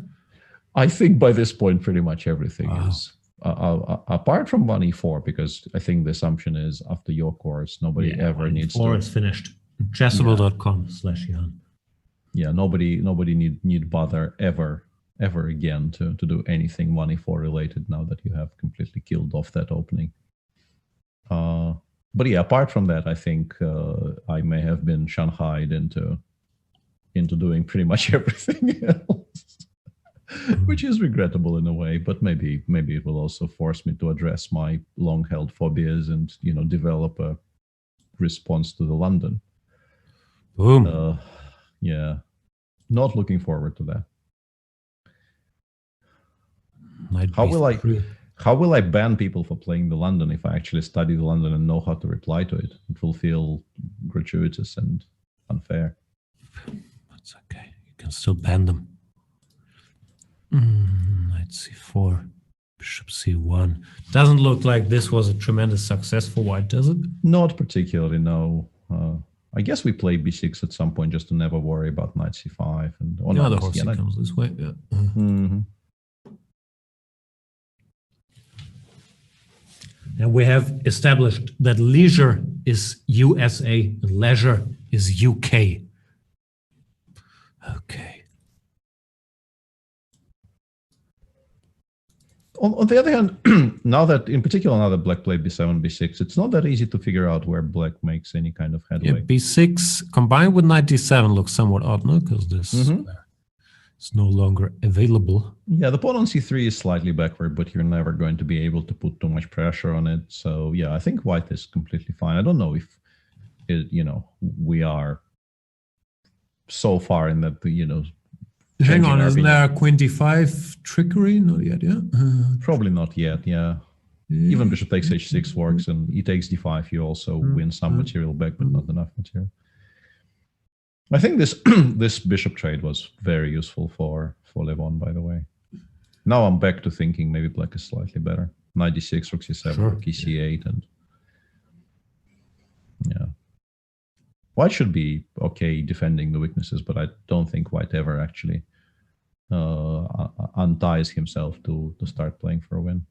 I think by this point, pretty much everything is, apart from 1e4, because I think the assumption is after your course, nobody ever needs to. 4 is finished. Chessable.com/Jan. Yeah, nobody need bother ever again to do anything 1e4 related now that you have completely killed off that opening. But yeah, apart from that, I think I may have been shanghaied into doing pretty much everything else. Which is regrettable in a way, but maybe it will also force me to address my long-held phobias and develop a response to the London. Boom. Yeah, not looking forward to that. How will I ban people for playing the London if I actually study the London and know how to reply to it? It will feel gratuitous and unfair. That's okay. You can still ban them. Knight c4, bishop c1. Doesn't look like this was a tremendous success for white, does it? Not particularly, no. I guess we play b6 at some point just to never worry about knight c5. And the horse comes this way. Yeah. And we have established that leisure is USA, leisure is UK. Okay. On the other hand, now that black played b7, b6, it's not that easy to figure out where black makes any kind of headway. Yeah, b6 combined with knight d7 looks somewhat odd, no? Because this is no longer available. Yeah, the pawn on c3 is slightly backward, but you're never going to be able to put too much pressure on it. So yeah, I think white is completely fine. I don't know if we are so far in that hang on, isn't there a queen d5 trickery? Not yet, yeah? Probably not yet, yeah. Even bishop takes h6 works, and e takes d5, you also win some material back, but not enough material. I think this bishop trade was very useful for Levon, by the way. Now I'm back to thinking maybe black is slightly better. Knight d6, rook c7, rook c8, and yeah. White should be okay defending the weaknesses, but I don't think white ever actually unties himself to start playing for a win.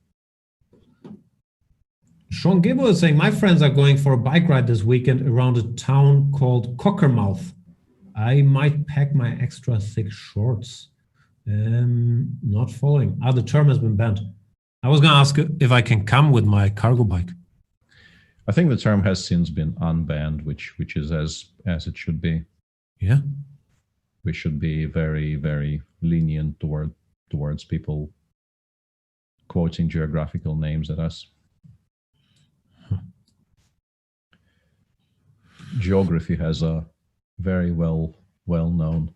Sean Gibbo is saying, my friends are going for a bike ride this weekend around a town called Cockermouth. I might pack my extra thick shorts. Not following. The term has been banned. I was going to ask if I can come with my cargo bike. I think the term has since been unbanned, which is as it should be. Yeah. We should be very, very lenient towards people quoting geographical names at us. Geography has a very well-known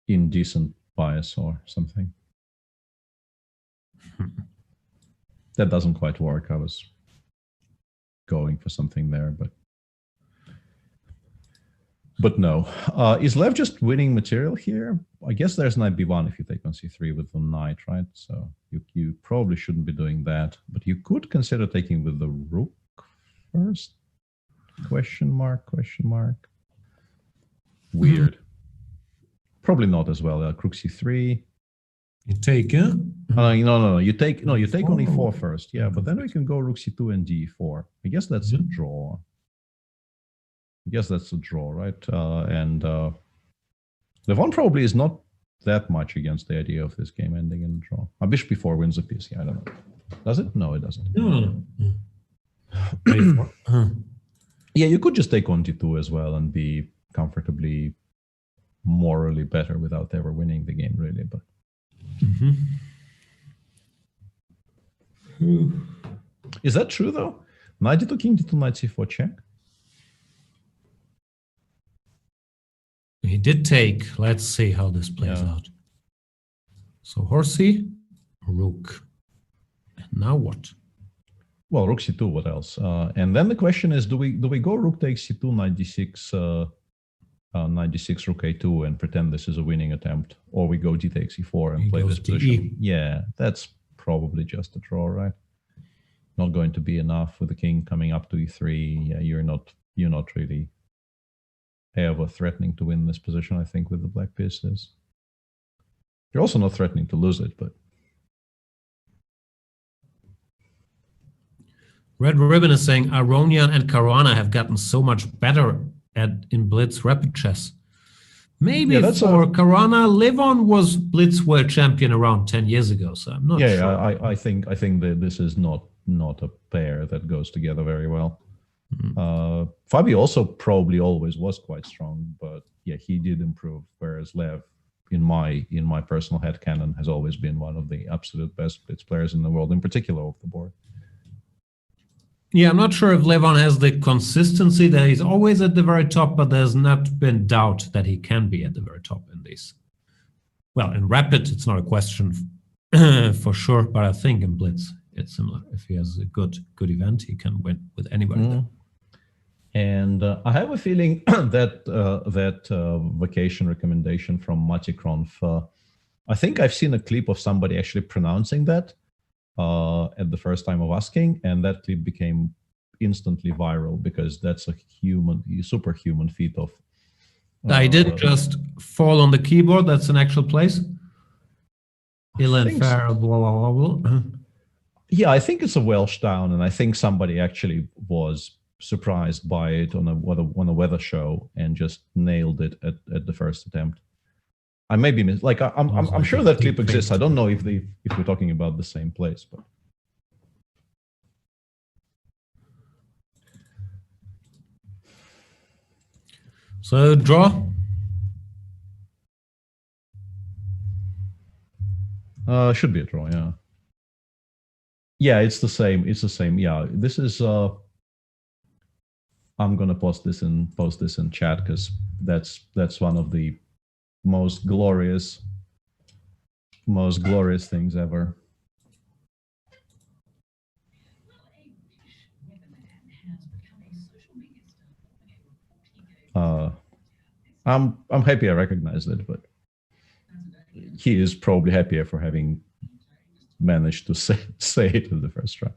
indecent bias or something. That doesn't quite work. I was going for something there, but no. Is Lev just winning material here? I guess there's knight b1 if you take on c3 with the knight, right? So you probably shouldn't be doing that, but you could consider taking with the rook first? Question mark, question mark. Weird. Probably not as well. Rook c3. You take, yeah? No. You take only 4 first. Yeah, but then we can go rook c2 and d4. I guess that's a draw. Right? And Levon probably is not that much against the idea of this game ending in a draw. A bishop b4 wins a piece. Yeah, I don't know. Does it? No, it doesn't. Yeah, you could just take on d2 as well and be comfortably morally better without ever winning the game, really. But is that true though? Knight d2, king d2, knight c4 check. He did take. Let's see how this plays out. So horsey, rook, and now what? Well, rook c2. What else? And then the question is: do we go rook takes c2, knight d6, knight d6, rook a2, and pretend this is a winning attempt, or we go d takes e4 and play this position? Yeah, that's probably just a draw, right? Not going to be enough with the king coming up to e3. Yeah, you're not really ever threatening to win this position, I think, with the black pieces. You're also not threatening to lose it, but Red Ribbon is saying Aronian and Caruana have gotten so much better in Blitz rapid chess. Maybe for Caruana, Levon was Blitz world champion around 10 years ago, so I'm not sure. Yeah, I think that this is not a pair that goes together very well. Fabi also probably always was quite strong, but yeah, he did improve, whereas Lev, in my personal headcanon, has always been one of the absolute best Blitz players in the world, in particular off the board. Yeah, I'm not sure if Levon has the consistency that he's always at the very top, but there's not been doubt that he can be at the very top in these. Well, in Rapid, it's not a question for sure, but I think in Blitz, it's similar. If he has a good event, he can win with anybody there. And I have a feeling that vacation recommendation from Mati Kronf, I think I've seen a clip of somebody actually pronouncing that at the first time of asking, and that clip became instantly viral because that's a superhuman feat of. I didn't just fall on the keyboard. That's an actual place. Yeah, I think it's a Welsh town, and I think somebody actually was surprised by it on a weather show and just nailed it at the first attempt. I may be I'm sure that clip exists. I don't know if we're talking about the same place, but. So draw. Should be a draw, yeah. Yeah, it's the same. Yeah, this is. I'm gonna post this in chat because that's one of the most glorious things ever. I'm happy I recognized it, but he is probably happier for having managed to say it in the first try.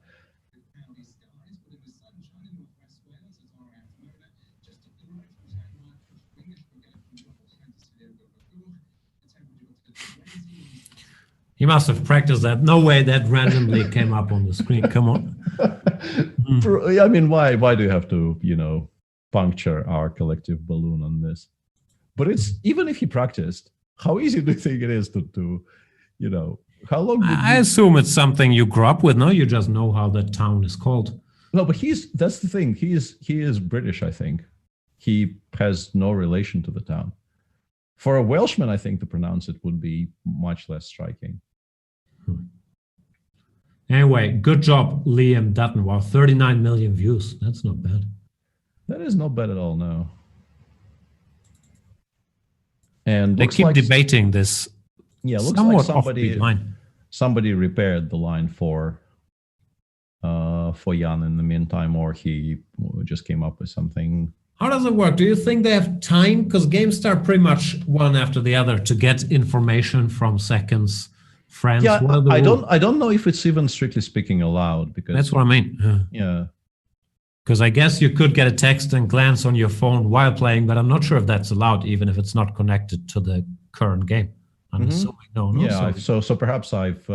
He must have practiced that. No way that randomly came up on the screen. Come on. I mean, why do you have to, puncture our collective balloon on this? But it's, even if he practiced, how easy do you think it is to how long? I assume it's something you grew up with. No, you just know how that town is called. No, but that's the thing. He is British, I think. He has no relation to the town. For a Welshman, I think to pronounce it would be much less striking. Anyway, good job, Liam Dutton. Wow, 39 million views. That's not bad. That is not bad at all, no. And they keep debating this. Yeah, looks like somebody repaired the line for Jan in the meantime, or he just came up with something. How does it work? Do you think they have time? Because games start pretty much one after the other to get information from seconds, friends. Yeah, I don't know if it's even strictly speaking allowed, because that's what I mean. Yeah. Because I guess you could get a text and glance on your phone while playing, but I'm not sure if that's allowed, even if it's not connected to the current game. I'm assuming no. Yeah, so perhaps I've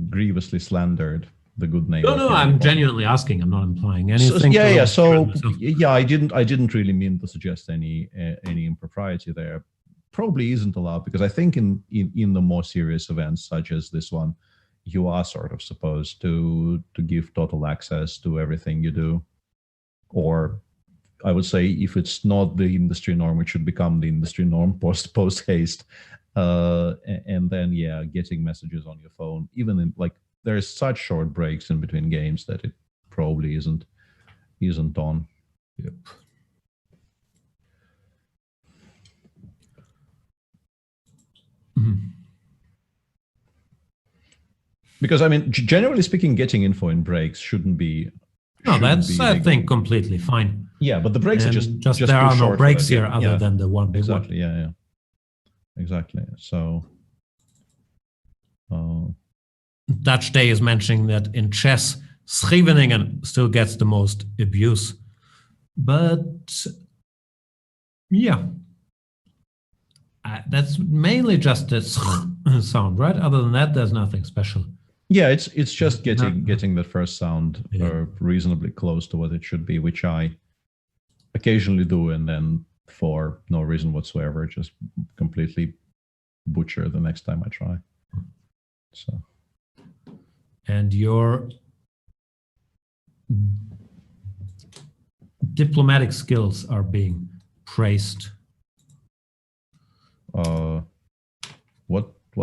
grievously slandered the good name. No, I'm genuinely asking. I'm not implying anything. I didn't really mean to suggest any impropriety there. Probably isn't allowed because I think in the more serious events such as this one, you are sort of supposed to give total access to everything you do. Or I would say if it's not the industry norm, it should become the industry norm post haste. And then getting messages on your phone, even in like there's such short breaks in between games that it probably isn't on. Yep. Because I mean, generally speaking, getting info in breaks shouldn't be. No, that's I think completely fine. Yeah, but the breaks are just there are no breaks here other than the one big one. Exactly. Yeah. Exactly. So. Dutch Day is mentioning that in chess, Scheveningen still gets the most abuse. But yeah, that's mainly just the sound, right? Other than that, there's nothing special. Yeah, it's just getting the first sound reasonably close to what it should be, which I occasionally do, and then for no reason whatsoever, just completely butcher the next time I try. So. And your diplomatic skills are being praised. What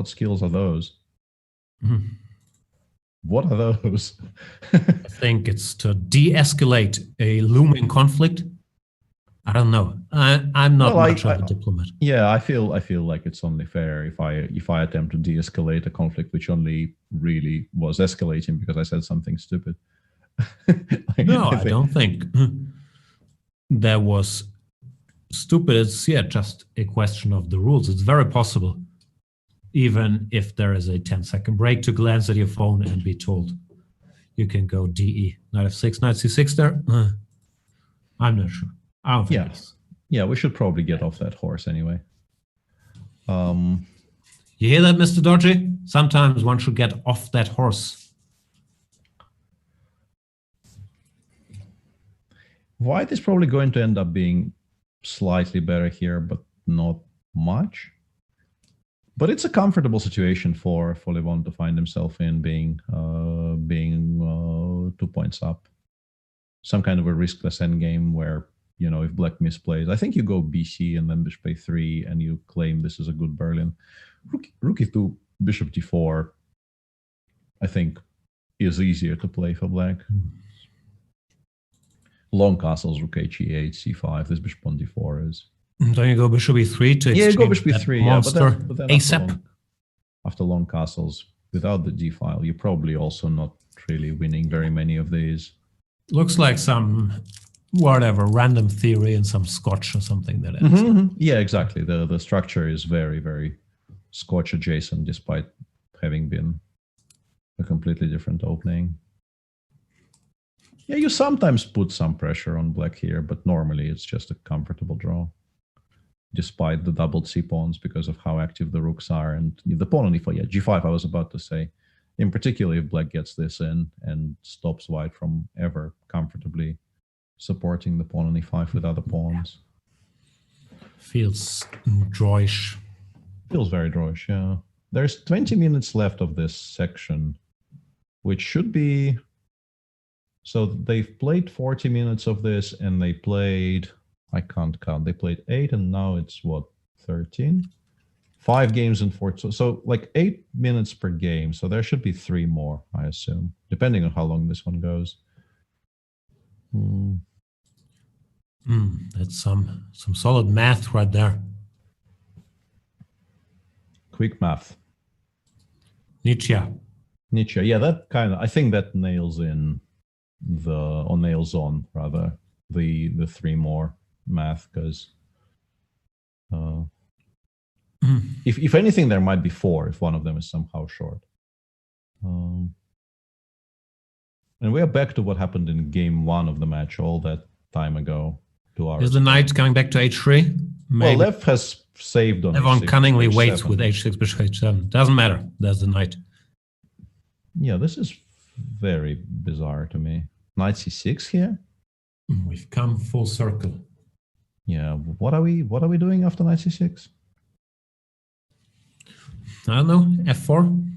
skills are those? Mm-hmm. What are those? I think it's to de-escalate a looming conflict. I don't know. I'm not much of a diplomat. Yeah, I feel like it's only fair if I attempt to de-escalate a conflict which only really was escalating because I said something stupid. I don't think there was stupid. It's just a question of the rules. It's very possible, even if there is a 10-second break, to glance at your phone and be told you can go DE, knight f6, knight c6 there. I'm not sure. I don't think yeah, we should probably get off that horse anyway. You hear that, Mr. Dodgy? Sometimes one should get off that horse. White is probably going to end up being slightly better here, but not much. But it's a comfortable situation for Levon to find himself in, being 2 points up. Some kind of a riskless endgame where, if black misplays, I think you go BC and then bishop a3 and you claim this is a good Berlin. Rook e2, bishop d4, I think, is easier to play for black. Long castles, rook h8, c5, this bishop on d4 is. Don't you go bishop e3 to exchange go bishop e3, monster but then ASAP? After long castles, without the d-file, you're probably also not really winning very many of these. Looks like some random theory and some Scotch or something that ends. Yeah, exactly. The structure is very, very Scotch adjacent, despite having been a completely different opening. Yeah, you sometimes put some pressure on black here, but normally it's just a comfortable draw, despite the doubled c-pawns because of how active the rooks are. And the pawn on e4, g5, I was about to say. In particular, if black gets this in and stops white from ever comfortably supporting the pawn on e5 with other pawns. Feels drawish. Feels very drawish, yeah. There's 20 minutes left of this section, which should be... So they've played 40 minutes of this, and they played... I can't count. They played 8, and now it's, 13? 5 games in 4. So like 8 minutes per game. So there should be 3 more, I assume, depending on how long this one goes. That's some solid math right there. Quick math. Nietzsche. Yeah, that kind of, I think that nails in nails on the 3 more math, because if anything, there might be 4 if one of them is somehow short. And we are back to what happened in game 1 of the match all that time ago. 2 hours Is the knight coming back to h3? Maybe. Well, Lev has saved on Levon h6, cunningly h7. waits with h6, bishop h7. Doesn't matter. There's the knight. Yeah, this is very bizarre to me. Knight c6 here? We've come full circle. Yeah, what are we doing after knight c6? I don't know. f4?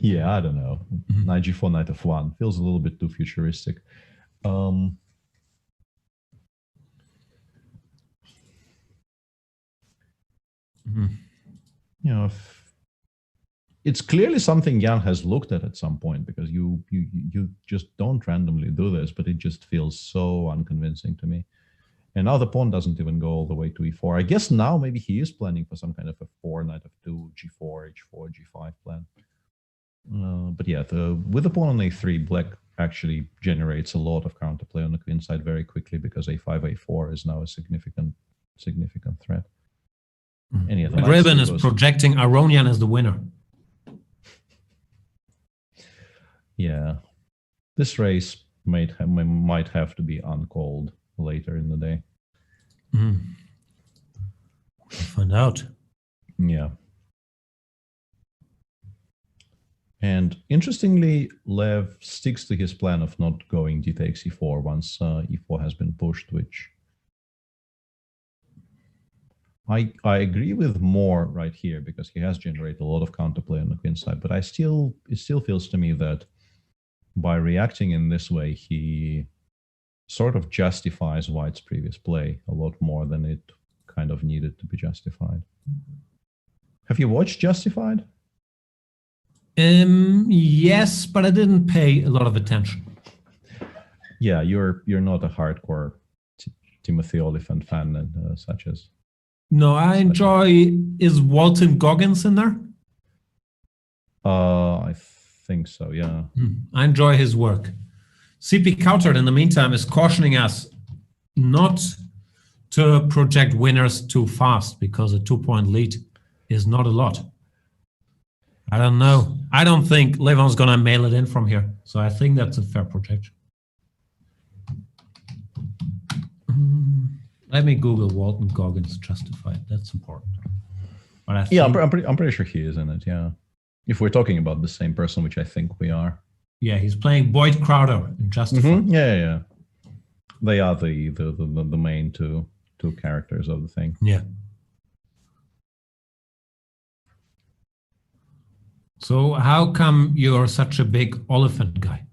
Yeah, I don't know. Knight g4, knight f1 feels a little bit too futuristic. You know, it's clearly something Jan has looked at some point, because you just don't randomly do this, but it just feels so unconvincing to me. And now the pawn doesn't even go all the way to e4. I guess now maybe he is planning for some kind of f4, knight f2, g4, h4, g5 plan. But yeah, with the pawn on a3, black actually generates a lot of counterplay on the queen side very quickly, because a5, a4 is now a significant threat. And yeah, Raven is projecting Aronian as the winner. Yeah, this race might have to be uncalled later in the day. We'll find out. Yeah. And interestingly, Lev sticks to his plan of not going d takes e4 once e4 has been pushed, which I agree with more right here, because he has generated a lot of counterplay on the queen side, but it still feels to me that by reacting in this way, he sort of justifies White's previous play a lot more than it kind of needed to be justified. Have you watched Justified? Yes, but I didn't pay a lot of attention. Yeah, you're not a hardcore Timothy Oliphant fan, such as. No, I enjoy. Is Walton Goggins in there? I think so. Yeah. I enjoy his work. CP Coutard, in the meantime, is cautioning us not to project winners too fast, because a 2-point lead is not a lot. I don't know. I don't think Levon's going to mail it in from here. So I think that's a fair projection. Let me Google Walton Goggins Justified. That's important. But I think, yeah, I'm pretty sure he is in it. Yeah, if we're talking about the same person, which I think we are. Yeah, he's playing Boyd Crowder in Justified. Yeah. They are the main two characters of the thing. Yeah. So how come you're such a big Oliphant guy?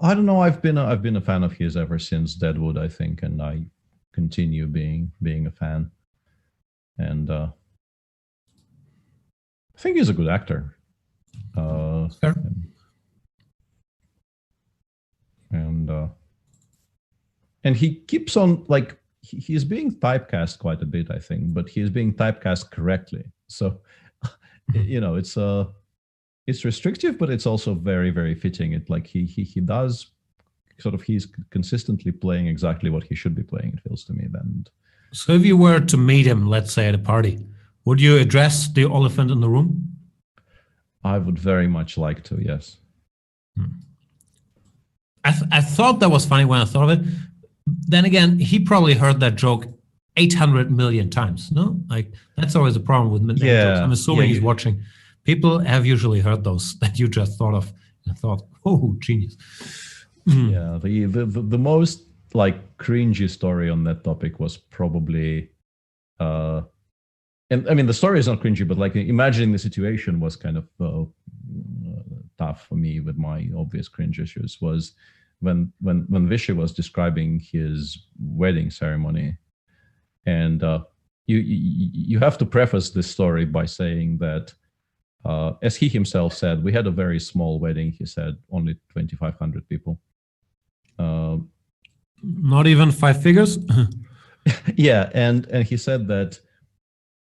I don't know. I've been a fan of his ever since Deadwood, I think, and I continue being a fan. And I think he's a good actor. Sure. And he keeps on, like, he's being typecast quite a bit, I think, but he's being typecast correctly. So, you know, it's restrictive, but it's also very, very fitting. It like he does sort of, he's consistently playing exactly what he should be playing, it feels to me. Then. So if you were to meet him, let's say at a party, would you address the elephant in the room? I would very much like to, yes. I thought that was funny when I thought of it. Then again, he probably heard that joke 800 million times, no? Like, that's always a problem with jokes. I'm assuming he's watching. People have usually heard those that you just thought of and thought, oh, genius. Yeah, the most, like, cringy story on that topic was probably, and I mean, the story is not cringy, but like imagining the situation was kind of tough for me with my obvious cringe issues, was when Vishy was describing his wedding ceremony. And you have to preface this story by saying that, as he himself said, we had a very small wedding. He said only 2,500 people. Not even 5 figures? Yeah, and he said that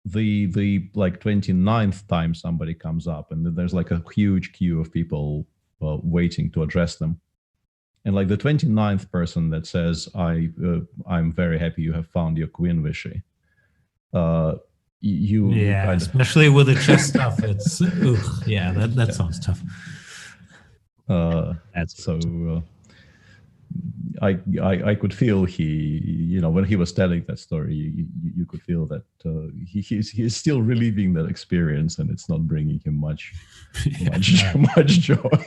the like 29th time somebody comes up, and there's like a huge queue of people waiting to address them. And like the 29th person that says, I'm very happy you have found your queen, Vishy. Especially with the chess stuff, it's that sounds tough. That's so. I could feel when he was telling that story, you could feel that he's still reliving that experience, and it's not bringing him much joy.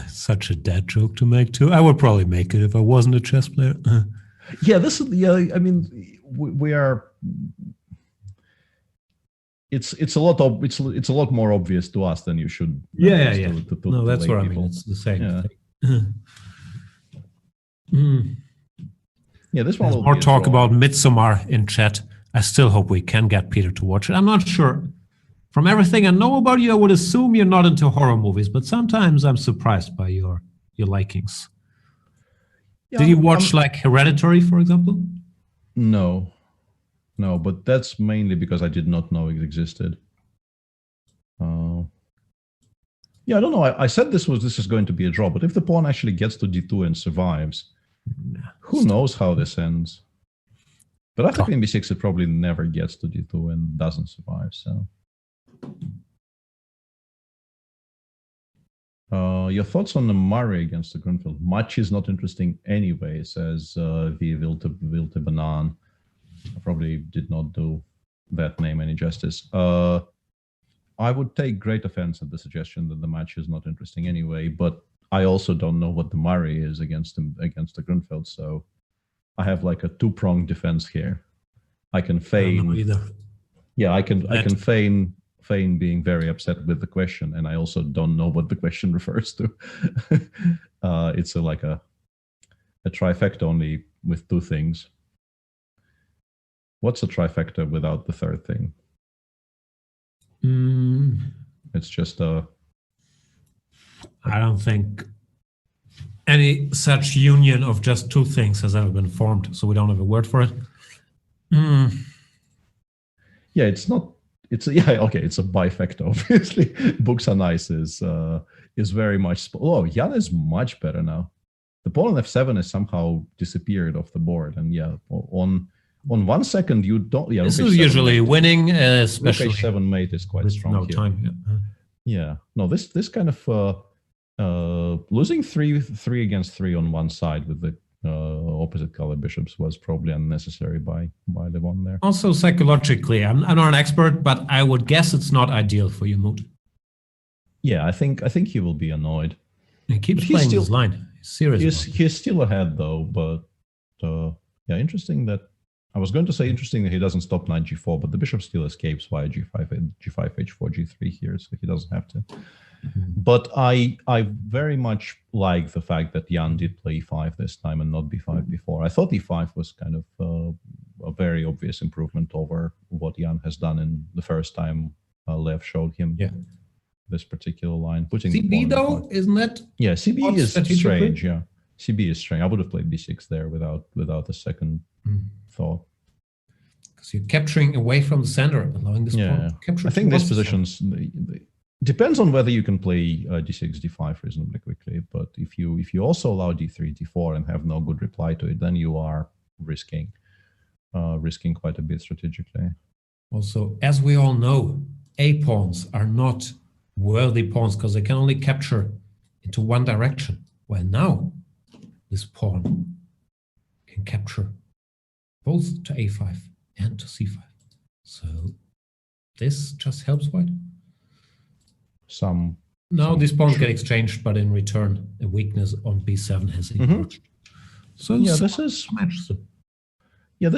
Such a dad joke to make too. I would probably make it if I wasn't a chess player. Yeah, I mean, we are. It's a lot more obvious to us than you should. Yeah. No, that's what I mean. It's the same thing. Yeah, this one. There's more talk about Midsommar in chat. I still hope we can get Peter to watch it. I'm not sure. From everything I know about you, I would assume you're not into horror movies, but sometimes I'm surprised by your likings. Yeah, Did you watch like Hereditary, for example? No, but that's mainly because I did not know it existed. Yeah, I don't know. I said this is going to be a draw, but if the pawn actually gets to d2 and survives, who knows how this ends? But after queen b6, it probably never gets to d2 and doesn't survive. So, your thoughts on the Murray against the Grunfeld? Much is not interesting anyway, says the Wilte Banan. I probably did not do that name any justice. I would take great offense at the suggestion that the match is not interesting anyway, but I also don't know what the Murray is against the Grunfeld, so I have like a two-pronged defense here. I can feign. I don't know either. Yeah, I can feign being very upset with the question, and I also don't know what the question refers to. It's like a trifecta only with two things. What's a trifecta without the third thing? It's just a. I don't think any such union of just two things has ever been formed, so we don't have a word for it. Yeah, it's not. It's it's a bifecta. Obviously, books are nice. Is very much. Oh, Jan is much better now. The pawn on f7 has somehow disappeared off the board, and on 1 second you don't. Yeah, this is usually winning, especially rook h7 mate is quite strong. No here. time. Yeah, no. This kind of losing three against 3 on one side with the opposite color bishops was probably unnecessary by Levon there. Also psychologically, I'm not an expert, but I would guess it's not ideal for your mood. Yeah, I think he will be annoyed. He keeps playing this line. Seriously, he's still ahead though. But interesting that I was going to say interesting that he doesn't stop knight g4, but the bishop still escapes via g5, h4, g3 here, so he doesn't have to. But I very much like the fact that Jan did play e5 this time and not b5 before. I thought e5 was kind of a very obvious improvement over what Jan has done in the first time Lev showed him this particular line. Putting CB though, isn't that? Yeah, CB is strange. Yeah, CB is strange. I would have played b6 there without a second thought. Because you're capturing away from the center, allowing this pawn to capture. I think these positions. Depends on whether you can play d6, d5 reasonably quickly. But if you also allow d3, d4 and have no good reply to it, then you are risking quite a bit strategically. Also, as we all know, A pawns are not worthy pawns because they can only capture into one direction. Well, now this pawn can capture both to a5 and to c5. So this just helps white. Now these pawns get exchanged, but in return, a weakness on b7 has emerged. So this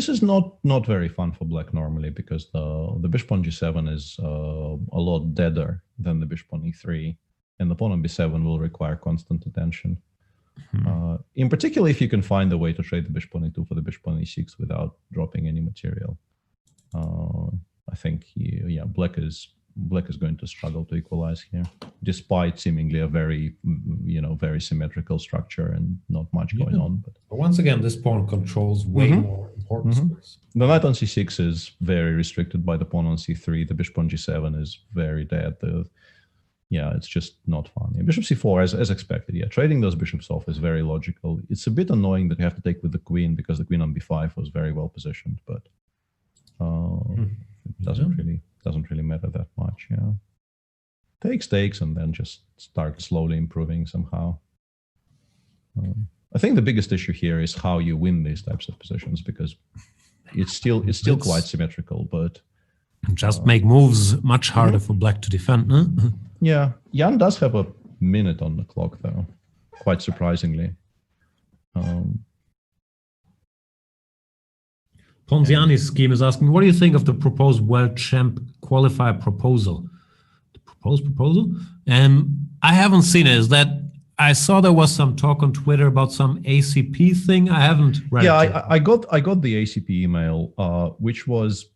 is not very fun for black normally because the bishop on g7 is a lot deader than the bishop on e3, and the pawn on b7 will require constant attention. In particular, if you can find a way to trade the bishop on e2 for the bishop on e6 without dropping any material. I think Black is going to struggle to equalize here, despite seemingly a very symmetrical structure and not much going on. But once again, this pawn controls way more important space. The knight on c6 is very restricted by the pawn on c3. The bishop on g7 is very dead. yeah, it's just not fun. Yeah, bishop c4 as expected. Yeah, trading those bishops off is very logical. It's a bit annoying that you have to take with the queen because the queen on b5 was very well positioned, but it doesn't really matter that much. Yeah, takes, and then just start slowly improving somehow. I think the biggest issue here is how you win these types of positions, because it's still quite symmetrical, but just make moves much harder for black to defend. Huh? Yeah, Jan does have a minute on the clock, though, quite surprisingly. Ponziani's scheme is asking, what do you think of the proposed World Champ qualifier proposal? The proposed proposal? I haven't seen it. Is that, I saw there was some talk on Twitter about some ACP thing. I haven't read it. Yeah, I got the ACP email, which was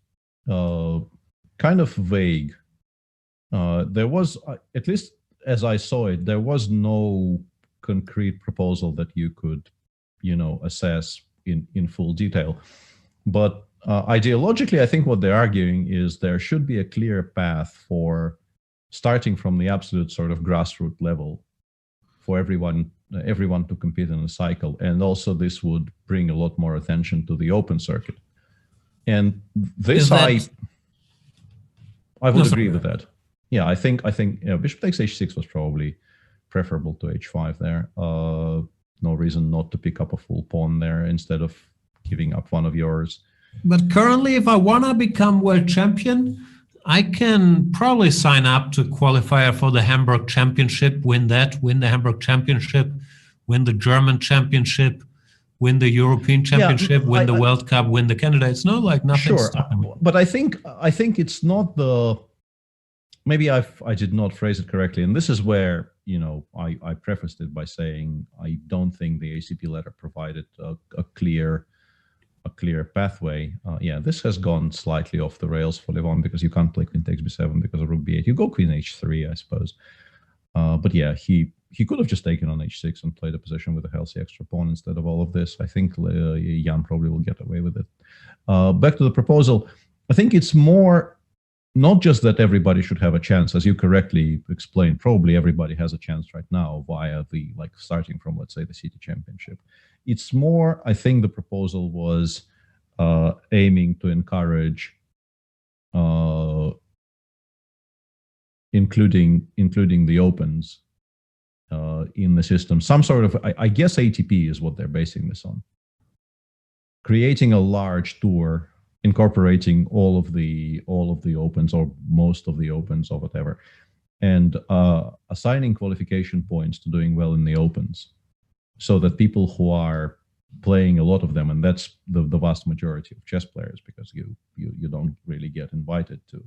kind of vague. There was, at least as I saw it, there was no concrete proposal that you could, assess in full detail. But ideologically, I think what they're arguing is there should be a clear path for starting from the absolute sort of grassroots level for everyone to compete in a cycle. And also this would bring a lot more attention to the open circuit. And this I would agree with that. Yeah, I think bishop takes h6 was probably preferable to h5 there. No reason not to pick up a full pawn there instead of giving up one of yours. But currently, if I want to become world champion, I can probably sign up to qualifier for the Hamburg Championship, win the Hamburg Championship, win the German Championship, win the European Championship, win the World Cup, win the candidates. No, like nothing. Sure, but I think it's not the. Maybe I did not phrase it correctly, and this is where I prefaced it by saying I don't think the ACP letter provided a clear pathway. Yeah, this has gone slightly off the rails for Levon because you can't play queen takes b7 because of rook b8. You go queen h3, I suppose. But yeah, he could have just taken on h6 and played a position with a healthy extra pawn instead of all of this. I think Jan probably will get away with it. Back to the proposal. I think it's more not just that everybody should have a chance, as you correctly explained. Probably everybody has a chance right now via the starting from, let's say, the city championship. It's more, I think the proposal was aiming to encourage including the opens in the system. Some sort of, I guess ATP is what they're basing this on. Creating a large tour, incorporating all of the opens or most of the opens or whatever, and assigning qualification points to doing well in the opens, so that people who are playing a lot of them, and that's the vast majority of chess players, because you don't really get invited to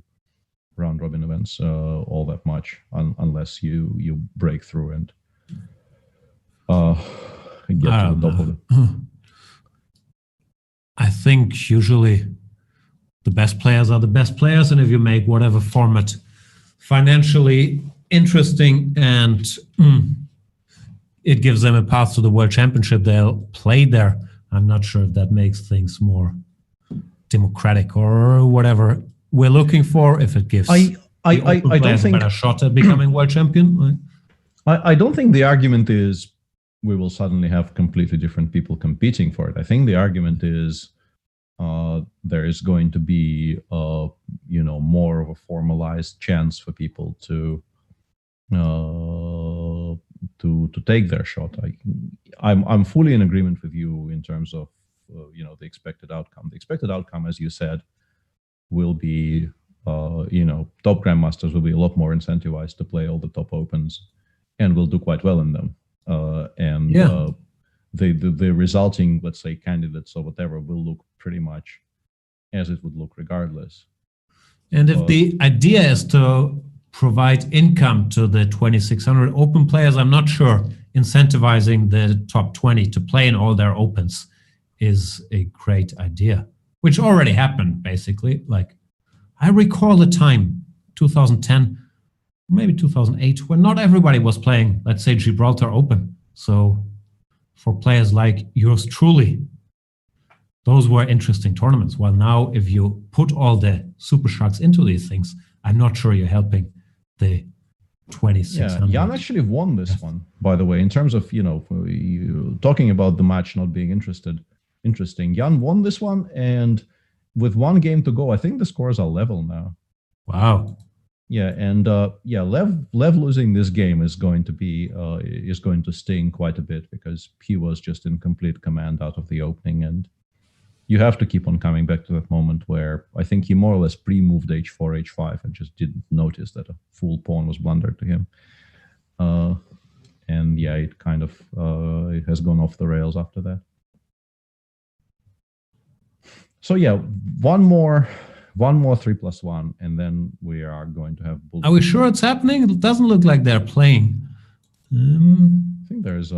round robin events all that much unless you break through and get to the top of it. I think usually the best players are the best players, and if you make whatever format financially interesting and it gives them a path to the World Championship, they'll play there. I'm not sure if that makes things more democratic or whatever we're looking for. If it gives I don't think a better shot at becoming world champion. I don't think the argument is we will suddenly have completely different people competing for it. I think the argument is there is going to be more of a formalized chance for people to take their shot. I'm fully in agreement with you in terms of the expected outcome. The expected outcome, as you said, will be top grandmasters will be a lot more incentivized to play all the top opens and will do quite well in them. The resulting, let's say, candidates or whatever will look pretty much as it would look regardless. And if the idea is to provide income to the 2,600 open players, I'm not sure incentivizing the top 20 to play in all their opens is a great idea, which already happened, basically. Like, I recall a time, 2010, maybe 2008, when not everybody was playing, let's say, Gibraltar Open. So for players like yours truly, those were interesting tournaments. While now, if you put all the super sharks into these things, I'm not sure you're helping the 2600. Yeah, Jan actually won this one, by the way, in terms of, talking about the match not being interesting. Jan won this one, and with one game to go, I think the scores are level now. Wow. Yeah, and Lev losing this game is going to sting quite a bit, because he was just in complete command out of the opening, and you have to keep on coming back to that moment where I think he more or less pre-moved h4, h5 and just didn't notice that a full pawn was blundered to him. And yeah, it kind of it has gone off the rails after that. So yeah, one more 3+1, and then we are going to have. Are we sure it's happening? It doesn't look like they're playing. I think there is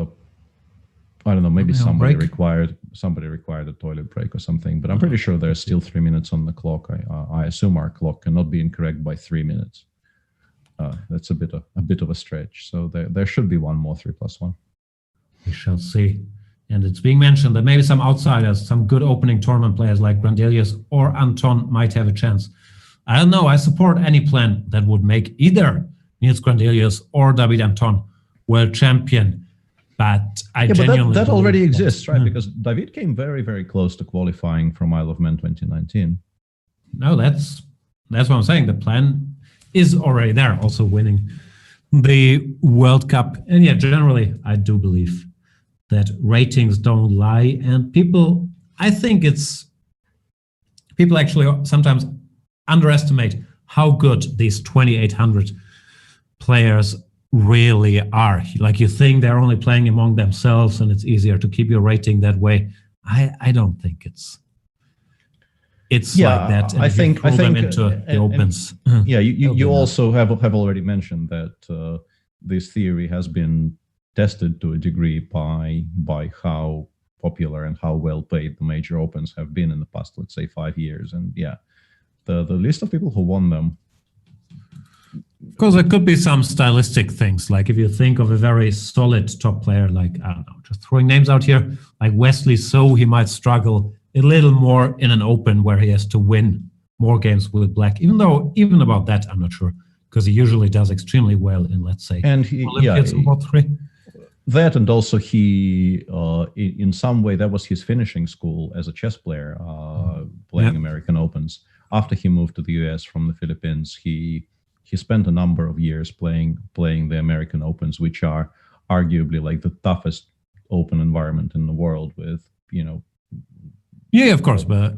I don't know, maybe somebody required a toilet break or something, but I'm pretty sure there's still 3 minutes on the clock. I assume our clock cannot be incorrect by 3 minutes. That's a bit of a stretch. So there should be one more 3+1. We shall see. And it's being mentioned that maybe some outsiders, some good opening tournament players like Grandelius or Anton might have a chance. I don't know. I support any plan that would make either Niels Grandelius or David Anton world champion. But genuinely that already exists, right? Because David came very, very close to qualifying from Isle of Man 2019. No, that's what I'm saying. The plan is already there, also winning the World Cup. And yeah, generally, I do believe that ratings don't lie, and people actually sometimes underestimate how good these 2,800 players really are. Like, you think they're only playing among themselves and it's easier to keep your rating that way. I don't think it's like that. And I think them into the opens. You also have already mentioned that this theory has been tested to a degree by how popular and how well paid the major opens have been in the past, let's say, 5 years. And yeah, the list of people who won them. Of course, there could be some stylistic things. Like if you think of a very solid top player, like, I don't know, just throwing names out here, like Wesley So, he might struggle a little more in an open where he has to win more games with black. Even about that, I'm not sure, because he usually does extremely well in, let's say, Olympiads about 3. That, and also he, in some way, that was his finishing school as a chess player, playing American Opens. After he moved to the US from the Philippines, he spent a number of years playing the American Opens, which are arguably like the toughest open environment in the world with, Yeah, of course, but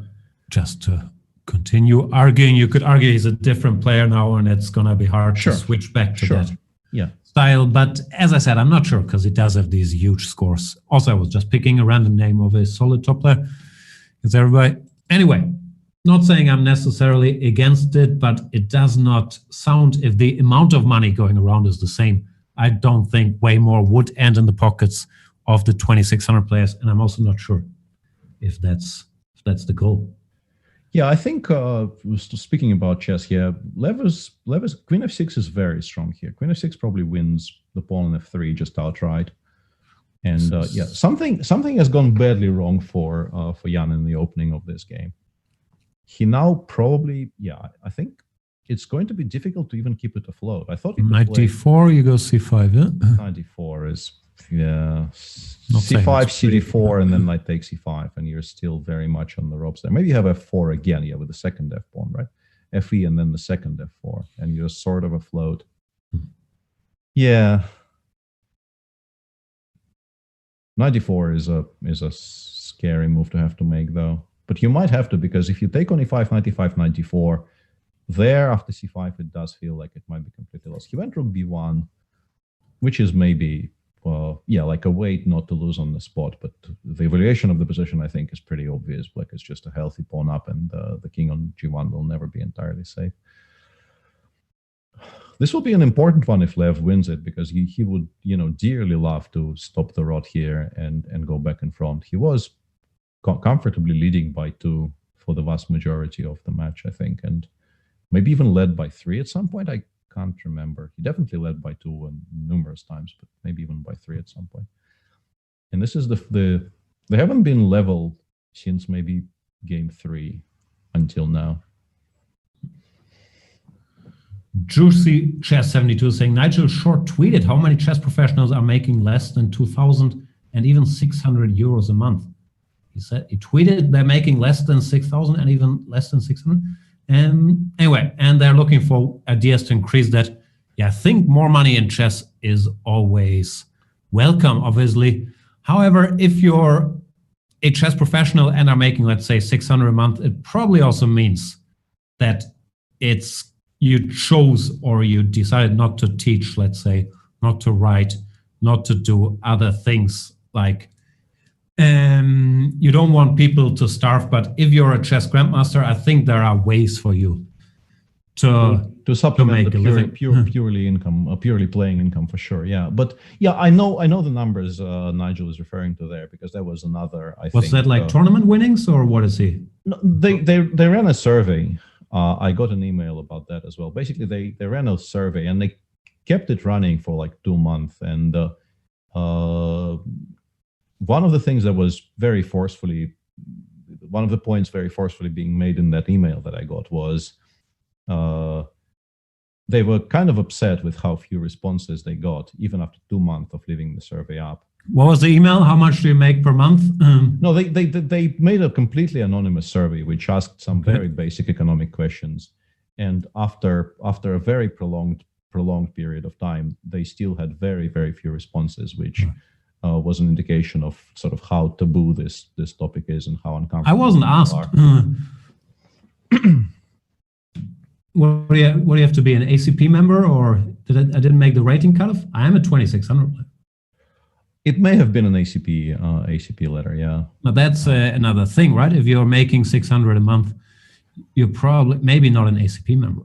just to continue arguing, you could argue he's a different player now, and it's going to be hard to switch back to that style. But as I said, I'm not sure, because he does have these huge scores. Also, I was just picking a random name of a solid top player. It's everybody. Anyway, not saying I'm necessarily against it, but it does not sound, if the amount of money going around is the same, I don't think way more would end in the pockets of the 2,600 players. And I'm also not sure if that's the goal. Yeah, I think speaking about chess here, Lever's Queen f6 is very strong here. Queen f6 probably wins the pawn on f3 just outright. And something has gone badly wrong for Jan in the opening of this game. He now probably, I think it's going to be difficult to even keep it afloat. I thought 94, you go c5, yeah? 94 is, c5, cd4, and then knight takes c5, and you're still very much on the ropes there. Maybe you have f4 again, with the second f pawn, right? Fe and then the second f4, and you're sort of afloat. Yeah. 94 is a scary move to have to make, though. But you might have to, because if you take on e5, 95, 94, there after c5, it does feel like it might be completely lost. He went rook b1, which is maybe, like a wait not to lose on the spot. But the evaluation of the position, I think, is pretty obvious. Black is just a healthy pawn up, and the king on g1 will never be entirely safe. This will be an important one if Lev wins it, because he would, dearly love to stop the rot here and go back in front. He was comfortably leading by 2 for the vast majority of the match, I think, and maybe even led by 3 at some point. I can't remember. He definitely led by 2 numerous times, but maybe even by 3 at some point. And this is they haven't been level since maybe game 3 until now. Juicy Chess 72 saying Nigel Short tweeted how many chess professionals are making less than 2,000 and even 600 euros a month. He tweeted they're making less than 6,000 and even less than 600. Anyway, and they're looking for ideas to increase that. Yeah, I think more money in chess is always welcome, obviously. However, if you're a chess professional and are making, let's say, 600 a month, it probably also means that you chose or you decided not to teach, let's say, not to write, not to do other things like you don't want people to starve. But if you're a chess grandmaster, I think there are ways for you to supplement to make purely playing income for sure. Yeah, but yeah, I know the numbers Nigel is referring to there, because there was another. What's that, like tournament winnings, or what is he? No, they ran a survey. I got an email about that as well. Basically, they ran a survey and they kept it running for like 2 months. And one of the things that was one of the points very forcefully being made in that email that I got was they were kind of upset with how few responses they got, even after 2 months of leaving the survey up. What was the email? How much do you make per month? No, they made a completely anonymous survey which asked some very basic economic questions, and after a very prolonged period of time, they still had very, very few responses, which was an indication of sort of how taboo this topic is and how uncomfortable. I wasn't asked. What do you have to be, an ACP member, or I didn't make the rating cutoff? I am a 2600 player. It may have been an ACP letter, yeah. But that's another thing, right? If you're making 600 a month, you're probably maybe not an ACP member.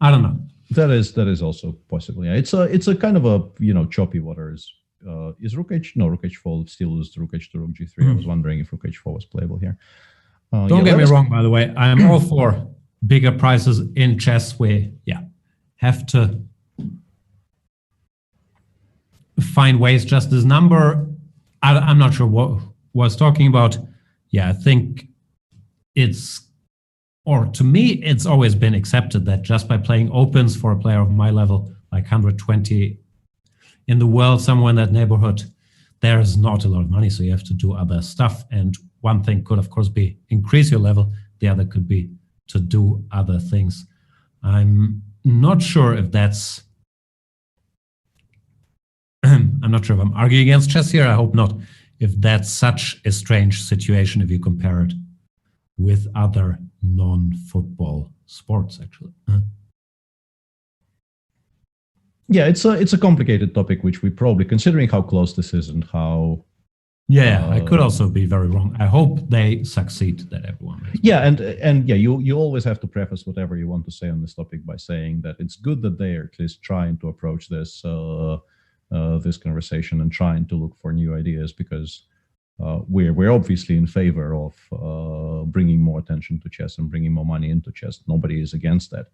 I don't know. That is also possible. Yeah, it's a kind of a choppy waters. Is Rook H? No, Rook H4 still is Rook H to Rook G3. I was wondering if Rook H4 was playable here. Don't get me wrong, by the way. I'm all for bigger prices in chess. We have to find ways. Just this number, I'm not sure what was talking about. Yeah, I think to me, it's always been accepted that just by playing opens for a player of my level, like 120 in the world, somewhere in that neighborhood, there is not a lot of money. So you have to do other stuff. And one thing could, of course, be increase your level. The other could be to do other things. I'm not sure if that's I'm not sure if I'm arguing against chess here. I hope not. If that's such a strange situation, if you compare it with other non-football sports, actually. Yeah, it's a complicated topic, which we probably, considering how close this is and how. Yeah, I could also be very wrong. I hope they succeed, that everyone. Yeah, and yeah, you always have to preface whatever you want to say on this topic by saying that it's good that they are at least trying to approach this this conversation and trying to look for new ideas, because we're obviously in favor of bringing more attention to chess and bringing more money into chess. Nobody is against that.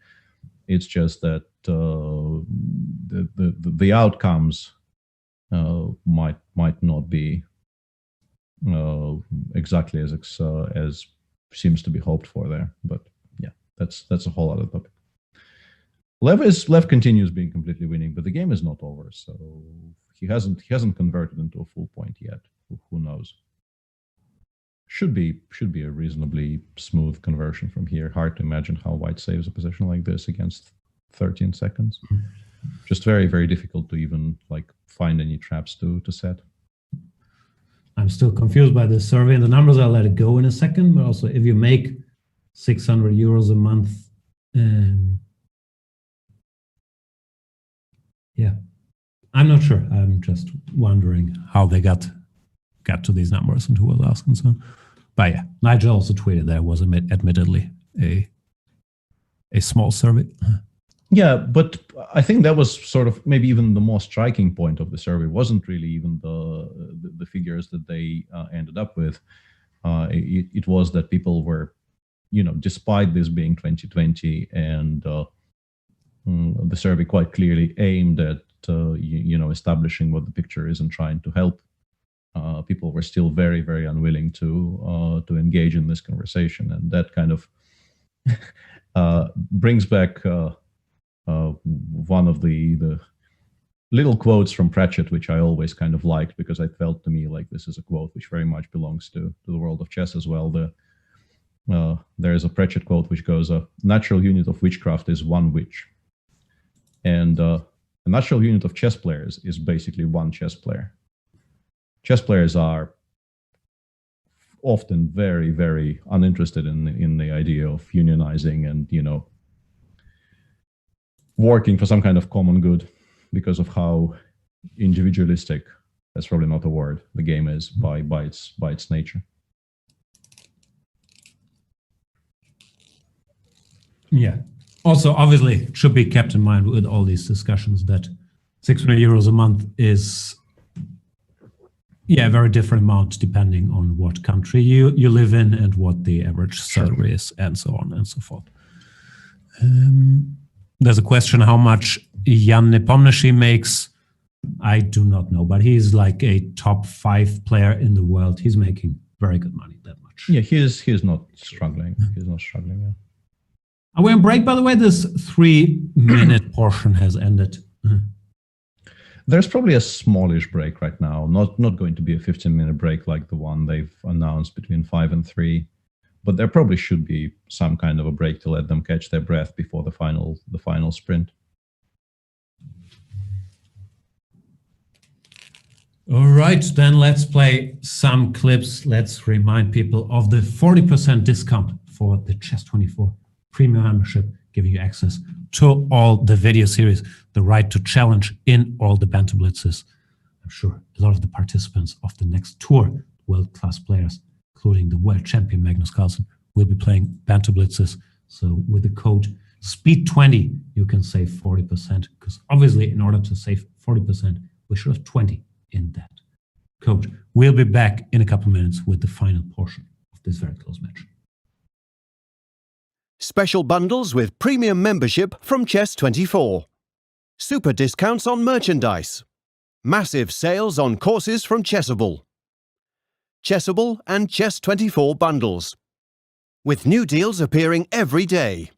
It's just that the outcomes might not be exactly as seems to be hoped for there. But yeah, that's a whole other topic. Lev continues being completely winning, but the game is not over. So he hasn't converted into a full point yet. Who knows? Should be a reasonably smooth conversion from here. Hard to imagine how White saves a position like this against 13 seconds. Just very, very difficult to even find any traps to set. I'm still confused by this survey and the numbers. I'll let it go in a second. But also, if you make 600 euros a month, yeah, I'm not sure. I'm just wondering how they got to these numbers and who was asking so. But yeah, Nigel also tweeted there was admittedly a small survey. Yeah, but I think that was sort of maybe even the most striking point of the survey. Wasn't really even the figures that they ended up with. It was that people were, despite this being 2020 and the survey quite clearly aimed at establishing what the picture is and trying to help. People were still very, very unwilling to engage in this conversation, and that kind of brings back one of the little quotes from Pratchett, which I always kind of liked because it felt to me like this is a quote which very much belongs to the world of chess as well. There is a Pratchett quote which goes, "A natural unit of witchcraft is one witch," and a natural unit of chess players is basically one chess player. Chess players are often very, very uninterested in the idea of unionizing and, working for some kind of common good because of how individualistic, that's probably not a word, the game is by its nature. Yeah. Also, obviously, it should be kept in mind with all these discussions that €600 a month is, a very different amount depending on what country you live in and what the average salary is, and so on and so forth. There's a question how much Jan Nepomniachtchi makes. I do not know, but he's like a top 5 player in the world. He's making very good money, that much. Yeah, he's not struggling. He's not struggling. Yeah. Are we on break, by the way? This 3-minute portion has ended. There's probably a smallish break right now. Not going to be a 15-minute break like the one they've announced between 5 and 3, but there probably should be some kind of a break to let them catch their breath before the final sprint. All right, then let's play some clips. Let's remind people of the 40% discount for the Chess24 premium membership, giving you access to all the video series, the right to challenge in all the Bantam Blitzes. I'm sure a lot of the participants of the next tour, world-class players, including the world champion Magnus Carlsen, will be playing Bantam Blitzes. So with the code SPEED20, you can save 40%, because obviously in order to save 40%, we should have 20 in that code. We'll be back in a couple minutes with the final portion of this very close match. Special bundles with premium membership from Chess24. Super discounts on merchandise. Massive sales on courses from Chessable. Chessable and Chess24 bundles. With new deals appearing every day.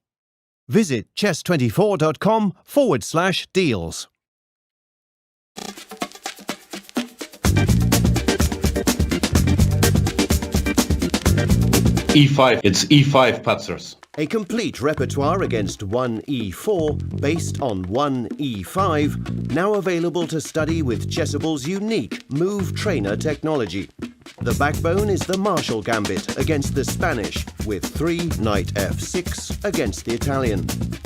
Visit chess24.com/deals. E5, it's E5 Patzers. A complete repertoire against 1E4 based on 1E5, now available to study with Chessable's unique Move Trainer technology. The backbone is the Marshall Gambit against the Spanish, with 3 Knight F6 against the Italian.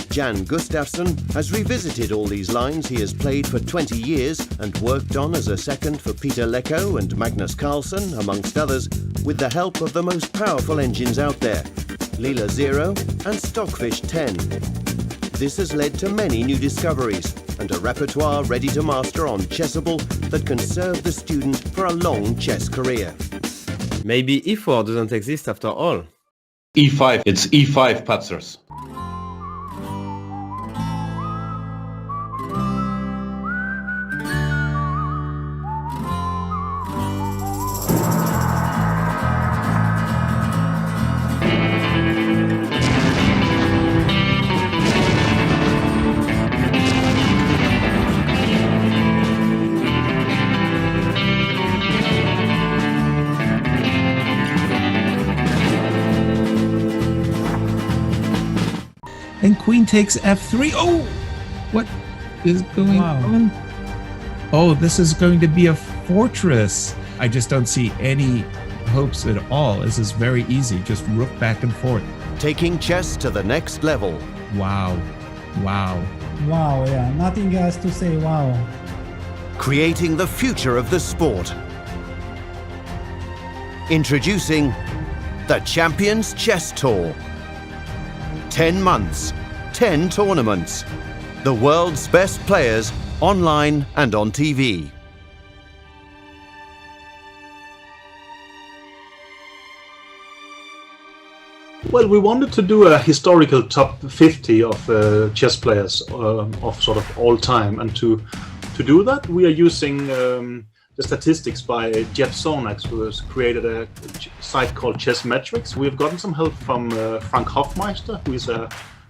Jan Gustafsson has revisited all these lines he has played for 20 years and worked on as a second for Peter Lecco and Magnus Carlsen, amongst others, with the help of the most powerful engines out there, Leela 0 and Stockfish 10. This has led to many new discoveries and a repertoire ready to master on Chessable that can serve the student for a long chess career. Maybe E4 doesn't exist after all. E5, it's E5 Patzers. And queen takes f3. Oh, what is going on? Oh, this is going to be a fortress. I just don't see any hopes at all. This is very easy. Just rook back and forth. Taking chess to the next level. Wow. Wow. Wow, yeah. Nothing else to say. Wow. Creating the future of the sport. Introducing the Champions Chess Tour. 10 months, 10 tournaments. The world's best players online and on TV. Well, we wanted to do a historical top 50 of chess players of sort of all time, and to do that, we are using the statistics by Jeff Sonax, who has created a site called Chess Metrics. We've gotten some help from Frank Hoffmeister, who is a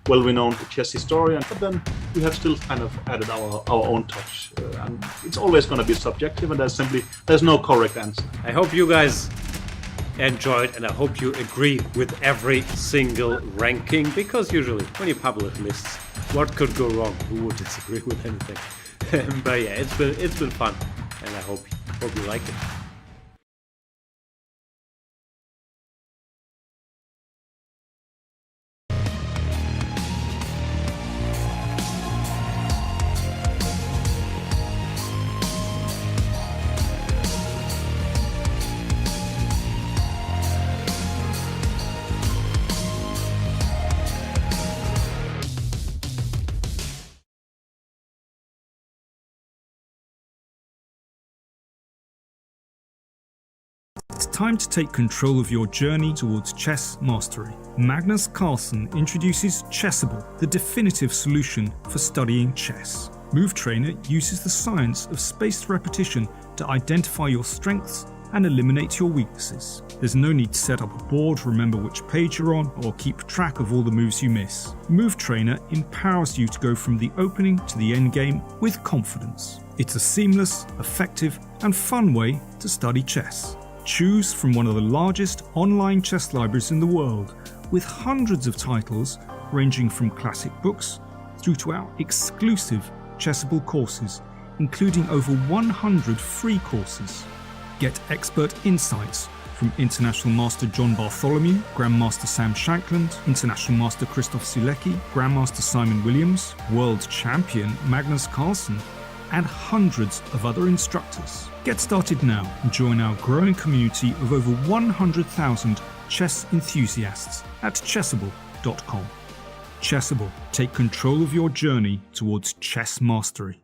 well-renowned chess historian. But then we have still kind of added our own touch. And it's always going to be subjective, and there's no correct answer. I hope you guys enjoyed, and I hope you agree with every single ranking, because usually when you publish lists, what could go wrong? Who would disagree with anything? But yeah, it's been fun, and I hope you like it. It's time to take control of your journey towards chess mastery. Magnus Carlsen introduces Chessable, the definitive solution for studying chess. Move Trainer uses the science of spaced repetition to identify your strengths and eliminate your weaknesses. There's no need to set up a board, remember which page you're on, or keep track of all the moves you miss. Move Trainer empowers you to go from the opening to the end game with confidence. It's a seamless, effective, and fun way to study chess. Choose from one of the largest online chess libraries in the world, with hundreds of titles ranging from classic books through to our exclusive Chessable courses, including over 100 free courses. Get expert insights from International Master John Bartholomew, Grandmaster Sam Shankland, International Master Christoph Silecki, Grandmaster Simon Williams, World Champion Magnus Carlsen, and hundreds of other instructors. Get started now and join our growing community of over 100,000 chess enthusiasts at chessable.com. Chessable, take control of your journey towards chess mastery.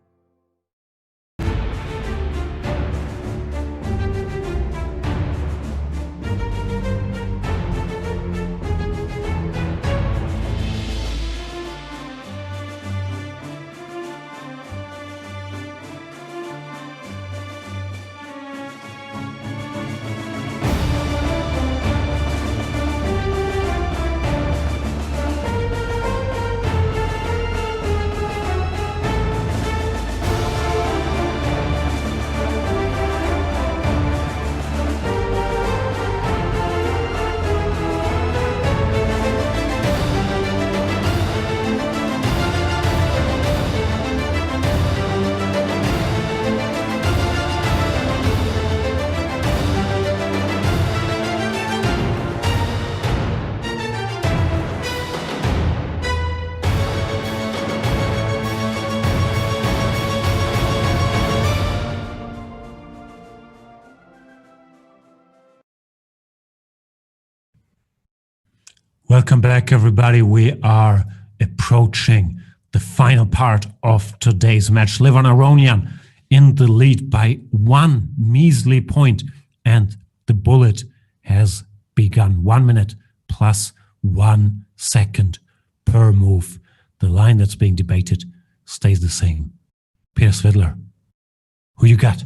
Welcome back, everybody. We are approaching the final part of today's match. Levon Aronian in the lead by one measly point, and the bullet has begun. 1 minute plus 1 second per move. The line that's being debated stays the same. Peter Svidler, who you got?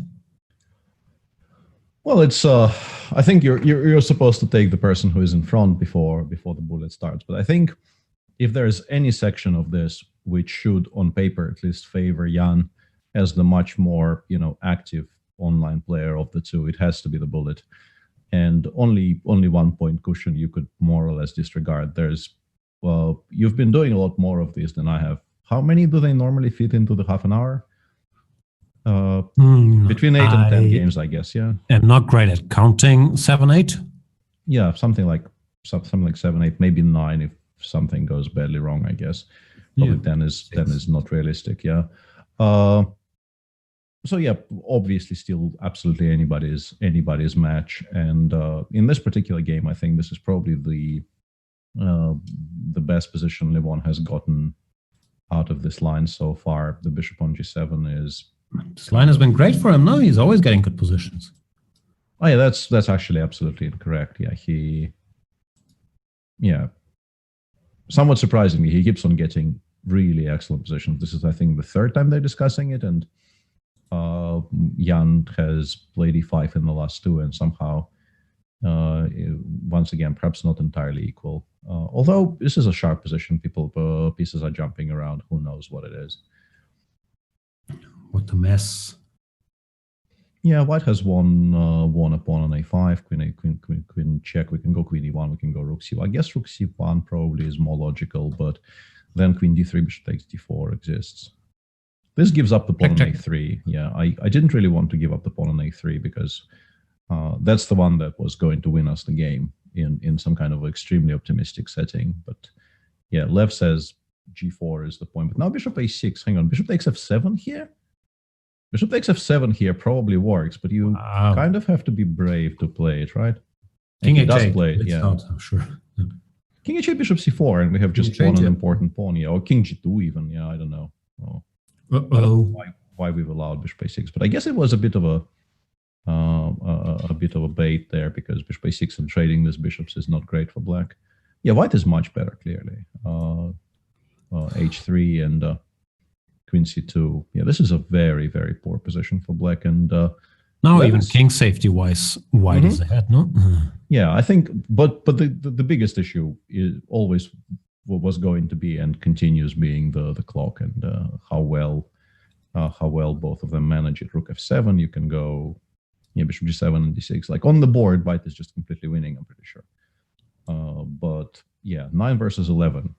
Well, it's I think you're supposed to take the person who is in front before the bullet starts. But I think if there's any section of this which should, on paper at least, favor Jan as the much more active online player of the two, it has to be the bullet. And only 1 point cushion you could more or less disregard. You've been doing a lot more of these than I have. How many do they normally fit into the half an hour? Between 8 and 10 games, I guess. Yeah. I'm not great at counting 7, 8. Yeah, something like 7, 8, maybe 9 if something goes badly wrong. I guess probably 10 is not realistic. Yeah. So yeah, obviously, still absolutely anybody's match. And in this particular game, I think this is probably the best position Levon has gotten out of this line so far. The bishop on g7 is. This line has been great for him. No, he's always getting good positions. Oh yeah, that's actually absolutely incorrect. Yeah, somewhat surprisingly, he keeps on getting really excellent positions. This is, I think, the third time they're discussing it, and Jan has played e5 in the last two, and somehow Once again, perhaps not entirely equal. Although this is a sharp position, pieces are jumping around. Who knows what it is? What a mess! Yeah, white has won a pawn on a5, queen check. We can go queen e1, we can go rook c1. I guess rook c1 probably is more logical, but then queen d3, bishop takes d4 exists. This gives up the pawn on a3. Yeah, I didn't really want to give up the pawn on a3 because that's the one that was going to win us the game in some kind of extremely optimistic setting. But yeah, Lev says g4 is the point. But now bishop a6. Hang on, bishop takes f7 here? Bishop takes f7 here probably works, but you kind of have to be brave to play it, right? King h8 does play it, yeah. I'm sure. King h8, bishop c4, and we have just won an important pawn here. Or king g2 even, yeah, I don't know. I don't know why we've allowed bishop a6, but I guess it was a bit of a bait there because bishop a6 and trading these bishops is not great for black. Yeah, white is much better, clearly. h3 and queen c2. Yeah, this is a very, very poor position for black. And now even king safety wise, white is ahead, no? Yeah, I think, but the biggest issue is always was going to be and continues being the clock and how well both of them manage it. Rook f7, you can go bishop g7 and d6. Like on the board, white is just completely winning, I'm pretty sure. But yeah, 9 versus 11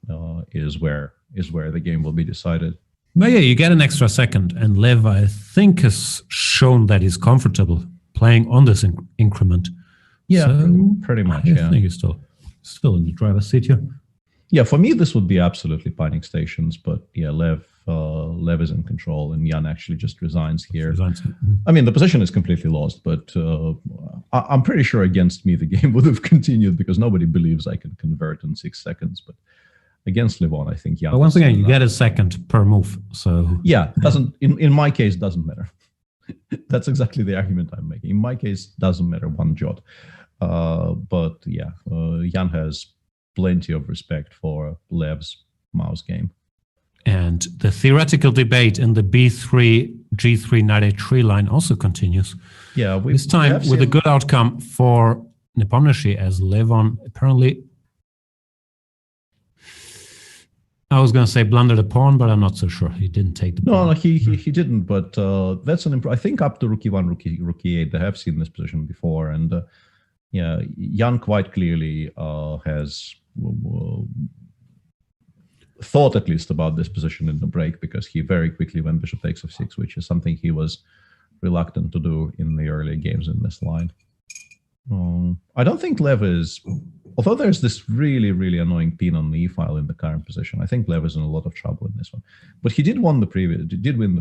is where the game will be decided. But yeah, you get an extra second, and Lev, I think, has shown that he's comfortable playing on this increment. Yeah, so pretty much. I think he's still in the driver's seat here. Yeah, for me, this would be absolutely pining stations, but yeah, Lev is in control, and Jan actually just resigns here. I mean, the position is completely lost, but I'm pretty sure against me the game would have continued because nobody believes I can convert in 6 seconds. But against Levon, I think Jan. But once again, you get a second per move, so yeah, it doesn't. In my case, doesn't matter. That's exactly the argument I'm making. In my case, doesn't matter one jot. But yeah, Jan has plenty of respect for Lev's mouse game. And the theoretical debate in the b3, g3, knight a3 line also continues. Yeah, this time with a good outcome for Nepomniachtchi, as Levon apparently, I was going to say blundered a pawn, but I'm not so sure. He didn't take the pawn. No, he didn't, but that's an I think up to rook e1, rook e8, they have seen this position before. And yeah, Jan quite clearly has thought at least about this position in the break because he very quickly went bishop takes f6, which is something he was reluctant to do in the early games in this line. I don't think Lev is, although there's this really, really annoying pin on the e file in the current position, I think Lev is in a lot of trouble in this one. But he did win the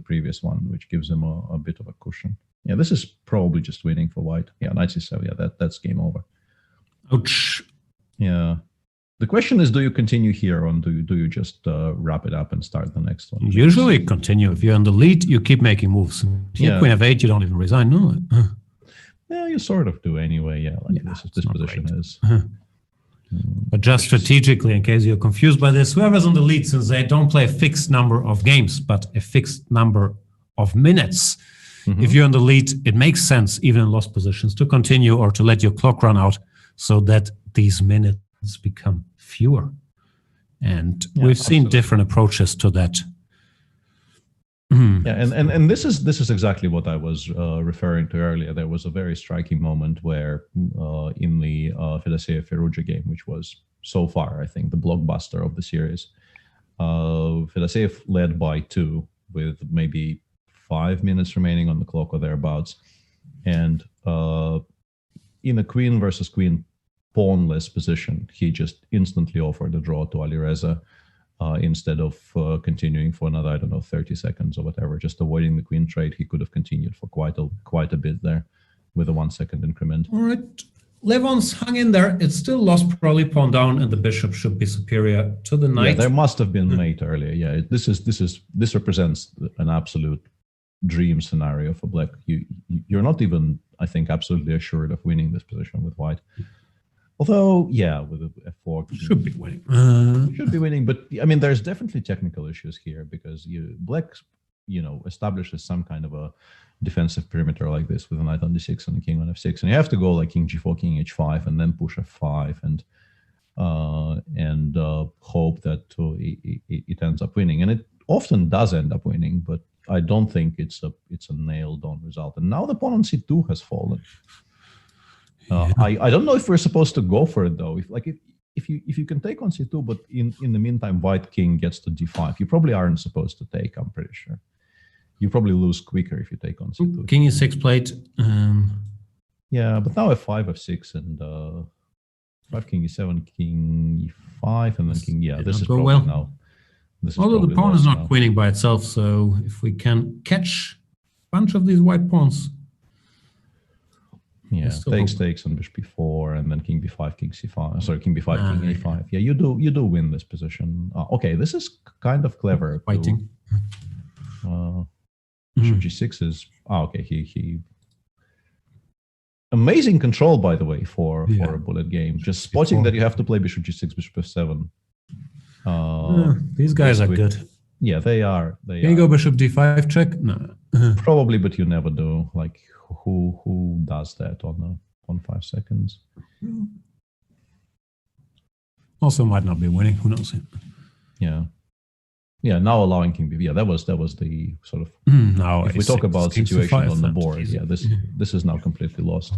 previous one, which gives him a bit of a cushion. Yeah, this is probably just winning for white. Yeah, knight c7, yeah, that's game over. Ouch. Yeah. The question is, do you continue here or do you just wrap it up and start the next one? Usually continue. If you're in the lead, you keep making moves. If you're queen f8, you don't even resign. No. Yeah, you sort of do anyway. Yeah, like this position is. But just strategically, in case you're confused by this, whoever's on the lead, since they don't play a fixed number of games, but a fixed number of minutes, if you're in the lead, it makes sense, even in lost positions, to continue or to let your clock run out so that these minutes become fewer. And we've seen different approaches to that. Yeah, and this is exactly what I was referring to earlier. There was a very striking moment where in the Fedoseev-Firuja game, which was so far, I think, the blockbuster of the series, Fedoseev led by 2 with maybe 5 minutes remaining on the clock or thereabouts. And in a queen versus queen pawnless position, he just instantly offered a draw to Alireza. Instead of continuing for another, 30 seconds or whatever, just avoiding the queen trade, he could have continued for quite a bit there with a 1 second increment. All right. Levon's hung in there. It's still lost, probably pawn down, and the bishop should be superior to the knight. Yeah, there must have been mate earlier. Yeah, this represents an absolute dream scenario for black. You're not even, I think, absolutely assured of winning this position with white. Although, yeah, with a f4, should be winning. Should be winning, but I mean, there's definitely technical issues here because black establishes some kind of a defensive perimeter like this with a knight on d6 and a king on f6, and you have to go like king g4, king h5, and then push f5, and hope that it ends up winning, and it often does end up winning, but I don't think it's a nailed on result. And now the pawn on c2 has fallen. I don't know if we're supposed to go for it though. If you can take on c2, but in the meantime white king gets to d5, you probably aren't supposed to take. I'm pretty sure you probably lose quicker if you take on c2. King e6 played. Yeah, but now f5, f6, and 5 king e7, king e5, and then king. Yeah, this is probably well. Now. Although the pawn is not winning by itself, so if we can catch a bunch of these white pawns. Yeah, takes on bishop b4, and then king b5, king c5. Sorry, king b5, king a5. Yeah, you do win this position. Okay, this is kind of clever. Fighting. Bishop g6 is okay. He amazing control, by the way, for a bullet game. Just spotting that you have to play bishop g6, bishop f7. These guys are good. Yeah, they are. Can you go bishop d5 check? No. Probably, but you never do. Like who does that on 5 seconds? Also might not be winning. Who knows? Yeah. Yeah, now allowing king b. Yeah, that was the sort of. Now if we talk about situations on the board, this is now completely lost.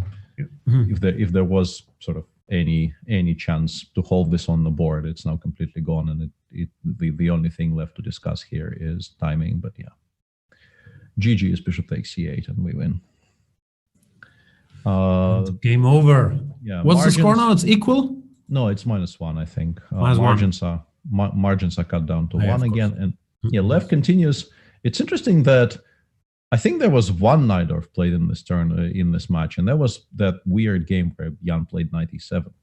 If there was sort of any chance to hold this on the board, it's now completely gone, and the only thing left to discuss here is timing. But yeah, GG is bishop takes c8, and we win. Game over. Yeah. What's the score now? It's equal. No, it's -1, I think. -1. Margins are cut down to 1 again, and left continues. It's interesting that I think there was one Najdorf played in this turn in this match, and that was that weird game where Jan played knight e7,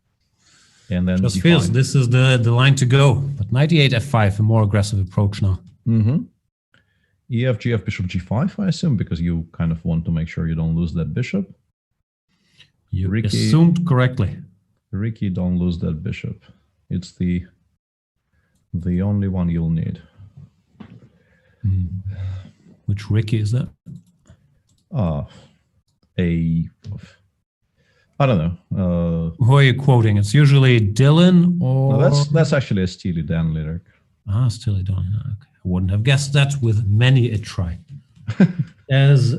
and then just feels this is the line to go. But knight e8 f5, a more aggressive approach now. EF GF bishop g5, I assume, because you kind of want to make sure you don't lose that bishop. You assumed correctly. Ricky, don't lose that bishop. It's the only one you'll need. Which Ricky is that? I don't know. Who are you quoting? It's usually Dylan or... No, that's actually a Steely Dan lyric. Steely Dan. Okay. I wouldn't have guessed that with many a try. There's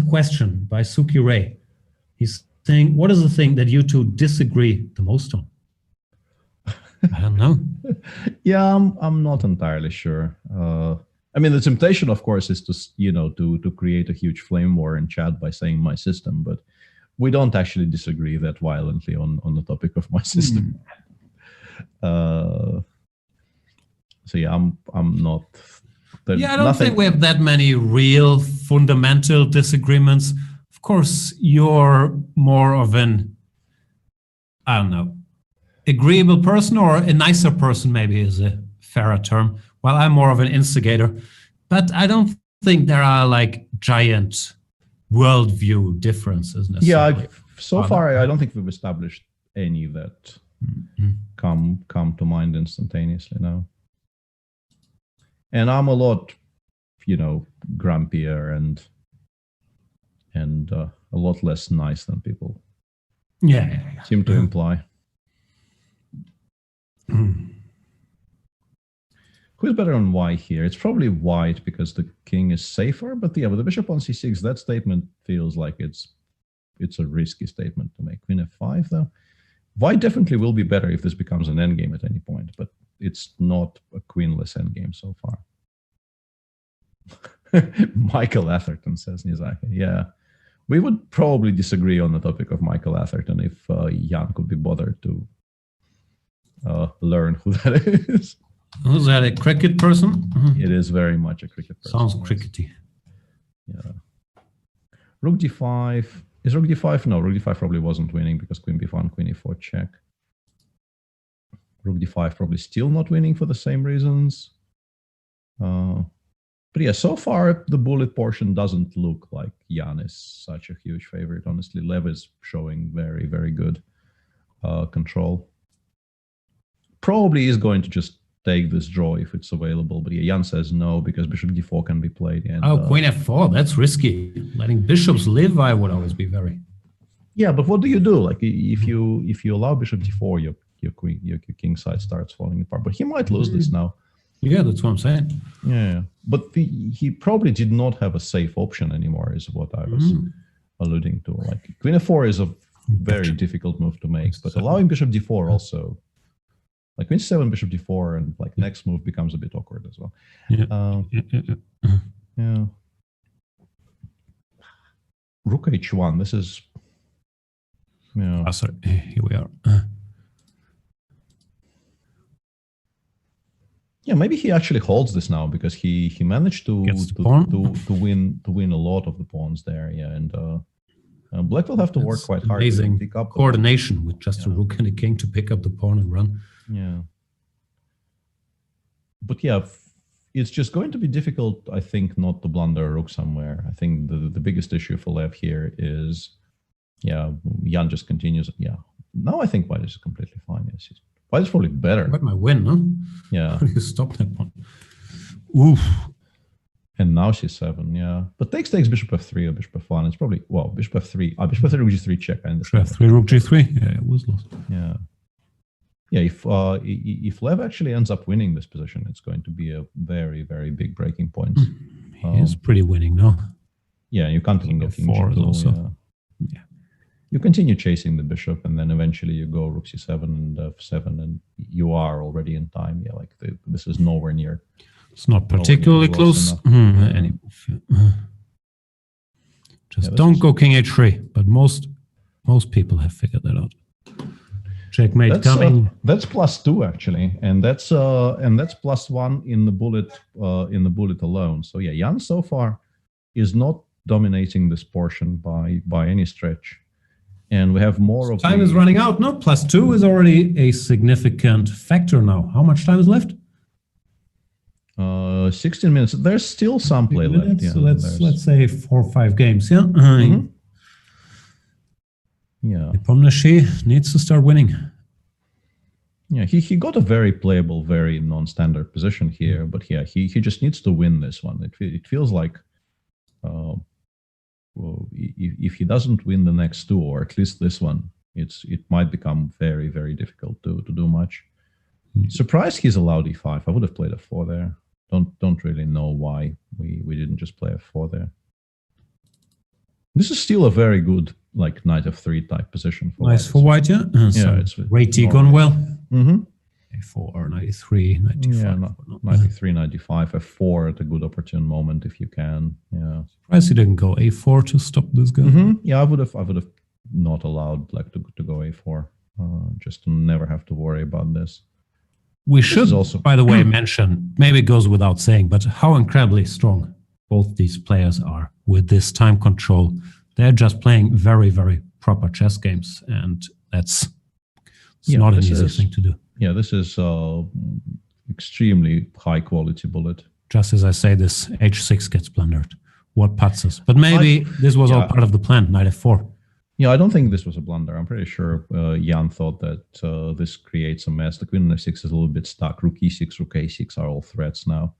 a question by Suki Ray. He's saying, what is the thing that you two disagree the most on? I don't know. Yeah, I'm not entirely sure. I mean, the temptation, of course, is to create a huge flame war in chat by saying my system, but we don't actually disagree that violently on the topic of my system. So yeah, I'm not. I don't think we have that many real fundamental disagreements. Of course, you're more of an, I don't know, agreeable person, or a nicer person maybe is a fairer term, while I'm more of an instigator. But I don't think there are like giant worldview differences necessarily. Yeah, so far I don't think we've established any that come to mind instantaneously now. And I'm a lot, grumpier and a lot less nice than people seem to imply. Who's better on white here? It's probably white because the king is safer, but with the bishop on c6, that statement feels like it's a risky statement to make. Queen f5 though. White definitely will be better if this becomes an endgame at any point, but it's not a queenless endgame so far. Michael Atherton, says Nizaki. Yeah, we would probably disagree on the topic of Michael Atherton if Jan could be bothered to learn who that is. Who's that, a cricket person? It is very much a cricket person. Sounds crickety. Yeah. Rook d5. Is rook d5? No, rook d5 probably wasn't winning because queen b5, queen e4 check. Rook d5 probably still not winning for the same reasons. But yeah, so far the bullet portion doesn't look like Jan is such a huge favorite. Honestly, Lev is showing very, very good control. Probably is going to just take this draw if it's available. But Jan says no, because bishop d4 can be played. And, queen f4, that's risky. Letting bishops live, I would always be very... Yeah, but what do you do? Like, if you allow bishop d4, your king side starts falling apart. But he might lose this now. Yeah, that's what I'm saying. Yeah, but he probably did not have a safe option anymore, is what I was alluding to. Like, queen f4 is a very difficult move to make, but allowing bishop d4 also, like queen c7, bishop d4, and like next move becomes a bit awkward as well. Yeah. Rook h1. This is. Yeah. Sorry. Here we are. Yeah, maybe he actually holds this now because he managed to win a lot of the pawns there. Yeah, and Black will have to work quite hard to pick up coordination with just a rook and a king to pick up the pawn and run. Yeah, but yeah, it's just going to be difficult, I think, not to blunder a rook somewhere. I think the biggest issue for Lev here is, Jan just continues. Yeah, now I think White is completely fine. Yes, White is probably better. Got my win, huh? Yeah. How do you stop that one? Oof. And now c7, yeah. But takes bishop f3 or bishop f1. It's probably, well, bishop f3. Bishop f3, rook g3 check. I understand. F3, rook g3. Yeah, it was lost. Yeah. Yeah, if Lev actually ends up winning this position, it's going to be a very, very big breaking point. He is pretty winning now. Yeah, you can't even go king g2 also. Yeah. You continue chasing the bishop, and then eventually you go rook c7 and f7, and you are already in time. Yeah, like this is nowhere near. It's not particularly close. Just don't go king h3. But most people have figured that out. Checkmate coming. That's +2 actually, and that's +1 in the bullet alone. So yeah, Jan so far is not dominating this portion by any stretch. And we have more of time is running out. No, +2 is already a significant factor now. How much time is left? 16 minutes. There's still some play left. Yeah, so let's say 4 or 5 games. Yeah. Yeah. Nepomniachtchi needs to start winning. Yeah, he got a very playable, very non-standard position here, but yeah, he just needs to win this one. It feels like. Well, if he doesn't win the next 2, or at least this one, it might become very, very difficult to do much. Surprised he's allowed e5. I would have played f4 there. Don't really know why we didn't just play f4 there. This is still a very good like knight f3 type position. Nice for White, yeah. Yeah, it's Rate gone well. A4, knight e3, knight d5. Yeah, knight e3, knight d5, f4 at a good opportune moment if you can. Yeah. Surprised he didn't go a4 to stop this guy. Yeah, I would have not allowed Black to go a4, just to never have to worry about this. We should also, by the way, mention, maybe it goes without saying, but how incredibly strong both these players are with this time control. They're just playing very, very proper chess games, and it's not an easy thing to do. Yeah, this is extremely high quality bullet. Just as I say, this h6 gets blundered. What puts us? But maybe this was all part of the plan, knight f4. Yeah, I don't think this was a blunder. I'm pretty sure Jan thought that this creates a mess. The queen on f6 is a little bit stuck. Rook e6, rook a6 are all threats now.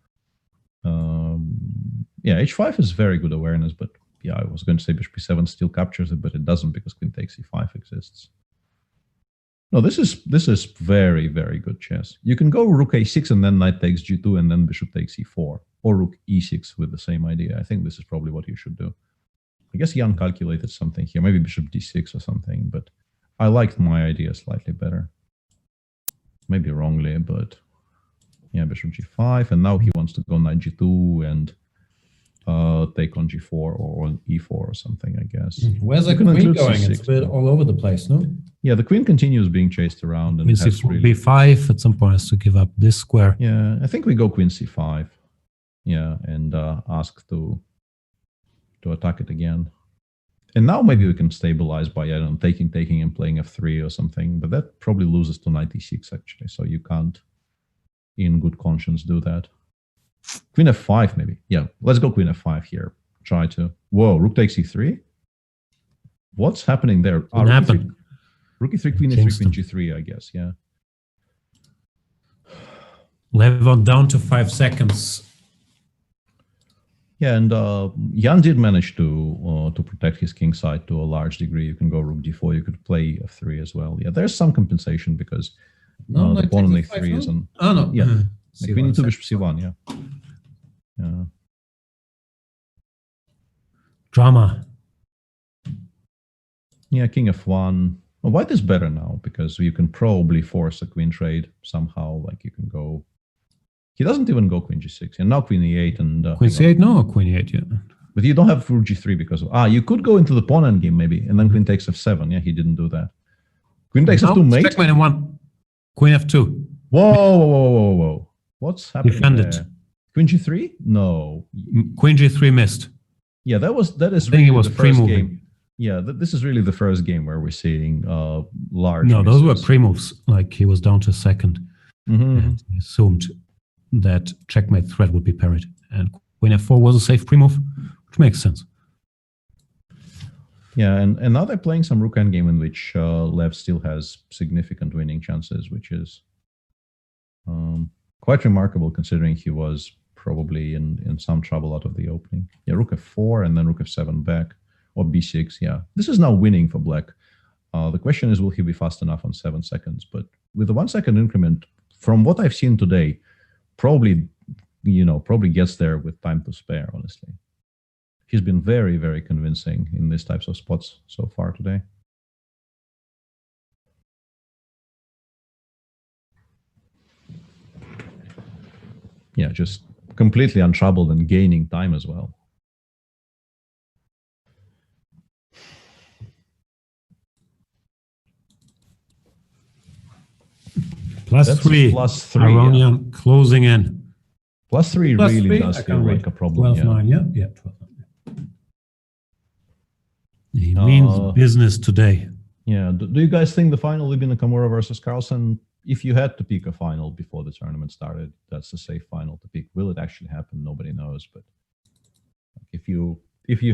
Yeah, h5 is very good awareness, but yeah, I was going to say bishop e7 still captures it, but it doesn't because queen takes e5 exists. No, this is very, very good chess. You can go rook a6 and then knight takes g2 and then bishop takes e4, or rook e6 with the same idea. I think this is probably what you should do. I guess Jan calculated something here, maybe bishop d6 or something, but I liked my idea slightly better. Maybe wrongly, but yeah, bishop g5, and now he wants to go knight g2 and take on g4 or on e4 or something, I guess. Where's the queen going? It's a bit all over the place, no? Yeah, the queen continues being chased around. And queen c4, b5 at some point has to give up this square. Yeah, I think we go queen c5. Yeah, and ask to attack it again. And now maybe we can stabilize by, I don't know, taking and playing f3 or something, but that probably loses to knight e6 actually, so you can't in good conscience do that. Queen f5 maybe. Yeah, let's go queen f5 here. Try to... Whoa, rook takes e3? What's happening there? What happened? Rook e3, queen e3, queen g3, I guess, yeah. Levon down to 5 seconds. Yeah, and Jan did manage to protect his king side to a large degree. You can go rook d4. You could play f3 as well. Yeah, there's some compensation because the pawn on a3 isn't. Oh no. Yeah, queen C1 e2 bishop c1. Yeah. Yeah. Drama. Yeah, king f1. Well, white is better now because you can probably force a queen trade somehow. Like you can go. He doesn't even go queen g6, and now queen e8 and Queen c8, no, queen e8, yeah. But you don't have rook g3 because of, you could go into the pawn endgame maybe, and then queen takes f7. Yeah, he didn't do that. Queen takes f2 mate. Checkmate in 1. Queen f2. Whoa. What's happening Defended. there? Queen g3? No. Queen g3 missed. Yeah, that is I think really it was the first pre-moving. game. Yeah, this is really the first game where we're seeing large. No, those were misses. pre-moves. Like he was down to second. And he assumed that checkmate threat would be parried. And queen f4 was a safe pre-move, which makes sense. Yeah, and now they're playing some rook endgame in which Lev still has significant winning chances, which is quite remarkable considering he was probably in some trouble out of the opening. Yeah, rook f4 and then rook f7 back, or b6. Yeah, this is now winning for black. The question is, will he be fast enough on 7 seconds? But with the 1 second increment, from what I've seen today, probably gets there with time to spare, honestly. He's been very, very convincing in these types of spots so far today. Yeah, just completely untroubled and gaining time as well. Plus That's three. Aronian closing in. Plus three really does feel like a problem. 12-9, yeah. 12-9. He means business today. Yeah. Do you guys think the final will be Nakamura versus Carlsen? If you had to pick a final before the tournament started, that's the safe final to pick. Will it actually happen? Nobody knows. But if you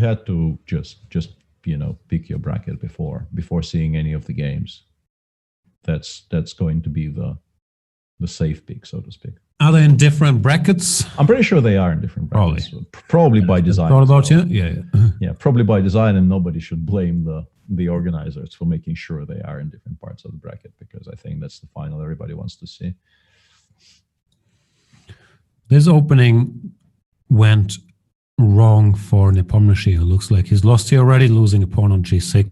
had to just pick your bracket before seeing any of the games, that's going to be the safe pick, so to speak. Are they in different brackets? I'm pretty sure they are in different brackets. Probably by design. Thought about you? Yeah. Yeah, probably by design, and nobody should blame the organizers for making sure they are in different parts of the bracket, because I think that's the final everybody wants to see. This opening went wrong for Nepomniachtchi, who looks like he's lost here already, losing a pawn on g6,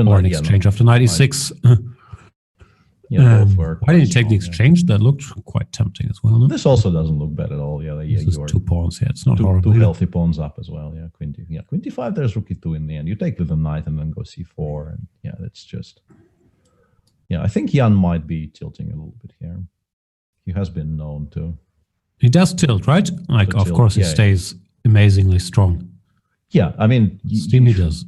or an exchange after knight e6. Yeah, why didn't you take the exchange? That looked quite tempting as well. No? This also doesn't look bad at all. Yeah, This is 2 pawns. Yeah, it's not horrible. Two healthy pawns up as well. Yeah, queen d5. There's rook e2 in the end. You take with the knight and then go c4, and yeah, that's just. Yeah, I think Jan might be tilting a little bit here. He has been known to. He does tilt, right? Like, of course, he stays amazingly strong. Yeah, I mean, Steamy does.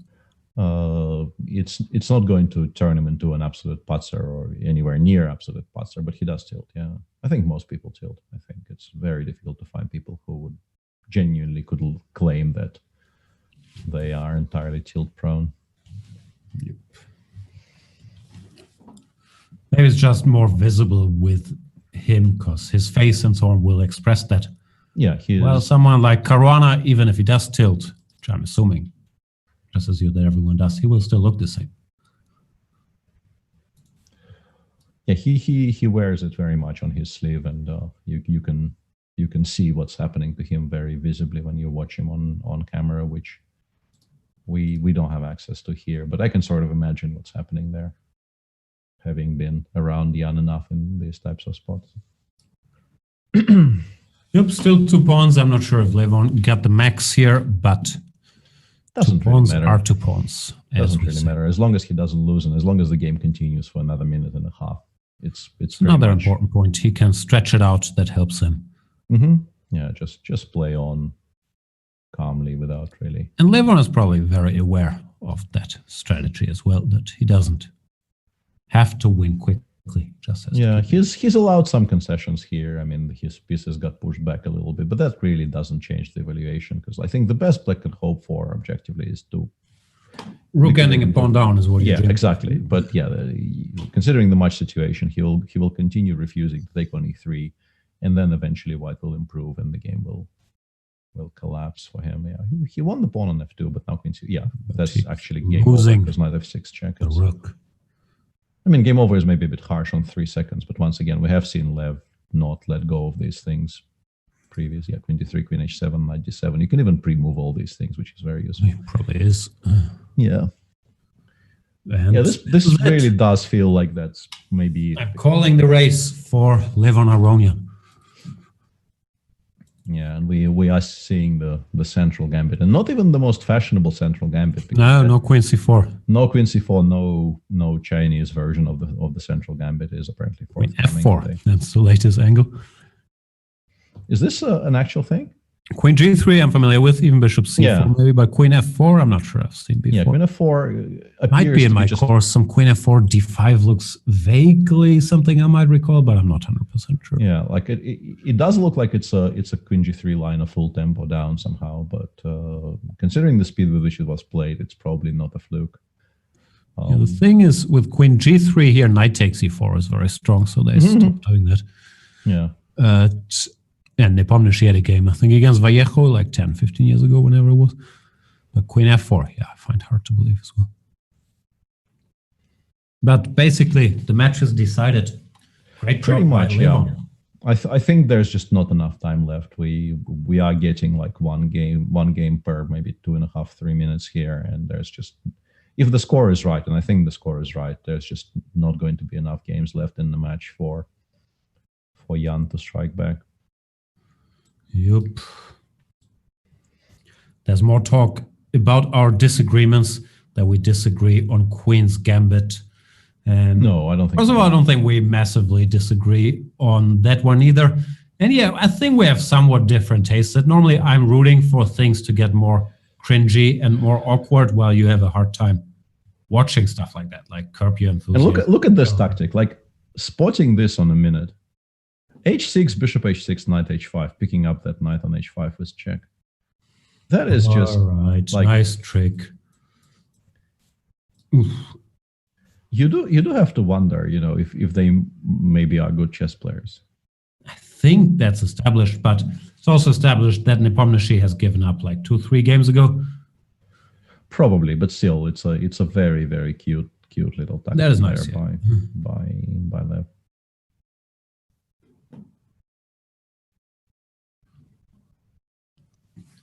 It's not going to turn him into an absolute putzer or anywhere near absolute putzer, but he does tilt. Yeah, I think most people tilt. I think it's very difficult to find people who would genuinely could claim that they are entirely tilt prone. Yep. Maybe it's just more visible with him because his face and so on will express that. Yeah, well, someone like Caruana, even if he does tilt, which I'm assuming, just as that everyone does, he will still look the same. Yeah, he wears it very much on his sleeve, and you can see what's happening to him very visibly when you watch him on camera, which we don't have access to here. But I can sort of imagine what's happening there, having been around Jan enough in these types of spots. Yep, still 2 pawns. I'm not sure if Levon got the max here, but. Doesn't 2 pawns really matter. Are 2 pawns. Doesn't really matter as long as he doesn't lose, and as long as the game continues for another minute and a half. It's another important point. He can stretch it out. That helps him. Mm-hmm. Yeah, just play on calmly without really. And Levon is probably very aware of that strategy as well. That he doesn't have to win quickly. Just as he's allowed some concessions here. I mean, his pieces got pushed back a little bit, but that really doesn't change the evaluation, because I think the best Black could hope for objectively is to rook ending a pawn down is what. Yeah, exactly. But yeah, considering the match situation, he will continue refusing to take on e3, and then eventually white will improve and the game will collapse for him. Yeah, he won the pawn on f2, but now queen c. Yeah, that's actually game over because knight f6 check. The rook. I mean, game over is maybe a bit harsh on 3 seconds, but once again, we have seen Lev not let go of these things previous. Yeah, queen d3, queen h7, knight d7. You can even pre-move all these things, which is very useful. It probably is. Yeah. And yeah, this really does feel like that's maybe... I'm calling the race for Levon Aronian. Yeah, and we are seeing the central gambit, and not even the most fashionable central gambit. No queen c4. No queen c4. No Chinese version of the central gambit is apparently forthcoming. Queen f4. That's the latest angle. Is this an actual thing? Queen g3 I'm familiar with, even bishop c4 maybe, but queen f4 I'm not sure I've seen before. Yeah, queen f4 might be in my course. Some queen f4, d5 looks vaguely something I might recall, but I'm not 100% sure. Yeah, like it does look like it's a queen g3 line, a full tempo down somehow, but considering the speed with which it was played, it's probably not a fluke. Yeah, the thing is, with queen g3 here, knight takes e4 is very strong, so they stopped doing that. Yeah. And Nepomniachtchi had a game, I think, against Vallejo like 10, 15 years ago, whenever it was. But queen f4, yeah, I find hard to believe as well. But basically, the match is decided. Great job. Pretty much, yeah. I think there's just not enough time left. We are getting like one game per maybe 2.5, 3 minutes here, and there's just, if the score is right, and I think the score is right, there's just not going to be enough games left in the match for Jan to strike back. Yup. There's more talk about our disagreements, that we disagree on Queen's Gambit. And no, I don't think. First of all, I don't think we massively disagree on that one either. And yeah, I think we have somewhat different tastes. That normally I'm rooting for things to get more cringy and more awkward, while you have a hard time watching stuff like that, like Curb Your Enthusiasm. And look at this tactic, like spotting this on a minute. h6, bishop h6, knight h5, picking up that knight on h5 with check. That is just right. Like, nice trick. Oof. You do have to wonder, if they maybe are good chess players. I think that's established, but it's also established that Nepomniachtchi has given up like 2-3 games ago. Probably, but still, it's a very, very cute little tactic. That is nice, by Lev.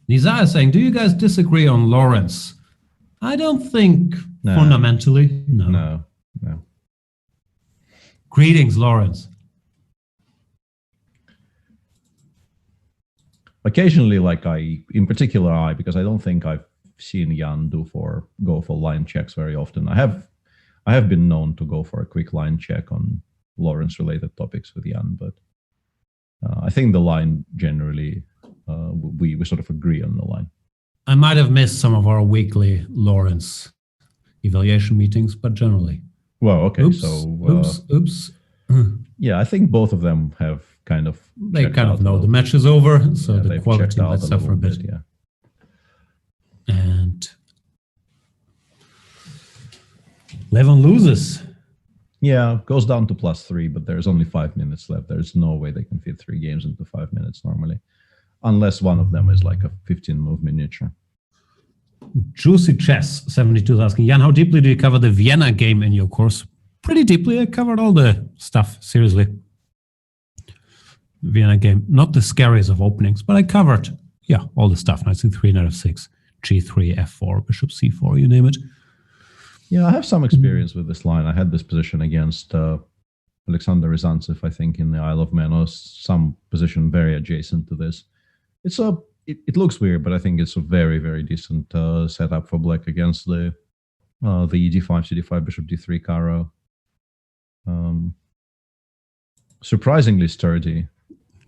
Nizar is saying, do you guys disagree on Lawrence? I don't think fundamentally. No. Greetings, Lawrence. Occasionally, because I don't think I've seen Jan go for line checks very often. I have been known to go for a quick line check on Lawrence-related topics with Jan, but I think the line generally, we sort of agree on the line. I might have missed some of our weekly Lawrence evaluation meetings, but generally. Well, okay, oops. Yeah, I think both of them have kind of... They kind of know the match is over, so the quality might suffer a bit. Yeah. And Levon loses. Yeah, goes down to +3, but there's only 5 minutes left. There's no way they can fit 3 games into 5 minutes normally, unless one of them is like a 15-move miniature. Juicy Chess 72 is asking, Jan, how deeply do you cover the Vienna game in your course? Pretty deeply. I covered all the stuff, seriously. Vienna game, not the scariest of openings, but I covered, all the stuff. Knight c3, knight f6, g3, f4, bishop c4, you name it. Yeah, I have some experience with this line. I had this position against Alexander Ryzantsev, I think, in the Isle of Man, or some position very adjacent to this. It looks weird, but I think it's a very, very decent setup for black against the e5, cd5, bishop d3 caro. Surprisingly sturdy.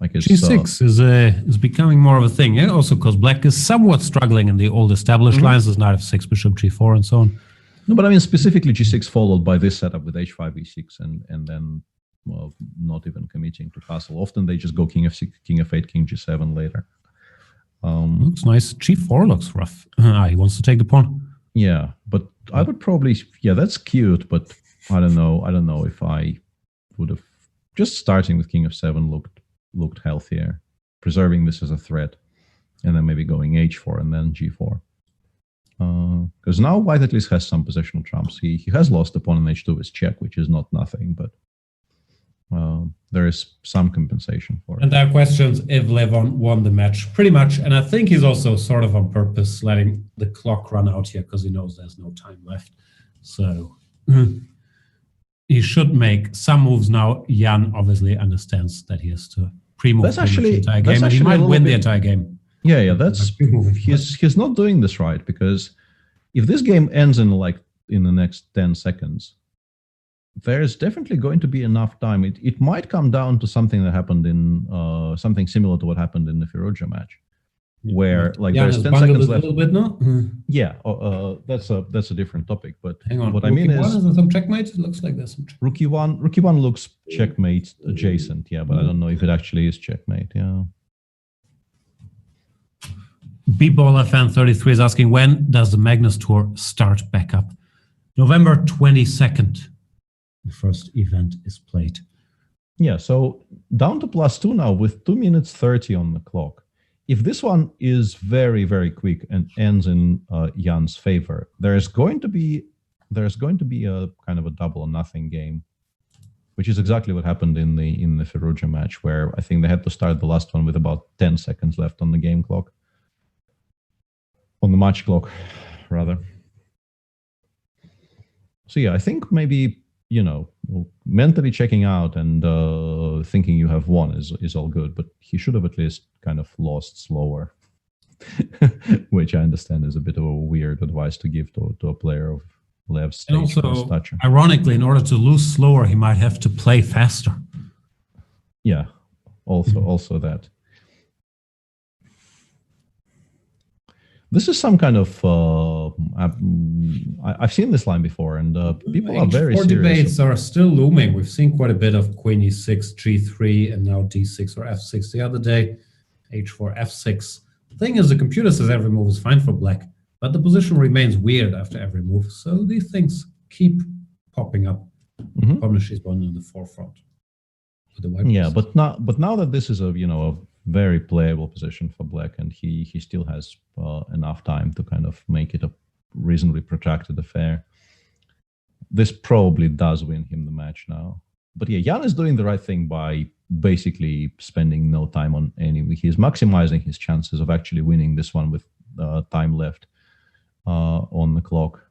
Like it's, G6 is becoming more of a thing. Yeah? Also because black is somewhat struggling in the old established lines. There's knight f6, bishop g4, and so on. No, but I mean specifically G6 followed by this setup with h5, e6, and then, well, not even committing to castle. Often they just go king f6, king f8, king g7 later. Looks nice. G4 looks rough. He wants to take the pawn. Yeah, but I would probably, that's cute, but I don't know if I would have, just starting with king f7 looked looked healthier, preserving this as a threat, and then maybe going h4 and then g4. Because now white at least has some positional trumps. He has lost the pawn on h2 with check, which is not nothing, but there is some compensation for it. And there are questions if Levon won the match. Pretty much, and I think he's also sort of on purpose letting the clock run out here because he knows there's no time left. So he should make some moves now. Jan obviously understands that he has to pre-move the entire game, and he might win the entire game. Yeah, that's he's not doing this right, because if this game ends in the next 10 seconds, there's definitely going to be enough time. It might come down to something that happened in something similar to what happened in the Firouzja match, where there's 10 seconds left. A little bit now. Yeah, that's a different topic. But hang on, what I mean is there some checkmate. It looks like there's some Rook e1 looks checkmate adjacent. Yeah, but I don't know if it actually is checkmate. Yeah. B-Baller Fan 33 is asking, when does the Magnus Tour start back up? November 22nd. The first event is played. Yeah, so down to +2 now with 2 minutes 30 on the clock. If this one is very, very quick and ends in Jan's favor, there's going to be a kind of a double or nothing game, which is exactly what happened in the Firouzja match, where I think they had to start the last one with about 10 seconds left on the game clock. On the match clock, rather. So yeah, I think maybe, mentally checking out and thinking you have won is all good, but he should have at least kind of lost slower, which I understand is a bit of a weird advice to give to a player of Lev's stage stature. Ironically, in order to lose slower, he might have to play faster. Yeah, also that. This is some kind of I've seen this line before, and people are very serious. Debates are still looming. We've seen quite a bit of Queen e6, g3, and now d6 or f6 the other day, h4, f6. The thing is, the computer says every move is fine for black, but the position remains weird after every move. So these things keep popping up. Nepomniachtchi is one in the forefront. Yeah, but now that this is a very playable position for black, and he still has enough time to kind of make it a reasonably protracted affair, this probably does win him the match now. But yeah, Jan is doing the right thing by basically spending no time on any. He's maximizing his chances of actually winning this one with time left on the clock.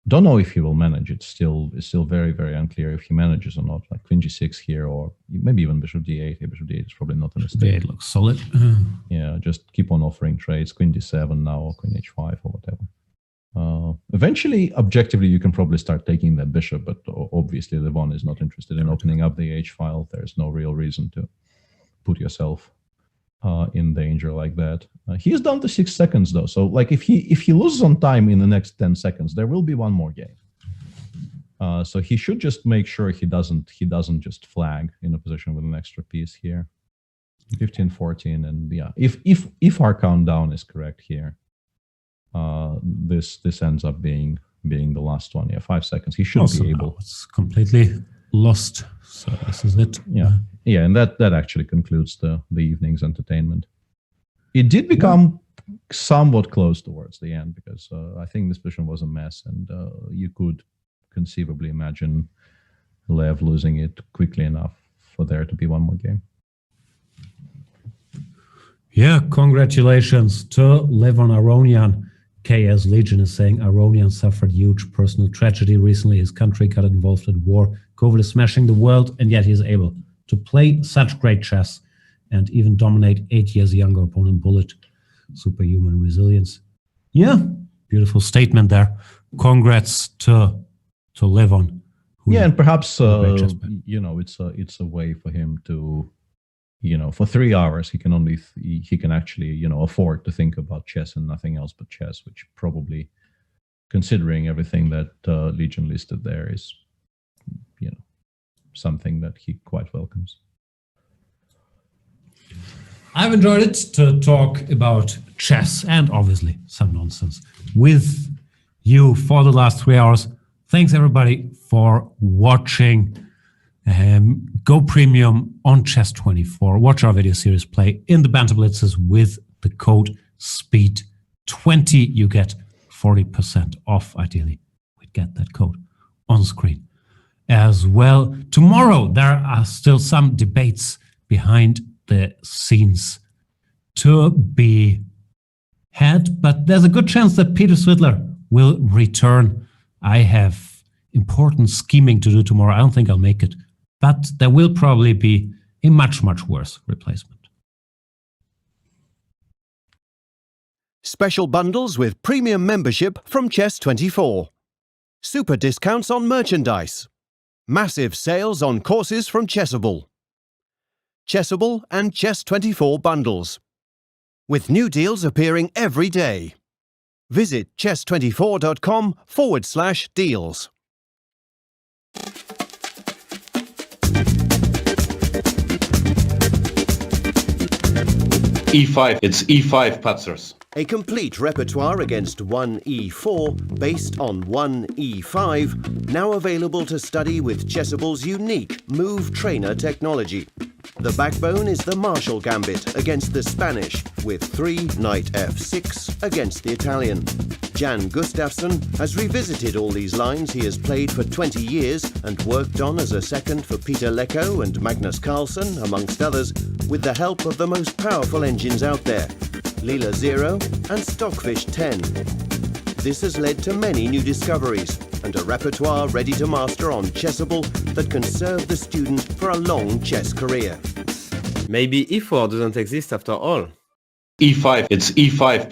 Don't know if he will manage. It's still very, very unclear if he manages or not. Like Queen g6 here, or maybe even Bishop d8. Yeah, Bishop d8 is probably not a mistake. It looks solid. Yeah, just keep on offering trades. Queen d7 now, or Queen h5 or whatever. Eventually, objectively, you can probably start taking that bishop, but obviously Levon is not interested in opening up the h file. There's no real reason to put yourself in danger like that. He's down to 6 seconds though, so like if he loses on time in the next 10 seconds, there will be one more game. So he should just make sure he doesn't just flag in a position with an extra piece here. 15-14, and yeah, if our countdown is correct here, this ends up being the last one. Yeah, 5 seconds. He should be able. It's completely lost. So this is it. Yeah, and that actually concludes the evening's entertainment. It did become somewhat close towards the end, because I think this position was a mess, and you could conceivably imagine Lev losing it quickly enough for there to be one more game. Yeah, congratulations to Levon Aronian. KS Legion is saying Aronian suffered huge personal tragedy recently. His country got involved in war. COVID is smashing the world, and yet he is able to play such great chess and even dominate 8 years younger opponent Bullet. Superhuman resilience. Yeah, beautiful statement there. Congrats to Levon. Yeah, and perhaps it's a way for him to, for 3 hours he can actually afford to think about chess and nothing else but chess, which probably, considering everything that Legion listed there, is something that he quite welcomes. I've enjoyed it to talk about chess and obviously some nonsense with you for the last 3 hours. Thanks everybody for watching. Go premium on Chess24. Watch our video series play in the Banter Blitzes with the code SPEED20. You get 40% off. Ideally, we'd get that code on screen as well. Tomorrow, there are still some debates behind the scenes to be had, but there's a good chance that Peter Svidler will return. I have important scheming to do tomorrow. I don't think I'll make it, but there will probably be a much, much worse replacement. Special bundles with premium membership from Chess24. Super discounts on merchandise. Massive sales on courses from Chessable. Chessable and Chess24 bundles, with new deals appearing every day. Visit chess24.com/deals. E5, it's E5 Patzers. A complete repertoire against 1e4 based on 1e5, now available to study with Chessable's unique Move Trainer technology. The backbone is the Marshall Gambit against the Spanish, with 3 Knight f6 against the Italian. Jan Gustafsson has revisited all these lines he has played for 20 years and worked on as a second for Peter Lecko and Magnus Carlsen, amongst others, with the help of the most powerful engines out there, Leela 0 and Stockfish 10. This has led to many new discoveries and a repertoire ready to master on Chessable that can serve the student for a long chess career. Maybe E4 doesn't exist after all. E5, it's E5